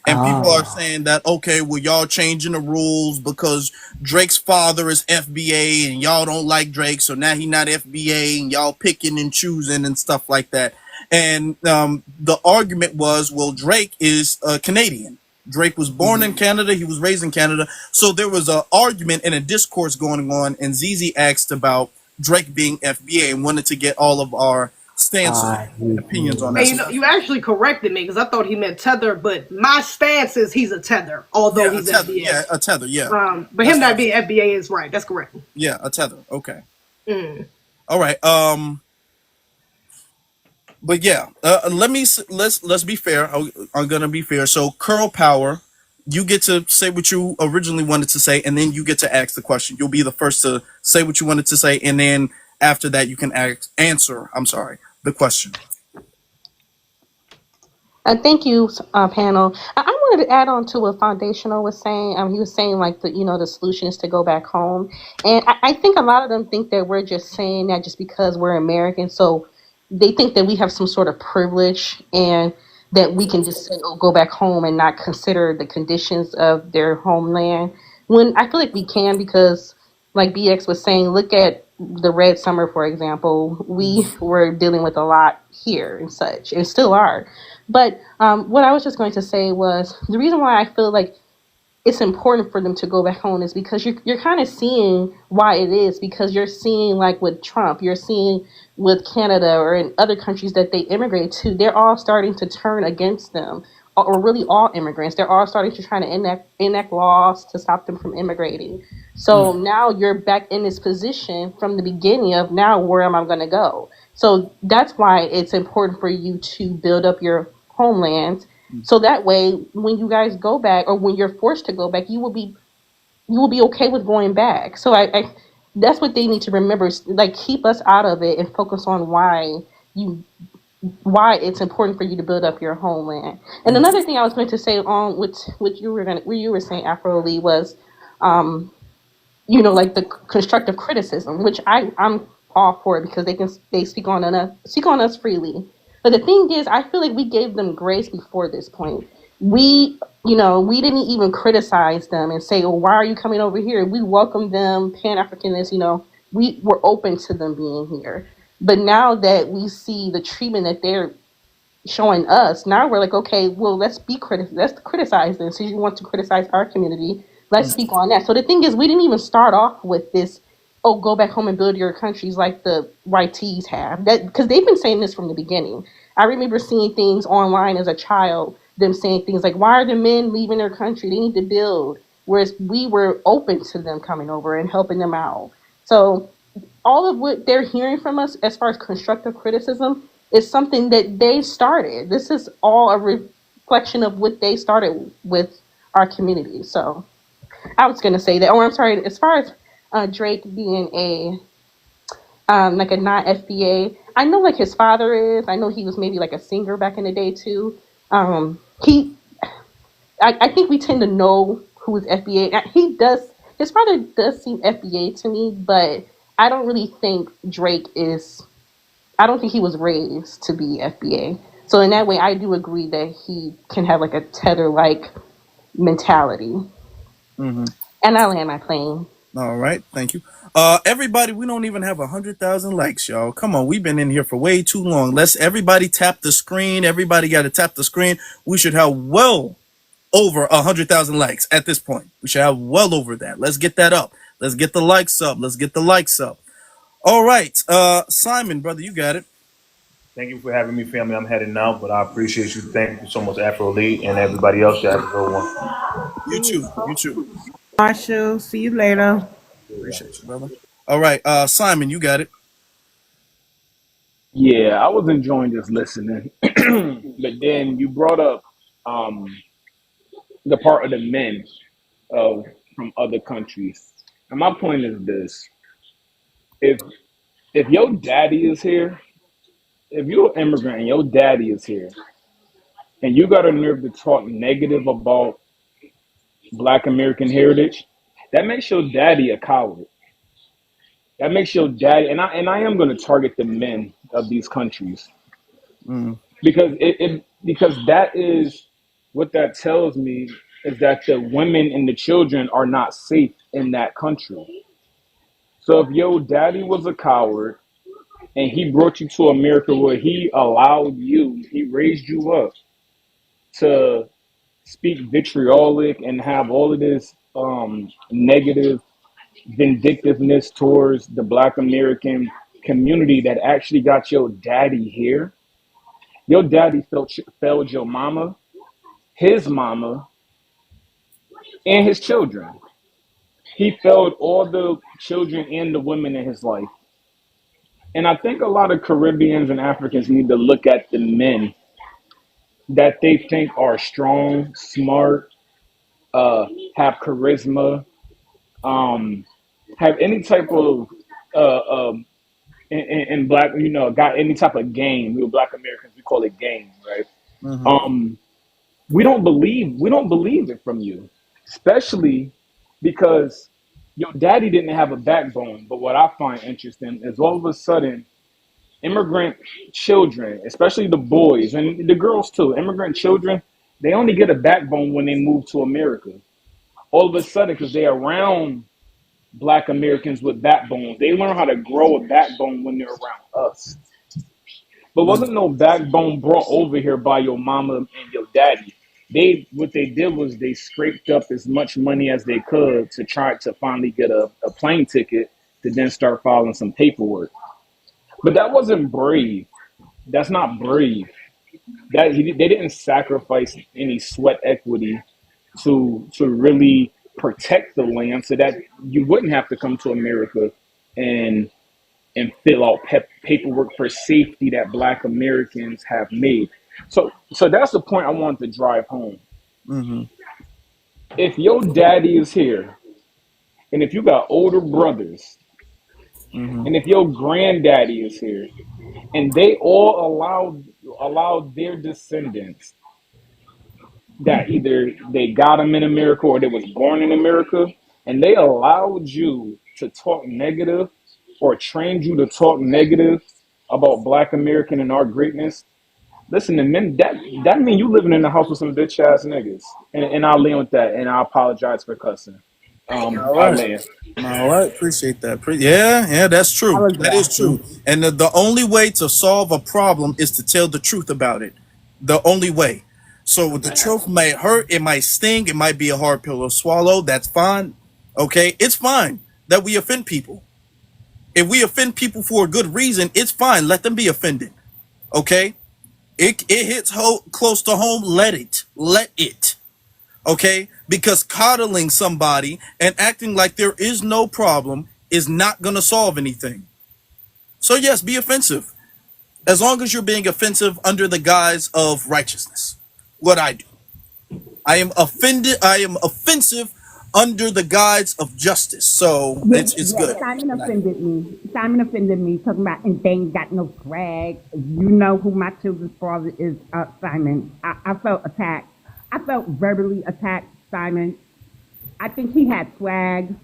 And people are Oh. saying that, okay, well, y'all changing the rules because Drake's father is FBA and y'all don't like Drake, so now he not FBA and y'all picking and choosing and stuff like that. And the argument was, well, Drake is Canadian. Drake was born in Canada. He was raised in Canada. So there was an argument and a discourse going on, and ZZ asked about Drake being FBA and wanted to get all of our stances I and hear opinions on that. and you. So you actually corrected me because I thought he meant tether, but my stance is he's a tether, although yeah, a he's tether. FBA. Yeah, a tether. Yeah, But him that's what not I said. being FBA is right. That's correct. Yeah, a tether. Okay. Mm. All right. But yeah, let's be fair. I'm gonna be fair. So, Curl Power, you get to say what you originally wanted to say, and then you get to ask the question. You'll be the first to say what you wanted to say, and then after that, you can answer. I'm sorry, the question. Thank you, panel. I want wanted to add on to what Foundational was saying. He was saying like the solution is to go back home, and I think a lot of them think that we're just saying that just because we're American, so they think that we have some sort of privilege and that we can just say, "Oh, go back home," and not consider the conditions of their homeland. When I feel like we can, because like BX was saying, look at the Red Summer, for example. We were dealing with a lot here and such, and still are. But what I was just going to say was the reason why I feel like it's important for them to go back home is because you're kind of seeing why it is, because you're seeing like with Trump, you're seeing with Canada or in other countries that they immigrate to, they're all starting to turn against them, or really all immigrants. They're all starting to try to enact laws to stop them from immigrating. So now you're back in this position from the beginning of now where am I going to go? So that's why it's important for you to build up your homeland, so that way, when you guys go back, or when you're forced to go back, you will be okay with going back. So I that's what they need to remember. Like keep us out of it and focus on you why it's important for you to build up your homeland. And another thing I was going to say on what you were saying, Afro Lee, was like the constructive criticism, which I'm all for, because they speak on us freely. But the thing is, I feel like we gave them grace before this point. We didn't even criticize them and say, "Oh, why are you coming over here?" We welcomed them, Pan Africanists. We were open to them being here. But now that we see the treatment that they're showing us, now we're like, okay, well, let's criticize them. So you want to criticize our community, let's speak on that. So the thing is, we didn't even start off with this, oh, go back home and build your countries, like the YTs have, that because they've been saying this from the beginning. I remember seeing things online as a child, them saying things like, why are the men leaving their country, they need to build, whereas we were open to them coming over and helping them out. So all of what they're hearing from us as far as constructive criticism is something that they started. This is all a reflection of what they started with our community. So I was going to say that. Oh, I'm sorry. As far as Drake being like a non FBA, I know like his father is. I know he was maybe like a singer back in the day too. He, I think we tend to know who is FBA. He does. His father does seem FBA to me, but I don't really think Drake is. I don't think he was raised to be FBA. So in that way, I do agree that he can have like a tether like mentality. Mm-hmm. And I land my plane. All right, thank you. Everybody, we don't even have 100,000 likes, y'all. Come on, we've been in here for way too long. Let's everybody tap the screen. Everybody got to tap the screen. We should have well over 100,000 likes at this point. We should have well over that. Let's get that up. Let's get the likes up. Let's get the likes up. All right, Simon, brother, you got it. Thank you for having me, family. I'm heading out, but I appreciate you. Thank you so much, Afro Lee, and everybody else. You have a good one. You too. You too. Marshall, see you later. Appreciate you, brother. All right, Simon, you got it. Yeah, I was enjoying just listening, but then you brought up um, the part of the men of from other countries, and my point is this: if if your daddy is here, if you're an immigrant and your daddy is here, and you got a nerve to talk negative about Black American heritage, that makes your daddy a coward. That makes your daddy, and I am going to target the men of these countries Mm, because because that is what that tells me is that the women and the children are not safe in that country. So if your daddy was a coward and he brought you to America where he allowed you, he raised you up to speak vitriolic and have all of this negative vindictiveness towards the Black American community that actually got your daddy here. Your daddy failed your mama, his mama, and his children. He failed all the children and the women in his life. And I think a lot of Caribbeans and Africans need to look at the men that they think are strong, smart, have charisma, um, have any type of in black, got any type of game. We Black Americans, we call it game, right? mm-hmm. Um, we don't believe it from you, especially because your daddy didn't have a backbone. But what I find interesting is all of a sudden immigrant children, especially the boys and the girls too, immigrant children, they only get a backbone when they move to America. All of a sudden, because they're around Black Americans with backbones, they learn how to grow a backbone when they're around us. But Mm, wasn't no backbone brought over here by your mama and your daddy. They what they did was they scraped up as much money as they could to try to finally get a plane ticket to then start filing some paperwork. But that wasn't brave. That's not brave. They didn't sacrifice any sweat equity to really protect the land so that you wouldn't have to come to America and fill out paperwork for safety that Black Americans have made. So that's the point I want to drive home. mm-hmm, If your daddy is here, and if you got older brothers, mm-hmm. and if your granddaddy is here, and they all allowed their descendants that either they got them in America or they was born in America, and they allowed you to talk negative or trained you to talk negative about Black American and our greatness. Listen, and then that mean you living in the house with some bitch ass niggas, and I'll land with that, and I apologize for cussing. All I'll right. land. All right, appreciate that. Yeah, yeah, that's I true. was That is true. laughing. And the only way to solve a problem is to tell the truth about it. The only way. So the truth may hurt, it might sting, it might be a hard pill to swallow. That's fine. Okay, it's fine that we offend people. If we offend people for a good reason, it's fine. Let them be offended. Okay, it hits close to home. Let it. Okay, because coddling somebody and acting like there is no problem is not going to solve anything. So yes, be offensive as long as you're being offensive under the guise of righteousness. What I do, I am offended, I am offensive under the guise of justice, so Yeah, it's yeah, good. Simon offended me. Simon offended me, talking about, and they ain't got no swag. You know who my children's father is, Simon. I felt attacked. I felt verbally attacked, Simon. I think he had swag.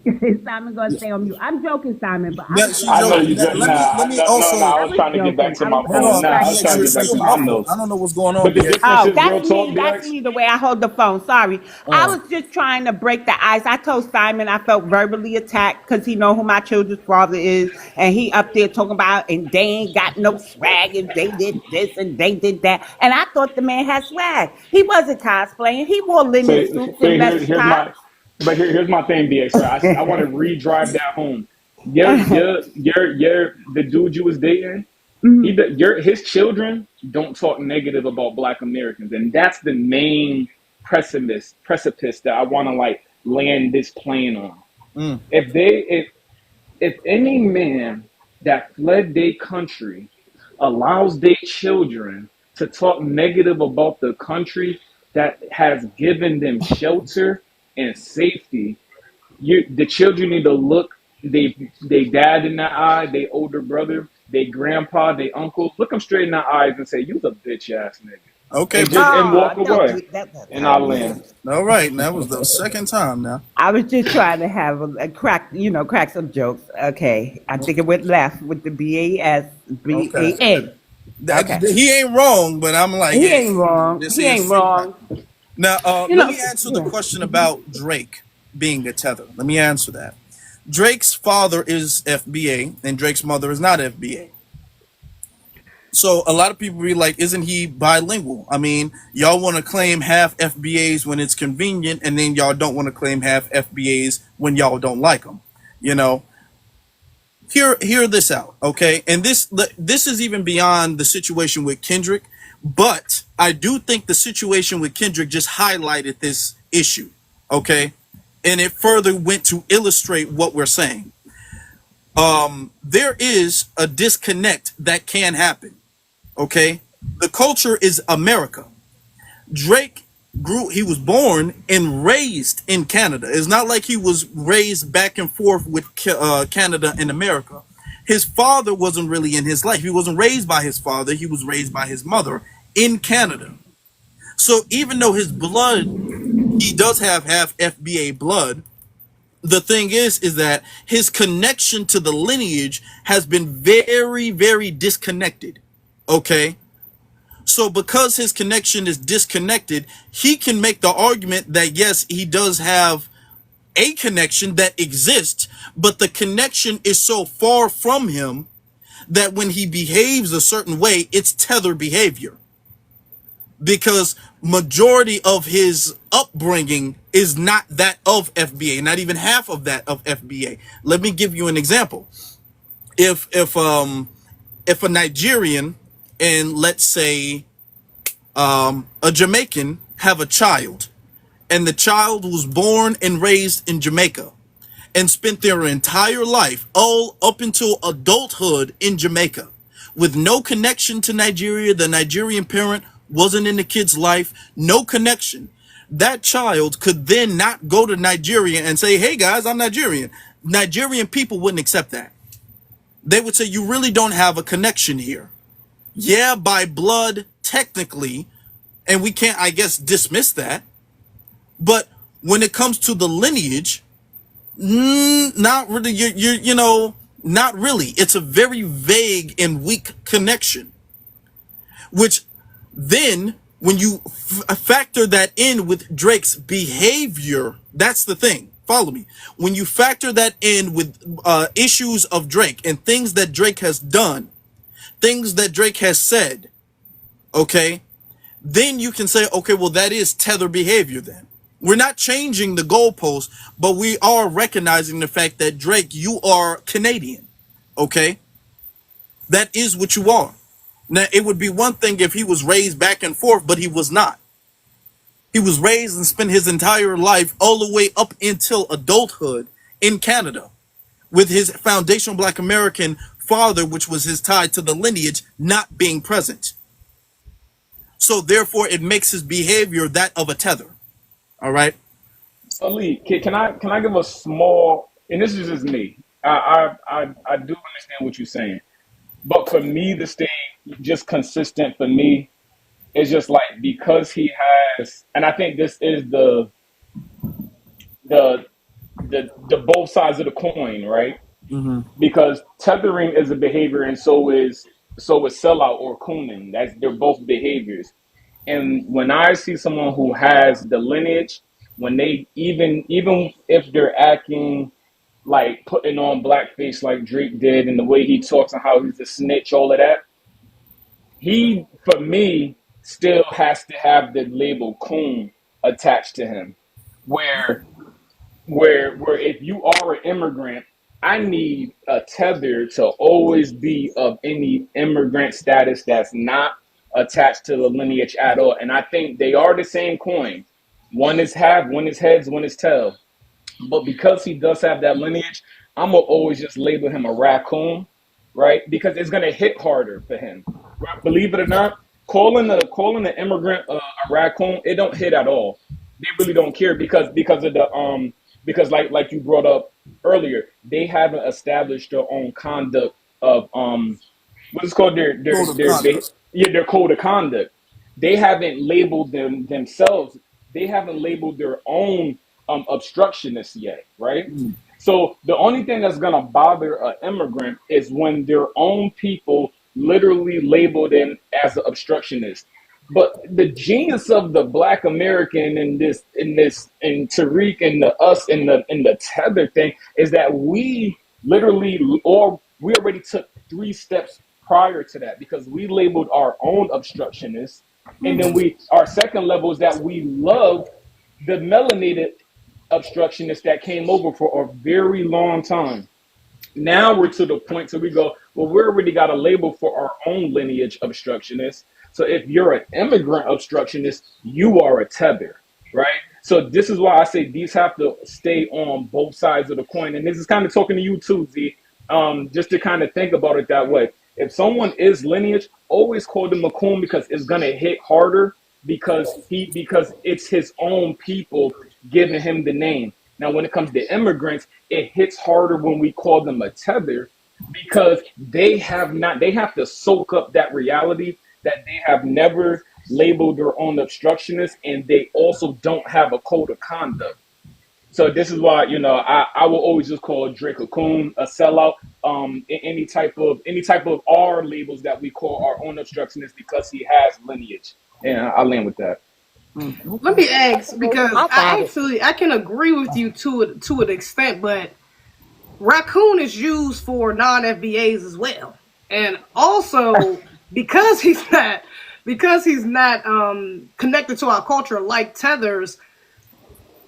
Is Simon gonna stay on mute? I'm joking, Simon, but I Yeah, was she's I joking. know joking. you Now, just let me no. also I I was was trying to get back joking. to I my was hold joking. phone. on, Nah, I was BX. trying to You're get back still to my muffled. I notes. don't know what's going on, But the BX. difference Oh, is that's real talk, me. That's BX. me, the way I hold the phone. Sorry. I Uh, was just trying to break the ice. I told Simon I felt verbally attacked because he know who my children's father is. And he up there talking about, and they ain't got no swag, and they did this, and they did that. And I thought the man had swag. He wasn't cosplaying. He wore linen So, suits so and mesh here's tops. my, but here's my thing, BX. Right, I want to re-drive that home. The dude you was dating. His children don't talk negative about Black Americans, and that's the main precipice that I want to like land this plane on. mm, If any man that fled their country allows their children to talk negative about the country that has given them shelter and safety, the children need to look they dad in the eye, they older brother, they grandpa, they uncle, look them straight in the eyes and say, "You's a bitch ass nigga," okay, and but just and walk Oh, don't away. do that. And I yeah. land. All right, and that was the second time now. I was just trying to have a crack, crack some jokes. Okay. I think it went left with the Okay. BASBAN. Okay. He ain't wrong, but I'm like, He hey, ain't wrong. this He is ain't wrong. now. You Let know, me answer the yeah. question about Drake being a tether. Let me answer that. Drake's father is FBA, and Drake's mother is not FBA. So a lot of people be like, isn't he bilingual? I mean, y'all want to claim half FBAs when it's convenient, and then y'all don't want to claim half FBAs when y'all don't like them. You know, hear this out, okay? And this is even beyond the situation with Kendrick, but I do think the situation with Kendrick just highlighted this issue, okay? And it further went to illustrate what we're saying. There is a disconnect that can happen, okay? The culture is America. Drake he was born and raised in Canada. It's not like he was raised back and forth with Canada and America. His father wasn't really in his life. He wasn't raised by his father. He was raised by his mother in Canada. So even though his blood, he does have half FBA blood, the thing is that his connection to the lineage has been very, very disconnected. Okay. So because his connection is disconnected, he can make the argument that yes, he does have a connection that exists, but the connection is so far from him that when he behaves a certain way, it's tether behavior. Because majority of his upbringing is not that of FBA, not even half of that of FBA. Let me give you an example. If a Nigerian and let's say a Jamaican have a child, and the child was born and raised in Jamaica and spent their entire life all up until adulthood in Jamaica with no connection to Nigeria, the Nigerian parent wasn't in the kid's life, no connection. That child could then not go to Nigeria and say, hey guys, I'm Nigerian. Nigerian people wouldn't accept that. They would say, you really don't have a connection here. Yeah, by blood, technically, and we can't, I guess, dismiss that. But when it comes to the lineage, not really. You know, not really. It's a very vague and weak connection. Which then, when you factor that in with Drake's behavior, that's the thing. Follow me. When you factor that in with issues of Drake and things that Drake has done, things that Drake has said, okay, then you can say, okay, well, that is tether behavior then. We're not changing the goalpost, but we are recognizing the fact that Drake, you are Canadian, okay? That is what you are. Now, it would be one thing if he was raised back and forth, but he was not. He was raised and spent his entire life all the way up until adulthood in Canada with his foundational Black American father, which was his tie to the lineage, not being present. So therefore, it makes his behavior that of a tether. All right. Ali, can I give a small, and this is just me. I do understand what you're saying, but for me to stay just consistent for me is just like because he has, and I think this is the the both sides of the coin, right? Mm-hmm. Because tethering is a behavior, and so is sellout or cooning. That's they're both behaviors. And when I see someone who has the lineage, when they even if they're acting like putting on blackface like Drake did, and the way he talks and how he's a snitch, all of that, he for me still has to have the label coon attached to him. Where where if you are an immigrant, I need a tether to always be of any immigrant status that's not attached to the lineage at all. And I think they are the same coin. One is half, one is heads, one is tail. But because he does have that lineage, I'm gonna always just label him a raccoon, right? Because it's gonna hit harder for him. Right? Believe it or not, calling the immigrant a raccoon, it don't hit at all. They really don't care because of the because like you brought up earlier, they haven't established their own conduct of what is called Code of conduct. their code of conduct. They haven't labeled themselves. They haven't labeled their own obstructionists yet, right? Mm. So the only thing that's gonna bother an immigrant is when their own people literally label them as an obstructionist. But the genius of the Black American in Tariq and the us in the tether thing is that we literally or we already took 3 steps prior to that because we labeled our own obstructionists, and then we our second level is that we love the melanated obstructionists that came over for a very long time. Now we're to the point where we go, well, we already got a label for our own lineage obstructionist. So if you're an immigrant obstructionist, you are a tether, right? So this is why I say these have to stay on both sides of the coin. And this is kind of talking to you too, Z, just to kind of think about it that way. If someone is lineage, always call them a coon because it's gonna hit harder because it's his own people giving him the name. Now, when it comes to immigrants, it hits harder when we call them a tether because they have to soak up that reality that they have never labeled their own obstructionists, and they also don't have a code of conduct. So this is why, I will always just call Drake a coon, a sellout. Any type of R labels that we call our own obstructionists because he has lineage. And I land with that. Let Okay. me ask because I got it. I can agree with you to an extent, but raccoon is used for non-FBAs as well, and also because he's not connected to our culture like tethers,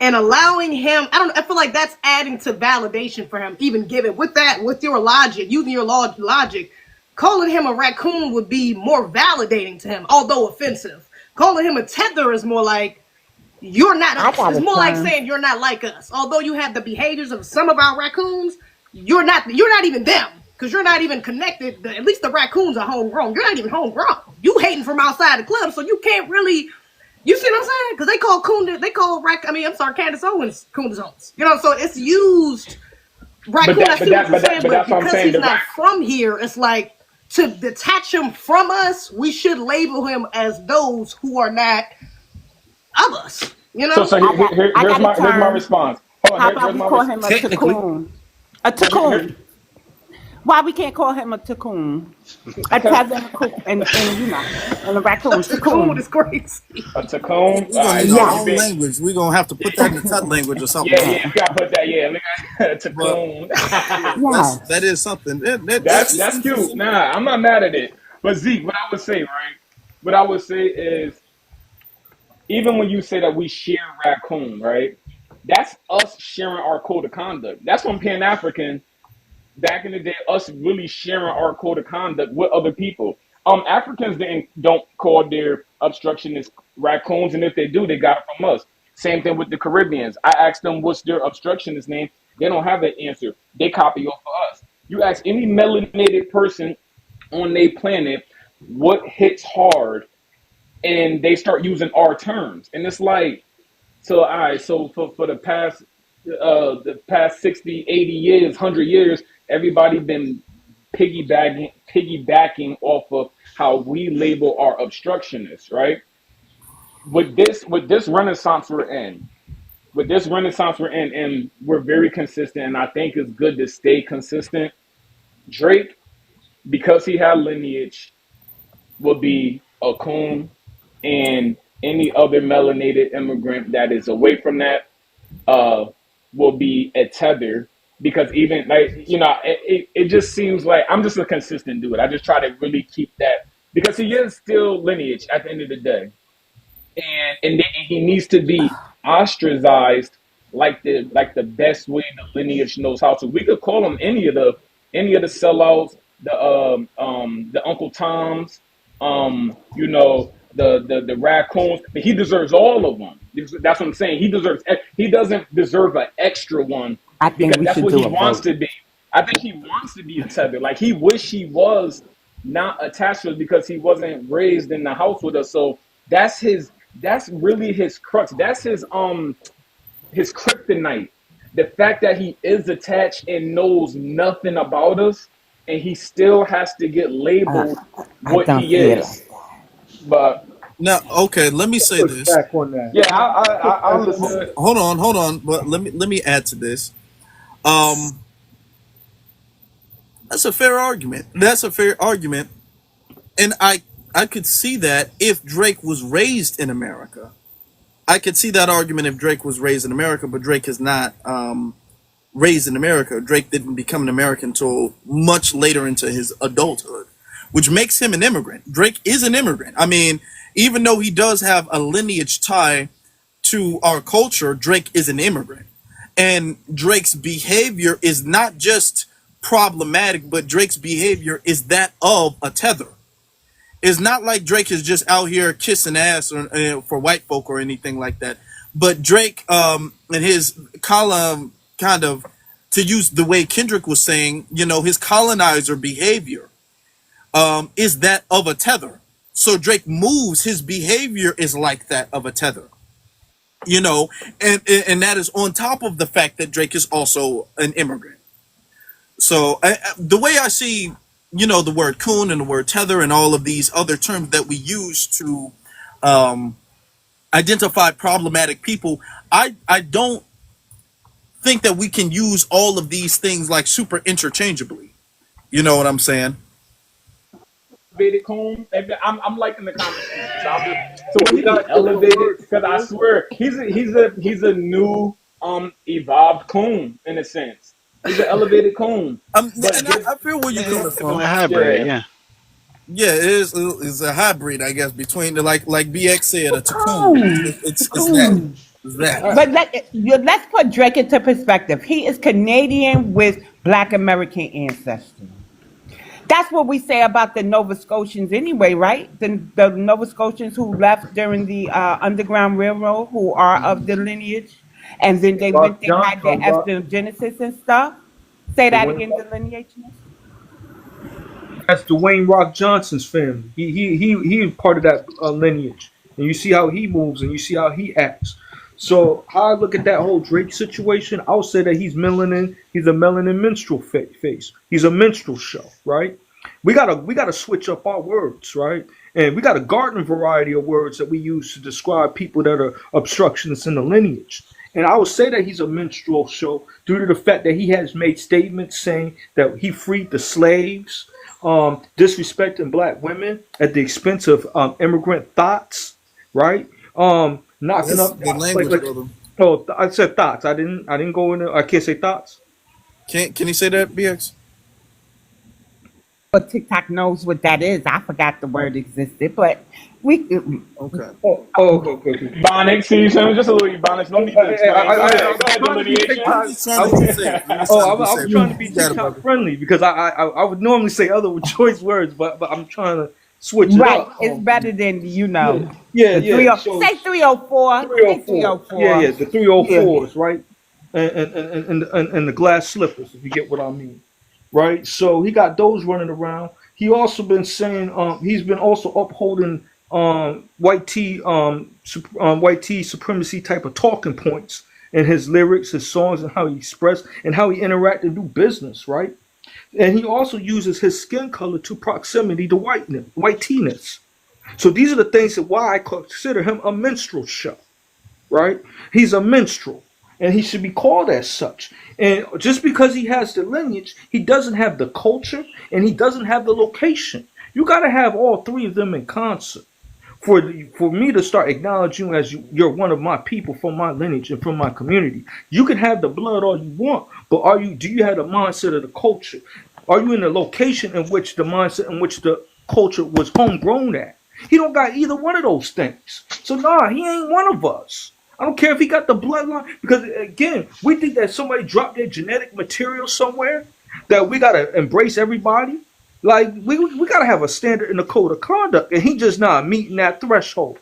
and allowing him, I feel like that's adding to validation for him, even given with your logic, using your logic, calling him a raccoon would be more validating to him, although offensive. Calling him a tether is more like you're not I us. got It's a more like term. saying you're not like us. Although you have the behaviors of some of our raccoons, you're not even them. Because you're not even connected. At least the raccoons are homegrown. You're not even homegrown. You hating from outside the club, so you can't really. You see what I'm saying? Because I'm sorry, Candace Owens Coon Jones. So it's used But raccoon. I that, but see what that, you're but that, saying, but but that's what I'm because saying. he's The not rack. from here, it's like to detach him from us. We should label him as those who are not of us. You So know. so I got I here's got a my term. response. Hold on. How about Here's we my call him a Technically, cocoon? A here, cocoon. Why we can't call him a cocoon? A because tether and a cocoon, and a raccoon. The coon Cocoon. is crazy. a Tacone. we're gonna need our So you own be Yes. language. We're gonna have to put that in the tut language or something yeah, like yeah. that. We gotta put that. Yeah, look at But Tacone. yeah, that Yes. is something. That's cute. Nah, I'm not mad at it. But Zeke, what I would say, right? What I would say is, even when you say that we share raccoon, right? That's us sharing our code of conduct. That's from Pan African back in the day, us really sharing our code of conduct with other people. Africans don't call their obstructionists raccoons, and if they do, they got it from us. Same thing with the Caribbeans. I asked them what's their obstructionist name. They don't have an answer. They copy off of us. You ask any melanated person on their planet what hits hard, and they start using our terms, and it's like, so all right, so for the past 60, 80 years, 100 years, everybody been piggybacking off of how we label our obstructionists, right? With this renaissance we're in, and we're very consistent, and I think it's good to stay consistent. Drake, because he had lineage, will be a coon, and any other melanated immigrant that is away from that uh, will be a tether, because even like it just seems like I'm just a consistent dude. I just try to really keep that because he is still lineage at the end of the day, and he needs to be ostracized like the best way the lineage knows how to. We could call him any of the sellouts, the Uncle Toms, the raccoons. But he deserves all of them. That's what I'm saying. He doesn't deserve an extra one I think because we that's should what do he a wants vote. to be. I think he wants to be a tether. Like he wish he was not attached to us because he wasn't raised in the house with us. So that's really his crux. That's his kryptonite. The fact that he is attached and knows nothing about us, and he still has to get Uh, labeled I what don't he see it like is. But now, okay. Let me say Push this. back on that. yeah, I'll Push back on listen that. to it. Hold on. But let me add to this. Um, that's a fair argument. And I could see that if Drake was raised in America. I could see that argument if Drake was raised in America, but Drake is not raised in America. Drake didn't become an American until much later into his adulthood, which makes him an immigrant. Drake is an immigrant. I mean, even though he does have a lineage tie to our culture, Drake is an immigrant. And Drake's behavior is not just problematic, but Drake's behavior is that of a tether. It's not like Drake is just out here kissing ass for white folk or anything like that. But Drake, and his column, kind of, to use the way Kendrick was saying, his colonizer behavior is that of a tether. So Drake moves, his behavior is like that of a tether. And that is on top of the fact that Drake is also an immigrant. So the way I see the word coon and the word tether and all of these other terms that we use to um, identify problematic people, I don't think that we can use all of these things like super interchangeably. You know what I'm saying? Elevated coon. I'm liking the conversation. So so when We he be got different elevated, words because I for it. swear he's a new evolved coon in a sense. He's an elevated coon. But And I feel where you're Yeah, coming definitely from. a hybrid. yeah, Yeah. Yeah, it's a hybrid, I guess, between the like BX said, a cocoon. Cocoon. It's that. Cocoon. It's that. uh, But let's put Drake into perspective. He is Canadian with Black American ancestry. That's what we say about the Nova Scotians anyway, right? The Nova Scotians who left during the Underground Railroad, who are of the lineage, and then they went, Rock they John, had their Rock, ethnogenesis and stuff. Say the that Wayne again, delineationist. That's Dwayne Rock Johnson's family. He is part of that lineage, and you see how he moves, and you see how he acts. So how I look at that whole Drake situation, I'll say that he's melanin. He's a melanin minstrel face. He's a minstrel show, right? We gotta switch up our words, right? And we got a garden variety of words that we use to describe people that are obstructionists in the lineage. And I would say that he's a minstrel show due to the fact that he has made statements saying that he freed the slaves, disrespecting black women at the expense of immigrant thoughts, right? Knocking That's up good like language, like brother. oh, I said thoughts. I didn't go into. I can't say thoughts. Can you say that, BX? But TikTok knows what that is. I forgot the word existed, but we. Okay. Okay. Ebonics. See, so just a little Ebonics. No need to explain. I'm Go ahead, trying to be delineation. I'm TikTok. just trying to be safe. I'm just Oh, trying to be I'm safe, trying to brother. be You got it, TikTok brother. friendly because I would normally say other choice words, but I'm trying to switch it Right, up. it's better than Yeah, yeah, the yeah. So say 304. Say 304. Yeah, 304. the Yeah. 304s, right? And the glass slippers, if you get what I mean, right? So he got those running around. He also been saying he's been also upholding white tea supremacy type of talking points in his lyrics, his songs, and how he expressed and how he interact and do business, right? And he also uses his skin color to proximity to white teeness. So these are the things that why I consider him a minstrel show, right? He's a minstrel, and he should be called as such. And just because he has the lineage, he doesn't have the culture, and he doesn't have the location. You got to have all three of them in concert for me to start acknowledging you as you're one of my people from my lineage and from my community. You can have the blood all you want, but do you have the mindset of the culture? Are you in the location in which the mindset in which the culture was homegrown at? He don't got either one of those things. So nah, he ain't one of us. I don't care if he got the bloodline, because again, we think that somebody dropped their genetic material somewhere, that we gotta embrace everybody. Like we gotta have a standard in the code of conduct, and he just not meeting that threshold.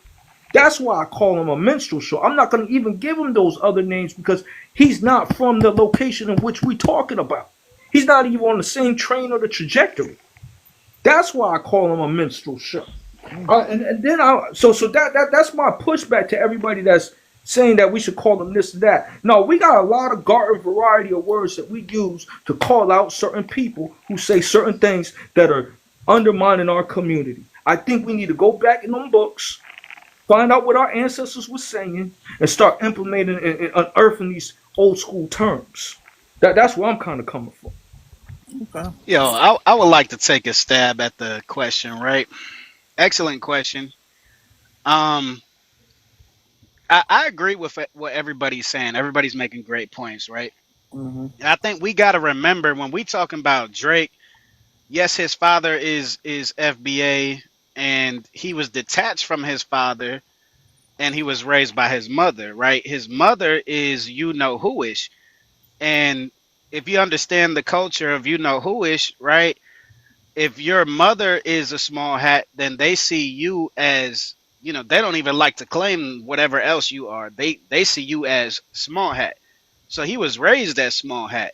That's why I call him a minstrel show. I'm not gonna even give him those other names because he's not from the location in which we talking about. He's not even on the same train or the trajectory. That's why I call him a minstrel show. And then that's my pushback to everybody that's saying that we should call them this or that. No, we got a lot of garden variety of words that we use to call out certain people who say certain things that are undermining our community. I think we need to go back in them books, find out what our ancestors were saying, and start implementing and unearthing these old school terms. That's where I'm kind of coming from. Okay. Yo, I would like to take a stab at the question, right? Excellent question. Um, I agree with what everybody's saying. Everybody's making great points, right? Mm-hmm. And I think we got to remember when we talking about Drake. Yes, his father is FBA, and he was detached from his father, and he was raised by his mother, right? His mother is you know whoish, and if you understand the culture of you know whoish, right? If your mother is a small hat, then they see you as, they don't even like to claim whatever else you are. They see you as small hat. So he was raised as small hat.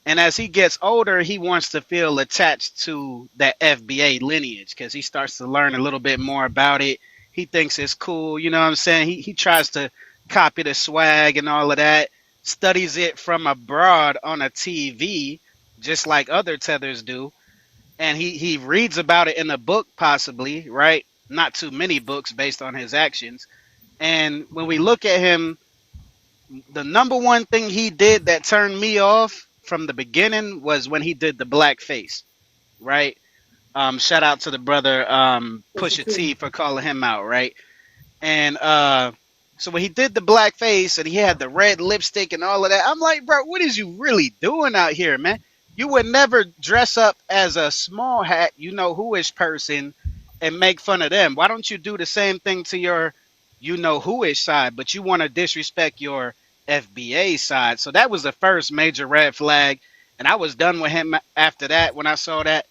And as he gets older, he wants to feel attached to that FBA lineage because he starts to learn a little bit more about it. He thinks it's cool, you know what I'm saying? He tries to copy the swag and all of that, studies it from abroad on a TV, just like other tethers do, and he reads about it in a book, possibly, right? Not too many books based on his actions. And when we look at him, the number one thing he did that turned me off from the beginning was when he did the blackface, right? Shout out to the brother Pusha T for calling him out, right? And so when he did the blackface and he had the red lipstick and all of that, I'm like, bro, what is you really doing out here, man? You would never dress up as a small hat, you know who-ish person and make fun of them. Why don't you do the same thing to your you know who-ish side, but you want to disrespect your FBA side? So that was the first major red flag. And I was done with him after that when I saw that.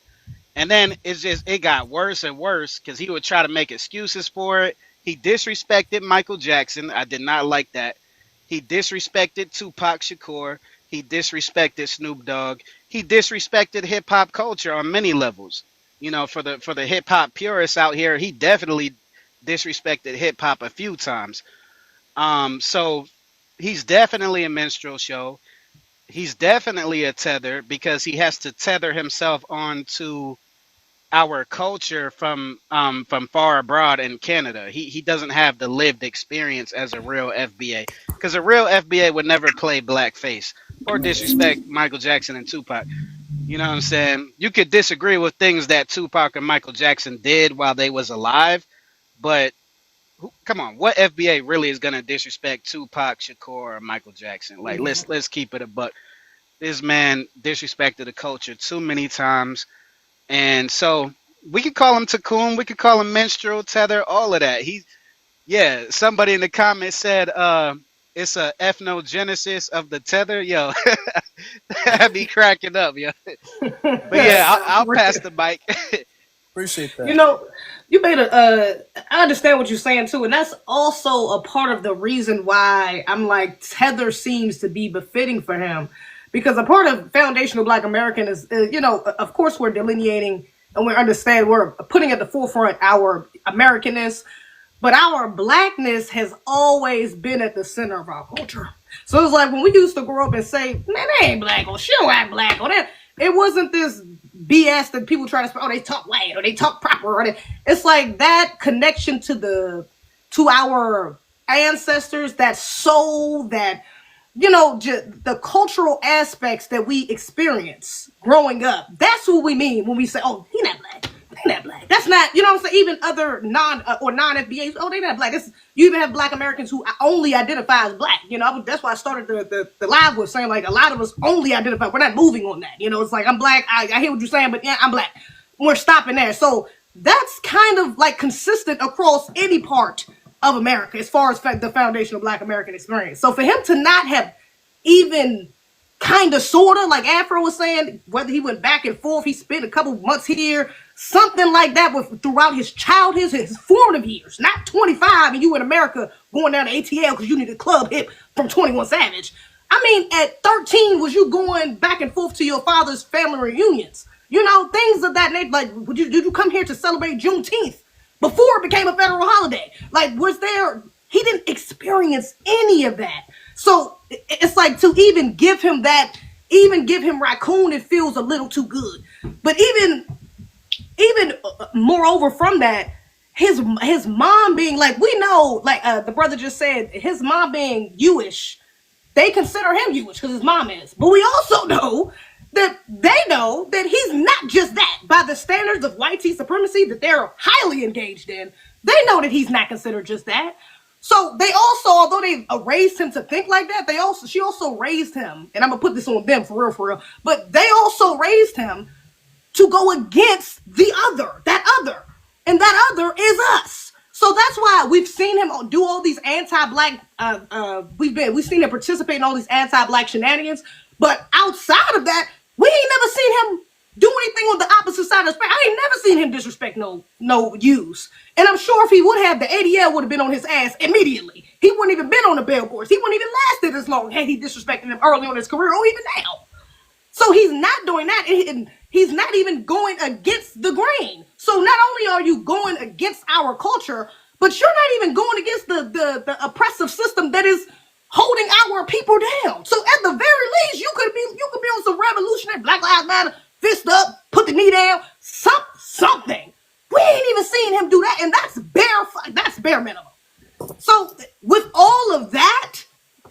And then it got worse and worse because he would try to make excuses for it. He disrespected Michael Jackson. I did not like that. He disrespected Tupac Shakur. He disrespected Snoop Dogg. He disrespected hip hop culture on many levels. You know, for the hip hop purists out here, he definitely disrespected hip hop a few times. So he's definitely a minstrel show. He's definitely a tether because he has to tether himself onto our culture from far abroad in Canada. He doesn't have the lived experience as a real FBA because a real FBA would never play blackface or disrespect Michael Jackson and Tupac. You know what I'm saying? You could disagree with things that Tupac and Michael Jackson did while they was alive, but come on, what FBA really is gonna disrespect Tupac, Shakur, or Michael Jackson? Like let's keep it a buck. This man disrespected the culture too many times. And so we could call him Cocoon, we could call him Minstrel, Tether, all of that. Yeah, somebody in the comments said it's a ethnogenesis of the tether. Yo, I'd be cracking up, yo. But yeah, I'll pass the mic. Appreciate You that. know, you made I understand what you're saying too, and that's also a part of the reason why I'm like Tether seems to be befitting for him, because a part of foundational Black American is, of course we're delineating and we're putting at the forefront our Americanness, but our Blackness has always been at the center of our culture. So it's like when we used to grow up and say, man, they ain't black, or she don't act black, or that. It wasn't this BS that people try to, they talk white, or they talk proper, it's like that connection to our ancestors, that soul, that the cultural aspects that we experience growing up. That's what we mean when we say, oh, he not black. He not black. That's not, what I'm saying? Even other non-FBAs, oh, they not black. You even have Black Americans who only identify as black. That's why I started the live with saying, like, a lot of us only identify. We're not moving on that. It's like, I'm black. I hear what you're saying, but yeah, I'm black. We're stopping there. So that's kind of like consistent across any part of America as far as the foundational Black American experience. So for him to not have even kind of, sort of, like Afro was saying, whether he went back and forth, he spent a couple months here, something like that throughout his childhood, his formative years, not 25 and you in America going down to ATL because you need a club hit from 21 Savage. I mean, at 13, was you going back and forth to your father's family reunions? Things of that nature. Like, did you come here to celebrate Juneteenth before it became a federal holiday? Like, he didn't experience any of that. So it's like, to even give him raccoon, it feels a little too good. But even moreover from that, his mom being, like, we know, like, the brother just said, his mom being Jewish, they consider him Jewish because his mom is. But we also know that he's not just that. By the standards of white supremacy that they're highly engaged in, they know that he's not considered just that. So they also, although they raised him to think like that, she also raised him, and I'm gonna put this on them for real, but they also raised him to go against that other, and that other is us. So that's why we've seen him do all these anti-black. We've seen him participate in all these anti-black shenanigans. But outside of that, we ain't never seen him do anything on the opposite side of the spectrum. I ain't never seen him disrespect no Jews. And I'm sure if he would have, the ADL would have been on his ass immediately. He wouldn't even been on the billboards. He wouldn't even lasted as long had he disrespected them early on in his career, or even now. So he's not doing that, and he's not even going against the grain. So not only are you going against our culture, but you're not even going against the oppressive system that is holding our people down. So at the very least, you could be on some revolutionary Black Lives Matter, fist up, put the knee down, something. We ain't even seen him do that, and that's bare minimum. So with all of that,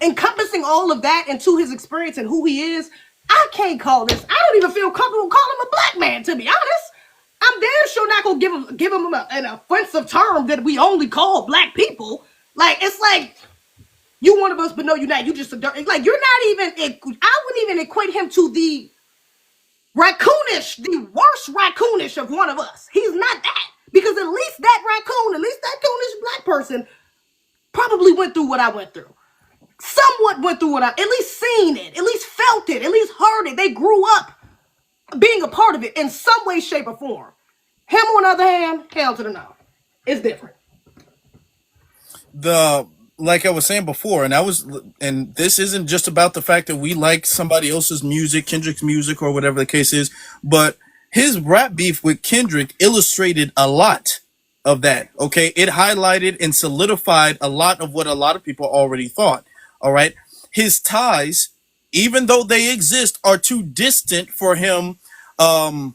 encompassing all of that into his experience and who he is, I can't call this. I don't even feel comfortable calling him a black man, to be honest. I'm damn sure not gonna give him an offensive term that we only call black people. Like, it's like, you one of us, but no, you're not. You just a dirt. Like, you're not even. I wouldn't even equate him to the raccoonish, the worst raccoonish of one of us. He's not that, because at least that raccoon, at least that coonish black person, probably went through what I went through. Somewhat went through what at least seen it, at least felt it, at least heard it. They grew up being a part of it in some way, shape, or form. Him, on the other hand, hell to the no. It's different. The Like I was saying before, and this isn't just about the fact that we like somebody else's music, Kendrick's music, or whatever the case is, but his rap beef with Kendrick illustrated a lot of that. Okay, it highlighted and solidified a lot of what a lot of people already thought. All right, his ties, even though they exist, are too distant for him to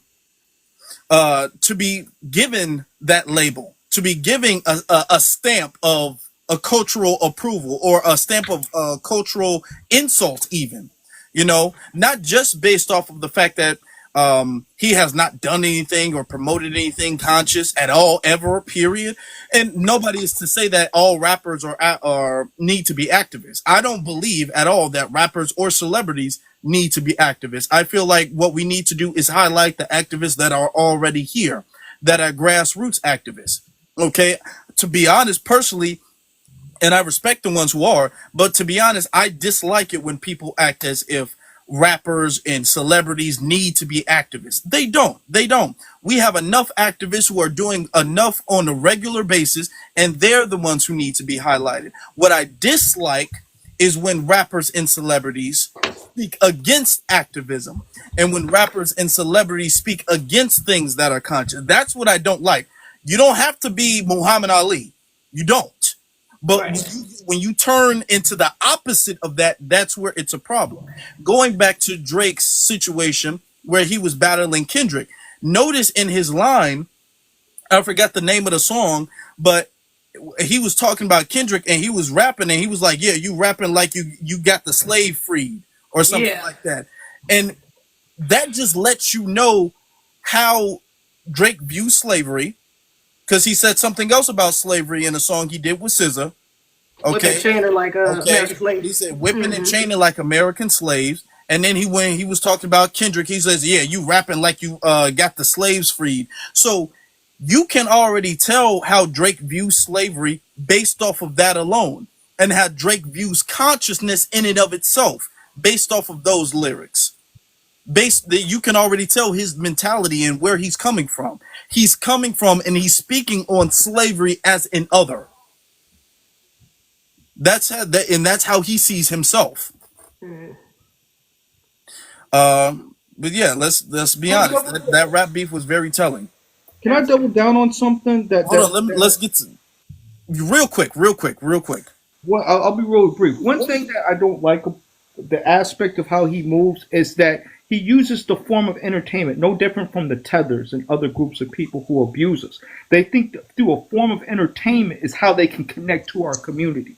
be given that label, to be giving a stamp of a cultural approval, or a stamp of cultural insult, even, not just based off of the fact that he has not done anything or promoted anything conscious at all, ever, period. And nobody is to say that all rappers are need to be activists. I don't believe at all that rappers or celebrities need to be activists. I feel like what we need to do is highlight the activists that are already here, that are grassroots activists. Okay, to be honest, personally, and I respect the ones who are, but to be honest, I dislike it when people act as if rappers and celebrities need to be activists. They don't. They don't. We have enough activists who are doing enough on a regular basis, and they're the ones who need to be highlighted. What I dislike is when rappers and celebrities speak against activism, and when rappers and celebrities speak against things that are conscious. That's what I don't like. You don't have to be Muhammad Ali. You don't. But when you turn into the opposite of that, that's where it's a problem. Going back to Drake's situation where he was battling Kendrick, notice in his line, I forgot the name of the song, but he was talking about Kendrick and he was rapping and he was like, yeah, you rapping like you got the slave freed or something like that. And that just lets you know how Drake views slavery, because he said something else about slavery in a song he did with SZA. Okay. Whipping and chaining like American slaves. He said whipping and chaining like American slaves. And then when he was talking about Kendrick, he says, yeah, you rapping like you got the slaves freed. So you can already tell how Drake views slavery based off of that alone, and how Drake views consciousness in and of itself based off of those lyrics. You can already tell his mentality and where he's coming from. He's coming from and he's speaking on slavery as an other. That's how he sees himself. But yeah, let's be honest. That rap beef was very telling. Can I double down on something let's get to real quick. Well, I'll be really brief. One thing that I don't like, the aspect of how he moves, is that he uses the form of entertainment, no different from the tethers and other groups of people who abuse us. They think that through a form of entertainment is how they can connect to our community.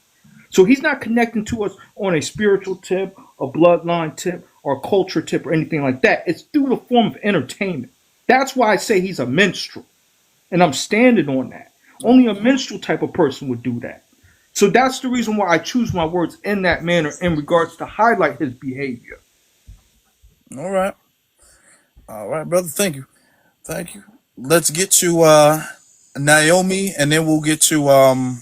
So he's not connecting to us on a spiritual tip, a bloodline tip, or a culture tip, or anything like that. It's through the form of entertainment. That's why I say he's a minstrel. And I'm standing on that. Only a minstrel type of person would do that. So that's the reason why I choose my words in that manner in regards to highlight his behavior. All right, brother. Thank you. Let's get to Naomi, and then we'll get to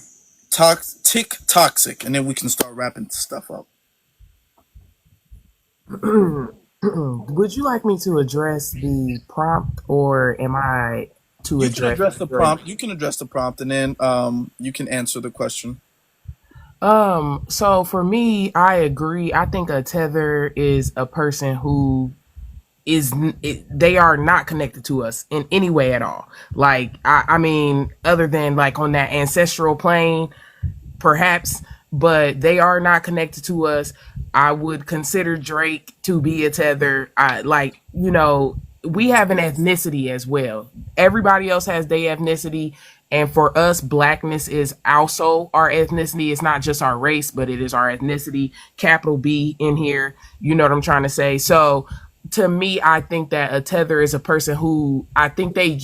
toxic, and then we can start wrapping stuff up. Would you like me to address the prompt, or am I to You address? can address the prompt. You can address the prompt, and then you can answer the question. So for me, I agree. I think a tether is a person who they are not connected to us in any way at all. Like, I mean, other than like on that ancestral plane, perhaps, but they are not connected to us. I would consider Drake to be a tether. we have an ethnicity as well. Everybody else has their ethnicity, and for us, blackness is also our ethnicity. It's not just our race, but it is our ethnicity. Capital B in here. You know what I'm trying to say? So to me, I think that a tether is a person who I think they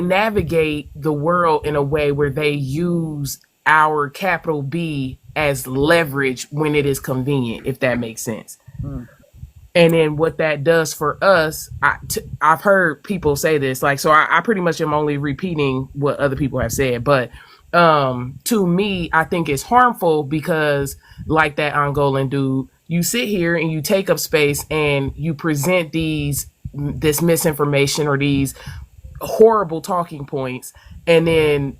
navigate the world in a way where they use our capital B as leverage when it is convenient, if that makes sense. And then what that does for us, I've heard people say this, like, so I pretty much am only repeating what other people have said, but to me, I think it's harmful because, like that Angolan dude, you sit here and you take up space and you present this misinformation or these horrible talking points, and then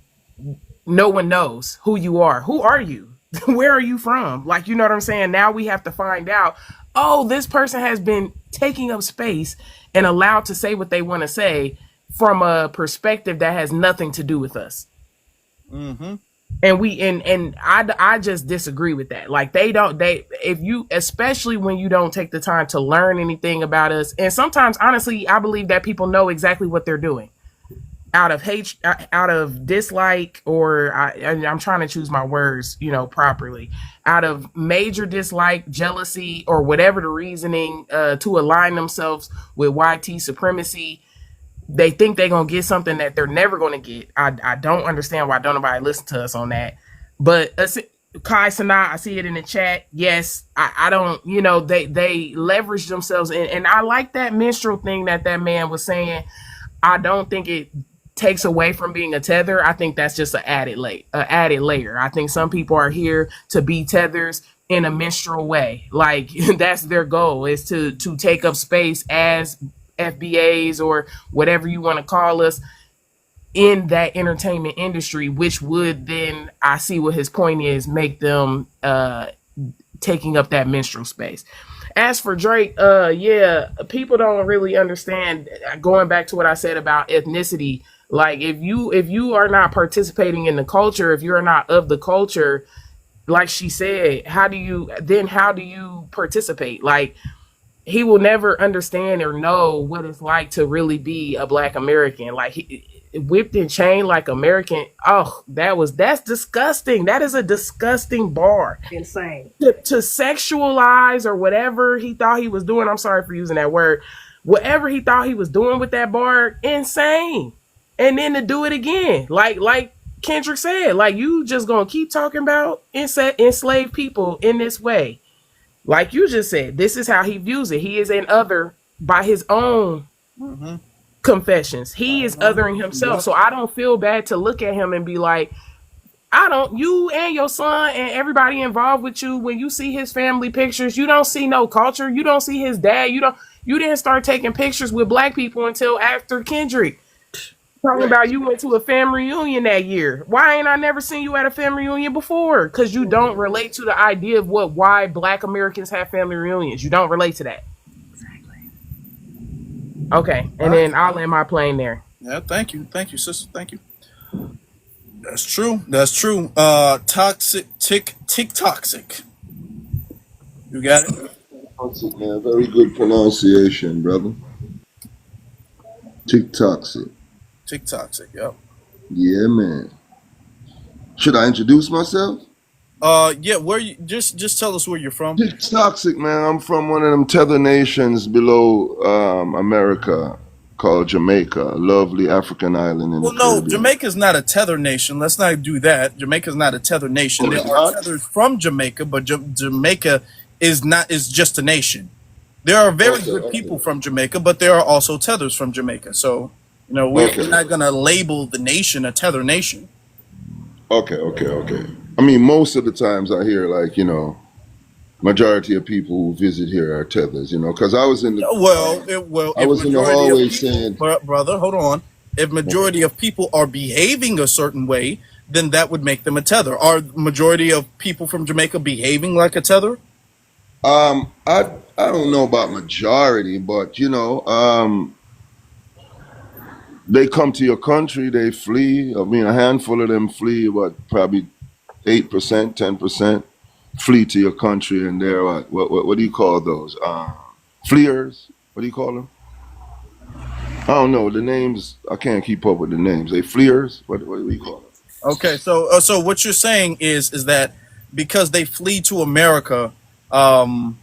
no one knows who you are. Who are you? Where are you from? Like, you know what I'm saying? Now we have to find out, oh, this person has been taking up space and allowed to say what they want to say from a perspective that has nothing to do with us. Mm-hmm. And I just disagree with that. Like, if you, especially when you don't take the time to learn anything about us, and sometimes honestly I believe that people know exactly what they're doing out of hate, out of dislike, or I'm trying to choose my words, properly, out of major dislike, jealousy, or whatever the reasoning, to align themselves with YT supremacy. They think they're going to get something that they're never going to get. I don't understand why don't nobody listen to us on that. But Kai Sanaa, I see it in the chat. Yes, I don't, they leverage themselves. And I like that minstrel thing that man was saying. I don't think it takes away from being a tether. I think that's just an added layer. I think some people are here to be tethers in a minstrel way. Like, that's their goal, is to take up space as FBAs or whatever you want to call us in that entertainment industry, which would then, I see what his point is, make them taking up that minstrel space. As for Drake, yeah, people don't really understand, going back to what I said about ethnicity. Like, if you are not participating in the culture, if you're not of the culture, like she said, how do you participate? Like, he will never understand or know what it's like to really be a Black American. Like, whipped and chained like American. Oh, that's disgusting. That is a disgusting bar. Insane. To sexualize or whatever he thought he was doing. I'm sorry for using that word. Whatever he thought he was doing with that bar, insane. And then to do it again, like Kendrick said, like, you just gonna keep talking about enslaved people in this way. Like you just said, this is how he views it. He is an other by his own confessions. He is othering himself. So I don't feel bad to look at him and be like, you and your son and everybody involved with you, when you see his family pictures, you don't see no culture. You don't see his dad. You didn't start taking pictures with Black people until after Kendrick. Talking about you went to a family reunion that year. Why ain't I never seen you at a family reunion before? Because you don't relate to the idea of why Black Americans have family reunions. You don't relate to that. Exactly. Okay, and then I'll end my plane there. Yeah, thank you, sister, thank you. That's true. Toxic, tick toxic. You got it. Toxic, man. Very good pronunciation, brother. Tick toxic. Tick toxic. Yep. Yeah, man. Should I introduce myself? Yeah. Where you just tell us where you're from. Tick toxic, man. I'm from one of them tether nations below America called Jamaica, a lovely African island in the Caribbean. Jamaica's not a tether nation. Let's not do that. Jamaica's not a tether nation. There are tethers from Jamaica, but Jamaica is just a nation. There are very good people from Jamaica, but there are also tethers from Jamaica. So, we're not going to label the nation a tether nation. Okay. I mean, most of the times I hear, like, majority of people who visit here are tethers, because I was in the I was in the hallway saying, brother, hold on. If majority of people are behaving a certain way, then that would make them a tether. Are majority of people from Jamaica behaving like a tether? I don't know about majority, but they come to your country, they flee. I mean, a handful of them flee, probably 8%, 10% flee to your country, and they're what do you call those? Fleers? What do you call them? I don't know the names. I can't keep up with the names. They fleers. What do we call them? Okay, so what you're saying is that because they flee to America, um,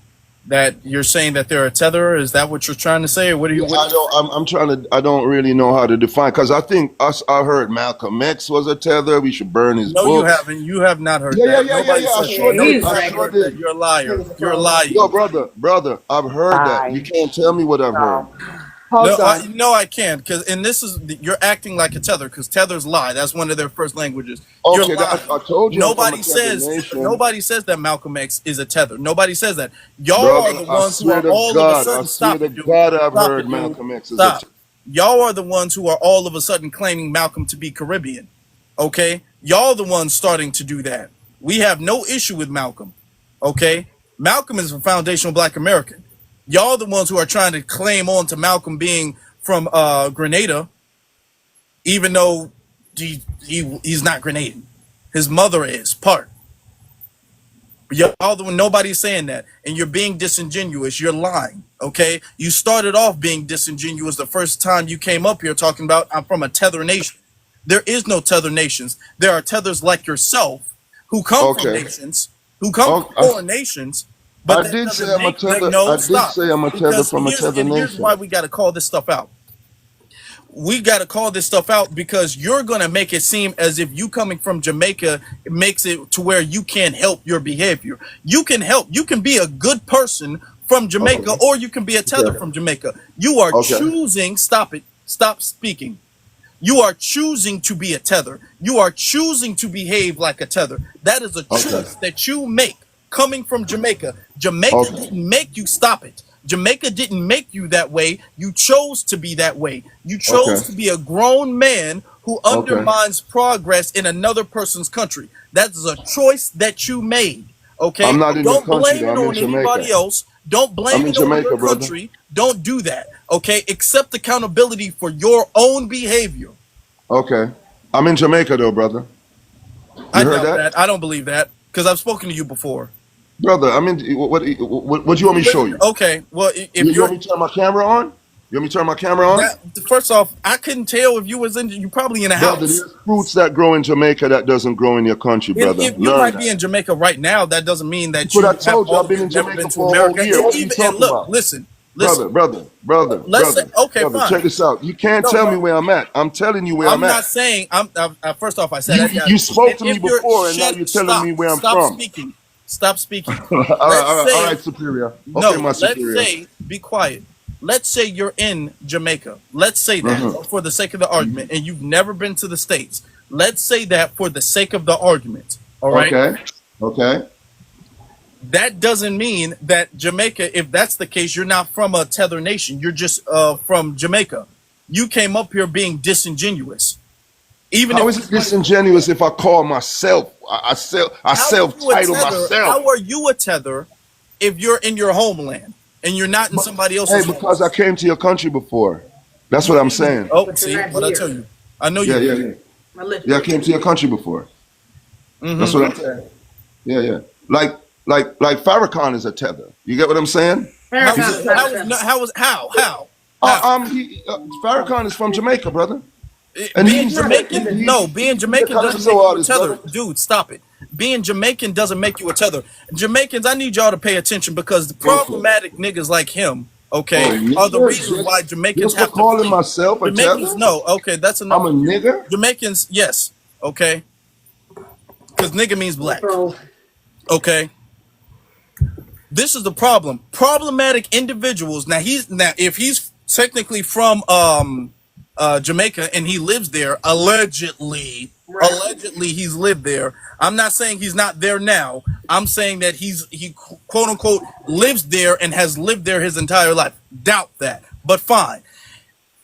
that you're saying that they're a tetherer. Is that what you're trying to say? Or what do you? Yeah, What? I don't. I'm trying to. I don't really know how to define because I think us. I heard Malcolm X was a tether. We should burn his No, you books. haven't. You have not heard Yeah, yeah, that. yeah, yeah, Nobody yeah. I said Yeah, sure that. No, did. you he's I haven't sure heard dragging. that. did. You're a liar. You're Yo, lying. brother, I've heard that. You Bye. can't tell me what I've heard. No. No, Hold on. no, I can't. Cause and this is you're acting like a tether. Cause tethers lie. That's one of their first languages. You're Okay, lying. I told you I'm from a Nobody tether says. nation, Nobody says that Malcolm X is a tether. Nobody says that. Y'all are brother. the I ones who swear are to all of a God, I sudden. swear Stop to it, dude. God, I've Stop heard it, dude. Malcolm X is a Stop. tether. Y'all are the ones who are all of a sudden claiming Malcolm to be Caribbean. Okay, y'all the ones starting to do that. We have no issue with Malcolm. Okay, Malcolm is a foundational Black American. Y'all the ones who are trying to claim on to Malcolm being from Grenada, even though he's not Grenadian. His mother is part. Y'all, nobody's saying that, and you're being disingenuous. You're lying. Okay, you started off being disingenuous the first time you came up here talking about I'm from a tether nation. There is no tether nations. There are tethers like yourself who come from Okay. nations, who come from Oh, foreign nations, but I that did say doesn't I'm a make that, tether. no I did stop. say I'm a tether Because from a tether here's why nation. we got to call this stuff out. We got to call this stuff out because you're going to make it seem as if you coming from Jamaica it makes it to where you can't help your behavior. You can help. You can be a good person from Jamaica Okay. or you can be a tether Okay. from Jamaica. You are Okay. choosing, stop it, stop speaking. You are choosing to be a tether. You are choosing to behave like a tether. That is a Okay. choice that you make coming from Jamaica. Jamaica Okay. didn't make you stop it. Jamaica didn't make you that way. You chose to be that way. You chose Okay. to be a grown man who Okay. undermines progress in another person's country. That is a choice that you made. I'm Okay? not in your Don't country blame though. it I'm in on Jamaica. anybody else. Don't I'm blame in it on your Jamaica, brother. country. Don't do that. Okay? Accept accountability for your own behavior. Okay. I'm in Jamaica though, brother. I You heard doubt that? that. I don't believe that because I've spoken to you before. Brother, I'm in what do you want me to show you? Okay, well, if You you're want me to turn my camera on? You want me to turn my camera on? that, first off, I couldn't tell if you was in. You probably in a Brother, house, there's fruits that grow in Jamaica that doesn't grow in your country, and brother. if you Learn might be that. in Jamaica right now, that doesn't mean that That's what I you have told you. all I've of been you in never been Jamaica to for a whole America. year. And What are you even and talking look, about? listen. Brother, Let's say okay, check fine. this out. You can't No, tell me no, where I'm at. I'm telling you where I'm I'm at. not saying. First off, I said You I got you it. spoke And to me if you're before and now you're telling me where I'm stop from. speaking, stop speaking. all right, Let's all say right, superior. Okay, no. my Let's superior. say be quiet. Let's say you're in Jamaica. Let's say that Mm-hmm. for the sake of the argument, and you've never been to the States. Let's say that for the sake of the argument. All right. Okay. Okay. That doesn't mean that Jamaica, if that's the case, you're not from a tether nation. You're just from Jamaica. You came up here being disingenuous. Even How if is it disingenuous if I call myself? I how are self you a title tether? myself. How are you a tether if you're in your homeland and you're not in But, somebody hey, else's home? because I came to your country before. That's You what I'm came. saying. Oh, But you're see not what I here. tell you. I know Yeah, you. yeah, yeah. I let Yeah, you. I came to your country before. That's Mm-hmm. what I'm saying. Yeah, yeah. Like Farrakhan is a tether. You get what I'm saying? How He's Farrakhan a is was not tether. a how was tether. how was how Farrakhan is from Jamaica, brother. And being He's not a Jamaican? No, being he's a Jamaican doesn't calypso make you a artist, tether, brother. dude. Stop it. Being Jamaican doesn't make you a tether. Jamaicans, I need y'all to pay attention because the Okay. problematic niggas like him, okay, Oh, are the nigga, reasons why Jamaicans just for have to calling flee. myself a Jamaicans, tether? no, okay, that's I'm enough a of you. nigga? Jamaicans, yes, okay, because nigga means black, bro. okay. This is the problem. Problematic individuals. Now if he's technically from Jamaica and he lives there Right. allegedly he's lived there. I'm not saying he's not there now. I'm saying that he quote unquote lives there and has lived there his entire life. Doubt that. But fine.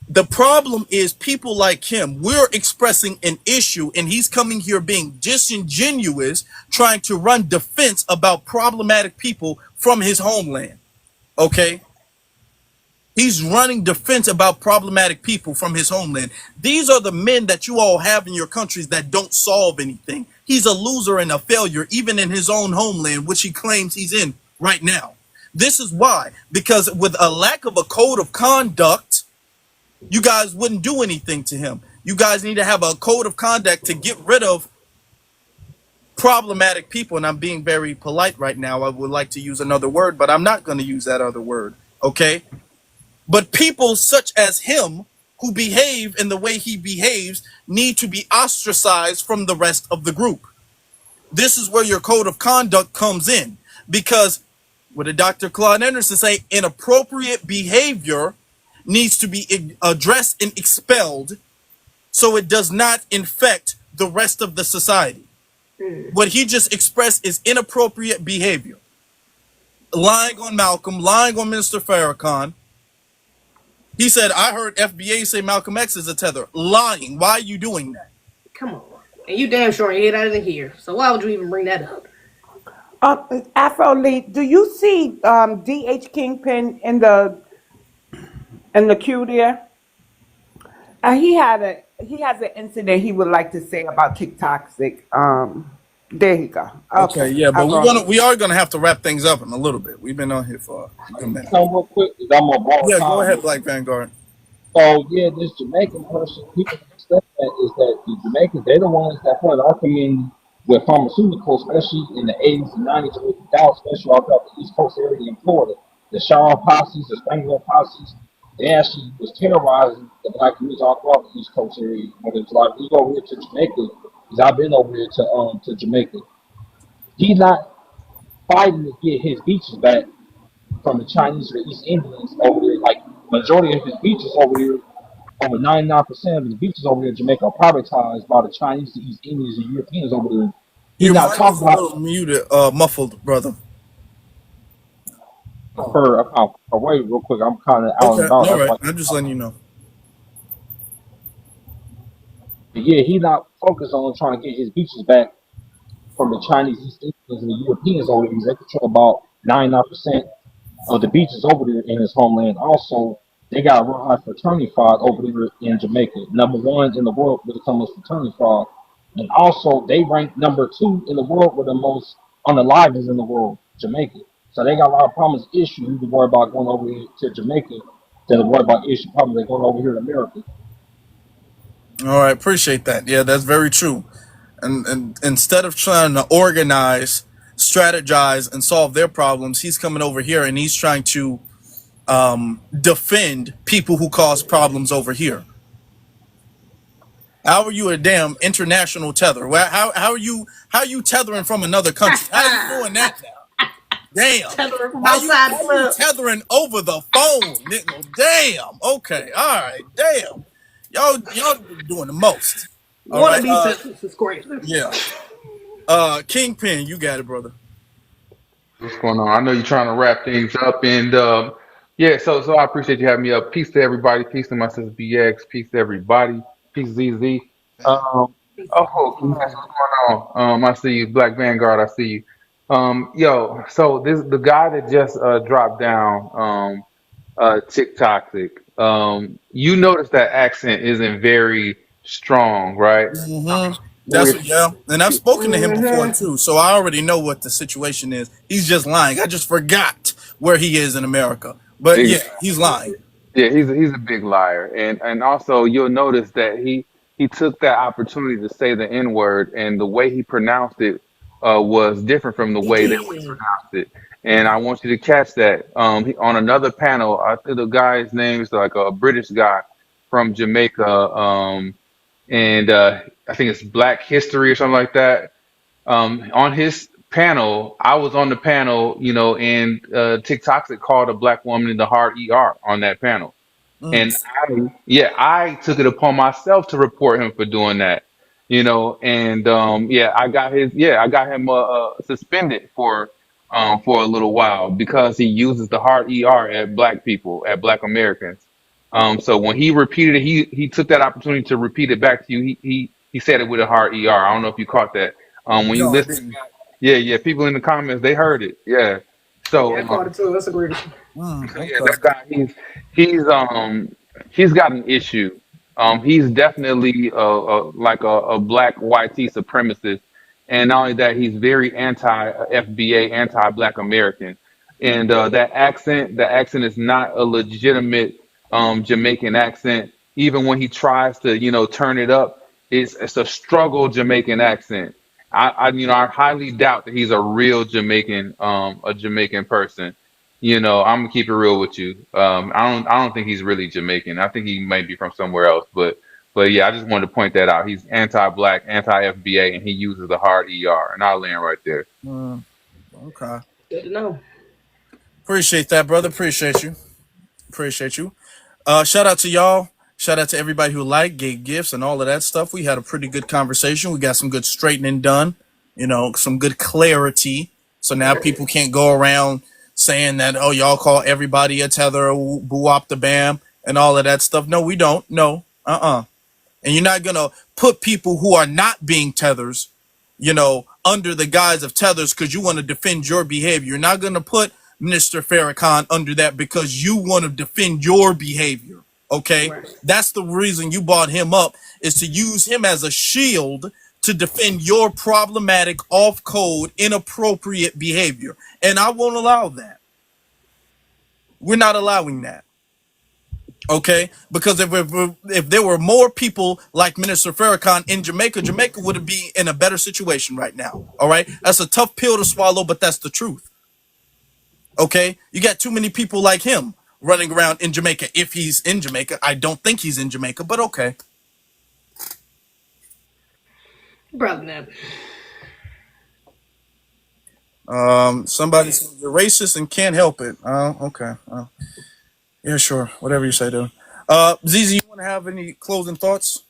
The problem is people like him. We're expressing an issue and he's coming here being disingenuous, trying to run defense about problematic people from his homeland. Okay? He's running defense about problematic people from his homeland. These are the men that you all have in your countries that don't solve anything. He's a loser and a failure, even in his own homeland, which he claims he's in right now. This is why, because with a lack of a code of conduct, You guys wouldn't do anything to him. You guys need to have a code of conduct to get rid of problematic people. And I'm being very polite right now. I would like to use another word, but I'm not going to use that other word. Okay? But people such as him who behave in the way he behaves need to be ostracized from the rest of the group. This is where your code of conduct comes in, because what did Dr. Claude Anderson say? Inappropriate behavior needs to be addressed and expelled so it does not infect the rest of the society. What he just expressed is inappropriate behavior. Lying on Malcolm, lying on Minister Farrakhan. He said, I heard FBA say Malcolm X is a tether. Lying. Why are you doing that? Come on. And you damn sure ain't hear that in here. So why would you even bring that up? Afro Lee, do you see D.H. Kingpin in the queue there? He has an incident he would like to say about TikToxic. There you go. Okay, Okay, yeah, but I'll go. we are gonna have to wrap things up in a little bit. We've been on here for a good minute. So real quick, I'm gonna borrow Yeah, go ahead, time. Black Vanguard. So yeah, this Jamaican person, people understand that is that the Jamaicans, they're the ones that put our community with pharmaceuticals, especially in the 80s and 90s, with the Dallas, especially all throughout the East Coast area in Florida. The shower posses, the Spangler posses, they actually was terrorizing the black communities all throughout the East Coast area. But it's like we go over here to Jamaica, because I've been over here to Jamaica. He's not fighting to get his beaches back from the Chinese or the East Indians over there. Like majority of his beaches over here, over 99% of the beaches over here in Jamaica are privatized by the Chinese, the East Indians, and Europeans over there. He's Your not mic is talking a about little muted, muffled, brother. for wait real quick. I'm kind of out and Okay, about. all That's right. why. I'm just letting you know. But yeah, he's not focused on trying to get his beaches back from the Chinese, East Indians, and the Europeans over there. They control about 99% of the beaches over there in his homeland. Also, they got a real high fraternity fraud over there in Jamaica. Number one in the world when it comes to fraternity fraud. And also, they rank number two in the world with the most unalivers in the world, Jamaica. So they got a lot of problems, issues. You need to worry about going over here to Jamaica than to worry about issues, problems they going over here in America. All right, appreciate that. Yeah, that's very true. And instead of trying to organize, strategize, and solve their problems, he's coming over here and he's trying to defend people who cause problems over here. How are you a damn international tether? How are you tethering from another country? How are you doing that now? Damn. Tethering from How you outside the club. tethering over the phone? Nigga? Damn. Okay. All right. Damn. Y'all doing the most. All One right. of these tethers is crazy. Yeah. Kingpin, you got it, brother. What's going on? I know you're trying to wrap things up, and yeah, so I appreciate you having me up. Peace to everybody. Peace to my sister BX. Peace to everybody. Peace ZZ. Oh, yes, what's going on? I see you, Black Vanguard. I see you. Yo, so this the guy that just dropped down, TikToxic. You notice that accent isn't very strong, right? That's what, yeah. And I've spoken to him before too, so I already know what the situation is. He's just lying. I just forgot where he is in America. But yeah, he's lying. Yeah, he's a big liar, and also you'll notice that he took that opportunity to say the N word, and the way he pronounced it was different from the He way that we did. pronounced it. And I want you to catch that. On another panel, I think the guy's name is like a British guy from Jamaica, and I think it's Black History or something like that. On his panel, I was on the panel, and TikTok called a black woman the hard ER on that panel. And I took it upon myself to report him for doing that, and I got him suspended for a little while because he uses the hard ER at black people, at black Americans. So when he repeated it, he took that opportunity to repeat it back to you. He said it with a hard ER. I don't know if you caught that. When you No, I listen, didn't. yeah, people in the comments they heard it. Yeah. So Yeah, I caught it too. That's a great. so yeah, that guy he's got an issue. He's definitely like a black YT supremacist, and not only that, he's very anti FBA, anti Black American, and the accent is not a legitimate Jamaican accent. Even when he tries to, turn it up, it's a struggle Jamaican accent. I highly doubt that he's a real Jamaican, a Jamaican person. I'm gonna keep it real with you. I don't think he's really Jamaican. I think he might be from somewhere else. But yeah, I just wanted to point that out. He's anti-black, anti-FBA, and he uses the hard ER. And I'll land right there. Okay. Good to know. Appreciate that, brother. Appreciate you. Appreciate you. Shout out to y'all. Shout out to everybody who liked, gave gifts, and all of that stuff. We had a pretty good conversation. We got some good straightening done. Some good clarity. So now people can't go around saying that, oh, y'all call everybody a tether, boo op the bam, and all of that stuff. No, we don't. No. And you're not gonna put people who are not being tethers, under the guise of tethers because you want to defend your behavior. You're not gonna put Mr. Farrakhan under that because you want to defend your behavior. Okay, Right. that's the reason you brought him up, is to use him as a shield to defend your problematic, off code, inappropriate behavior. And I won't allow that. We're not allowing that. Okay, because if there were more people like Minister Farrakhan in Jamaica, Jamaica would be in a better situation right now. All right, that's a tough pill to swallow, but that's the truth. Okay, you got too many people like him running around in Jamaica. If he's in Jamaica, I don't think he's in Jamaica, but okay. Brother Neb. Somebody says you're racist and can't help it. Okay. Yeah, sure. Whatever you say, dude. ZZ, you want to have any closing thoughts?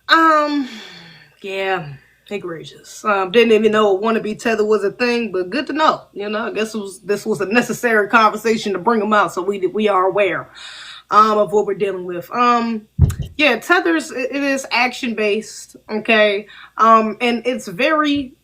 Yeah, egregious. Didn't even know wannabe tether was a thing, but good to know. I guess this was a necessary conversation to bring them out, so we are aware of what we're dealing with. Yeah, tethers, it is action based, okay, and it's very.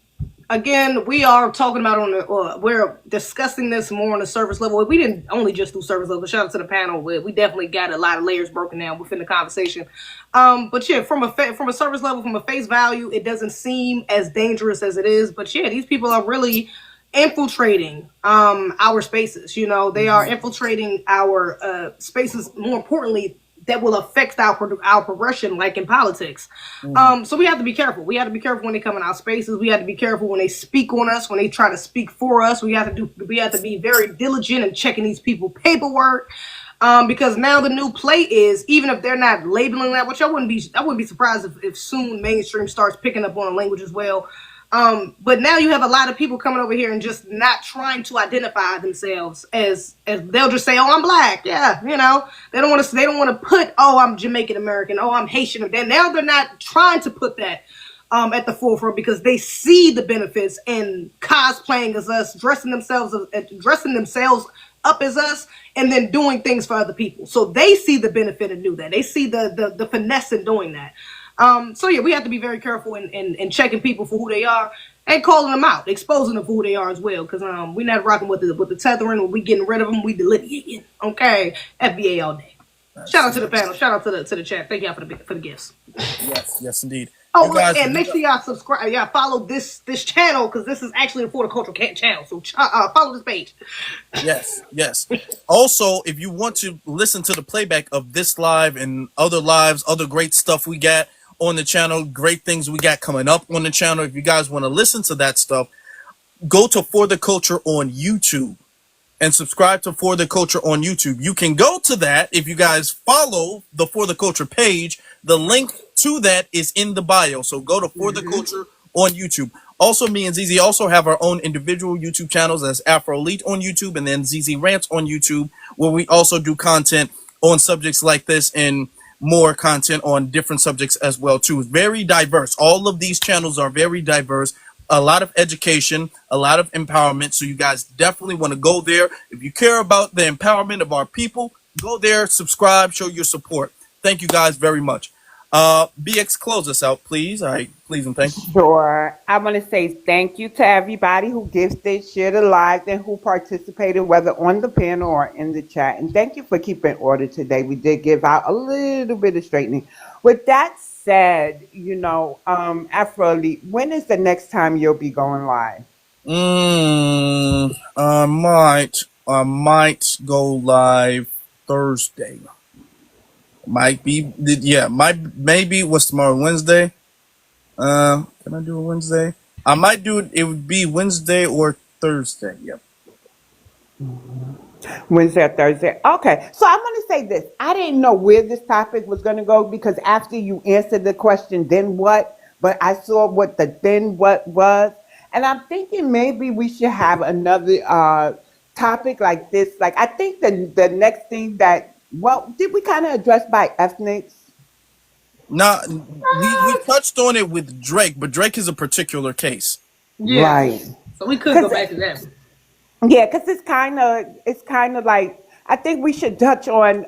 Again, we are talking about we're discussing this more on the surface level. We didn't only just do surface level. Shout out to the panel. We definitely got a lot of layers broken down within the conversation. But yeah, from a surface level, from a face value, it doesn't seem as dangerous as it is. But yeah, these people are really infiltrating our spaces. They are infiltrating our spaces. More importantly, that will affect our progression, like in politics. So we have to be careful. We have to be careful when they come in our spaces. We have to be careful when they speak on us, when they try to speak for us. We have to be very diligent in checking these people paperwork. Because now the new play is, even if they're not labeling that, which I wouldn't be surprised if soon mainstream starts picking up on the language as well. But now you have a lot of people coming over here and just not trying to identify themselves as they'll just say, "Oh, I'm black." Yeah, they don't want to put, "Oh, I'm Jamaican American." "Oh, I'm Haitian." Now they're not trying to put that at the forefront because they see the benefits in cosplaying as us, dressing themselves up as us, and then doing things for other people. So they see the benefit and do that. They see the finesse in doing that. So yeah, we have to be very careful in checking people for who they are and calling them out, exposing them for who they are as well. Because we're not rocking with the tethering. When we getting rid of them, we delineating. Okay, FBA all day. Shout out to the panel. Shout out to the chat. Thank y'all for the gifts. Yes, indeed. Oh, and make sure y'all subscribe. Y'all follow this channel because this is actually the For the Culture channel. So follow this page. Yes. Also, if you want to listen to the playback of this live and other lives, other great stuff we got on the channel, great things we got coming up on the channel. If you guys want to listen to that stuff, go to For the Culture on YouTube and subscribe to For the Culture on YouTube. You can go to that if you guys follow the For the Culture page. The link to that is in the bio. So go to For the Culture on YouTube. Also, me and ZZ also have our own individual YouTube channels. That's Afro Elite on YouTube and then ZZ Rants on YouTube, where we also do content on subjects like this and more content on different subjects as well too. Very diverse. All of these channels are very diverse. A lot of education, a lot of empowerment. So you guys definitely want to go there. If you care about the empowerment of our people, go there, subscribe, show your support. Thank you guys very much. BX, close us out, please. All right, please and thank you. Sure. I want to say thank you to everybody who gifted, shared the live, and who participated, whether on the panel or in the chat. And thank you for keeping order today. We did give out a little bit of straightening. With that said, Afro Elite, when is the next time you'll be going live? I might go live Thursday. Might be, yeah, maybe what's tomorrow, Wednesday? Can I do a Wednesday? I might do it. It would be Wednesday or Thursday. Yep. Wednesday or Thursday. Okay. So I'm going to say this. I didn't know where this topic was going to go because after you answered the question, then what? But I saw what the then what was. And I'm thinking maybe we should have another topic like this. Like, I think the next thing that, well, did we kind of address by ethnics? Nah, we touched on it with Drake, but Drake is a particular case. Yeah. Right. So we could go Because back to that. yeah, because it's kind of like I think we should touch on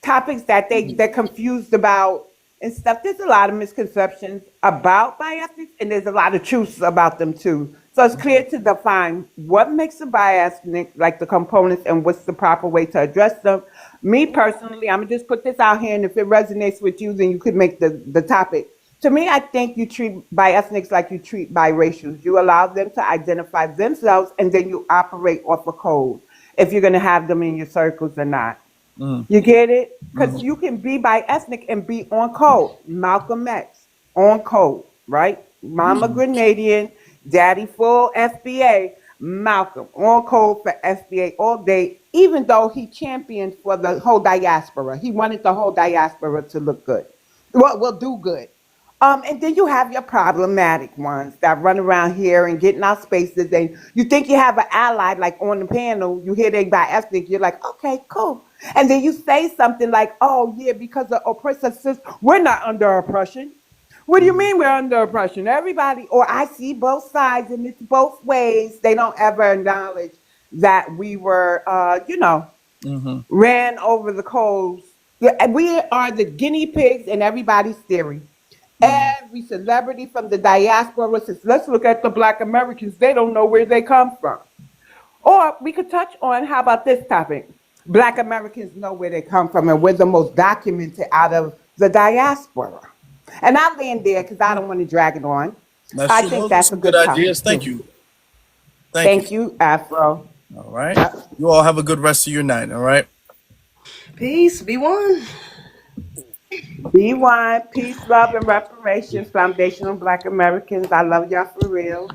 topics that they're confused about and stuff. There's a lot of misconceptions about bioethics, and there's a lot of truths about them too. So it's clear to define what makes a bioethic, like the components, and what's the proper way to address them. Me personally, I'm gonna just put this out here, and if it resonates with you, then you could make the topic. To me, I think you treat bi-ethnics like you treat biracials. You allow them to identify themselves, and then you operate off a code if you're going to have them in your circles or not. Mm. You get it? Because Mm. you can be bi-ethnic and be on code. Malcolm X, on code, right? Mama Grenadian, daddy full FBA, Malcolm, on code for FBA all day, even though he championed for the whole diaspora. He wanted the whole diaspora to look good. Well, do good. And then you have your problematic ones that run around here and get in our spaces, and you think you have an ally, like on the panel, you hear they by ethnic, you're like, okay, cool. And then you say something like, oh, yeah, because the oppressor says, we're not under oppression. What do you mean we're under oppression? Everybody, or I see both sides, and it's both ways. They don't ever acknowledge that we were, Mm-hmm. ran over the coals. Yeah, we are the guinea pigs in everybody's theory. Every celebrity from the diaspora says, let's look at the black Americans. They don't know where they come from. Or we could touch on, how about this topic? Black Americans know where they come from, and we're the most documented out of the diaspora. And I'll land there because I don't want to drag it on. That's I true. think Those are that's a some good good topic ideas. Thank too. you. Thank you. Thank you, Afro. All right. You all have a good rest of your night. All right. Peace. Be one. Be one, peace, love, and reparations, foundational Black Americans. I love y'all for real.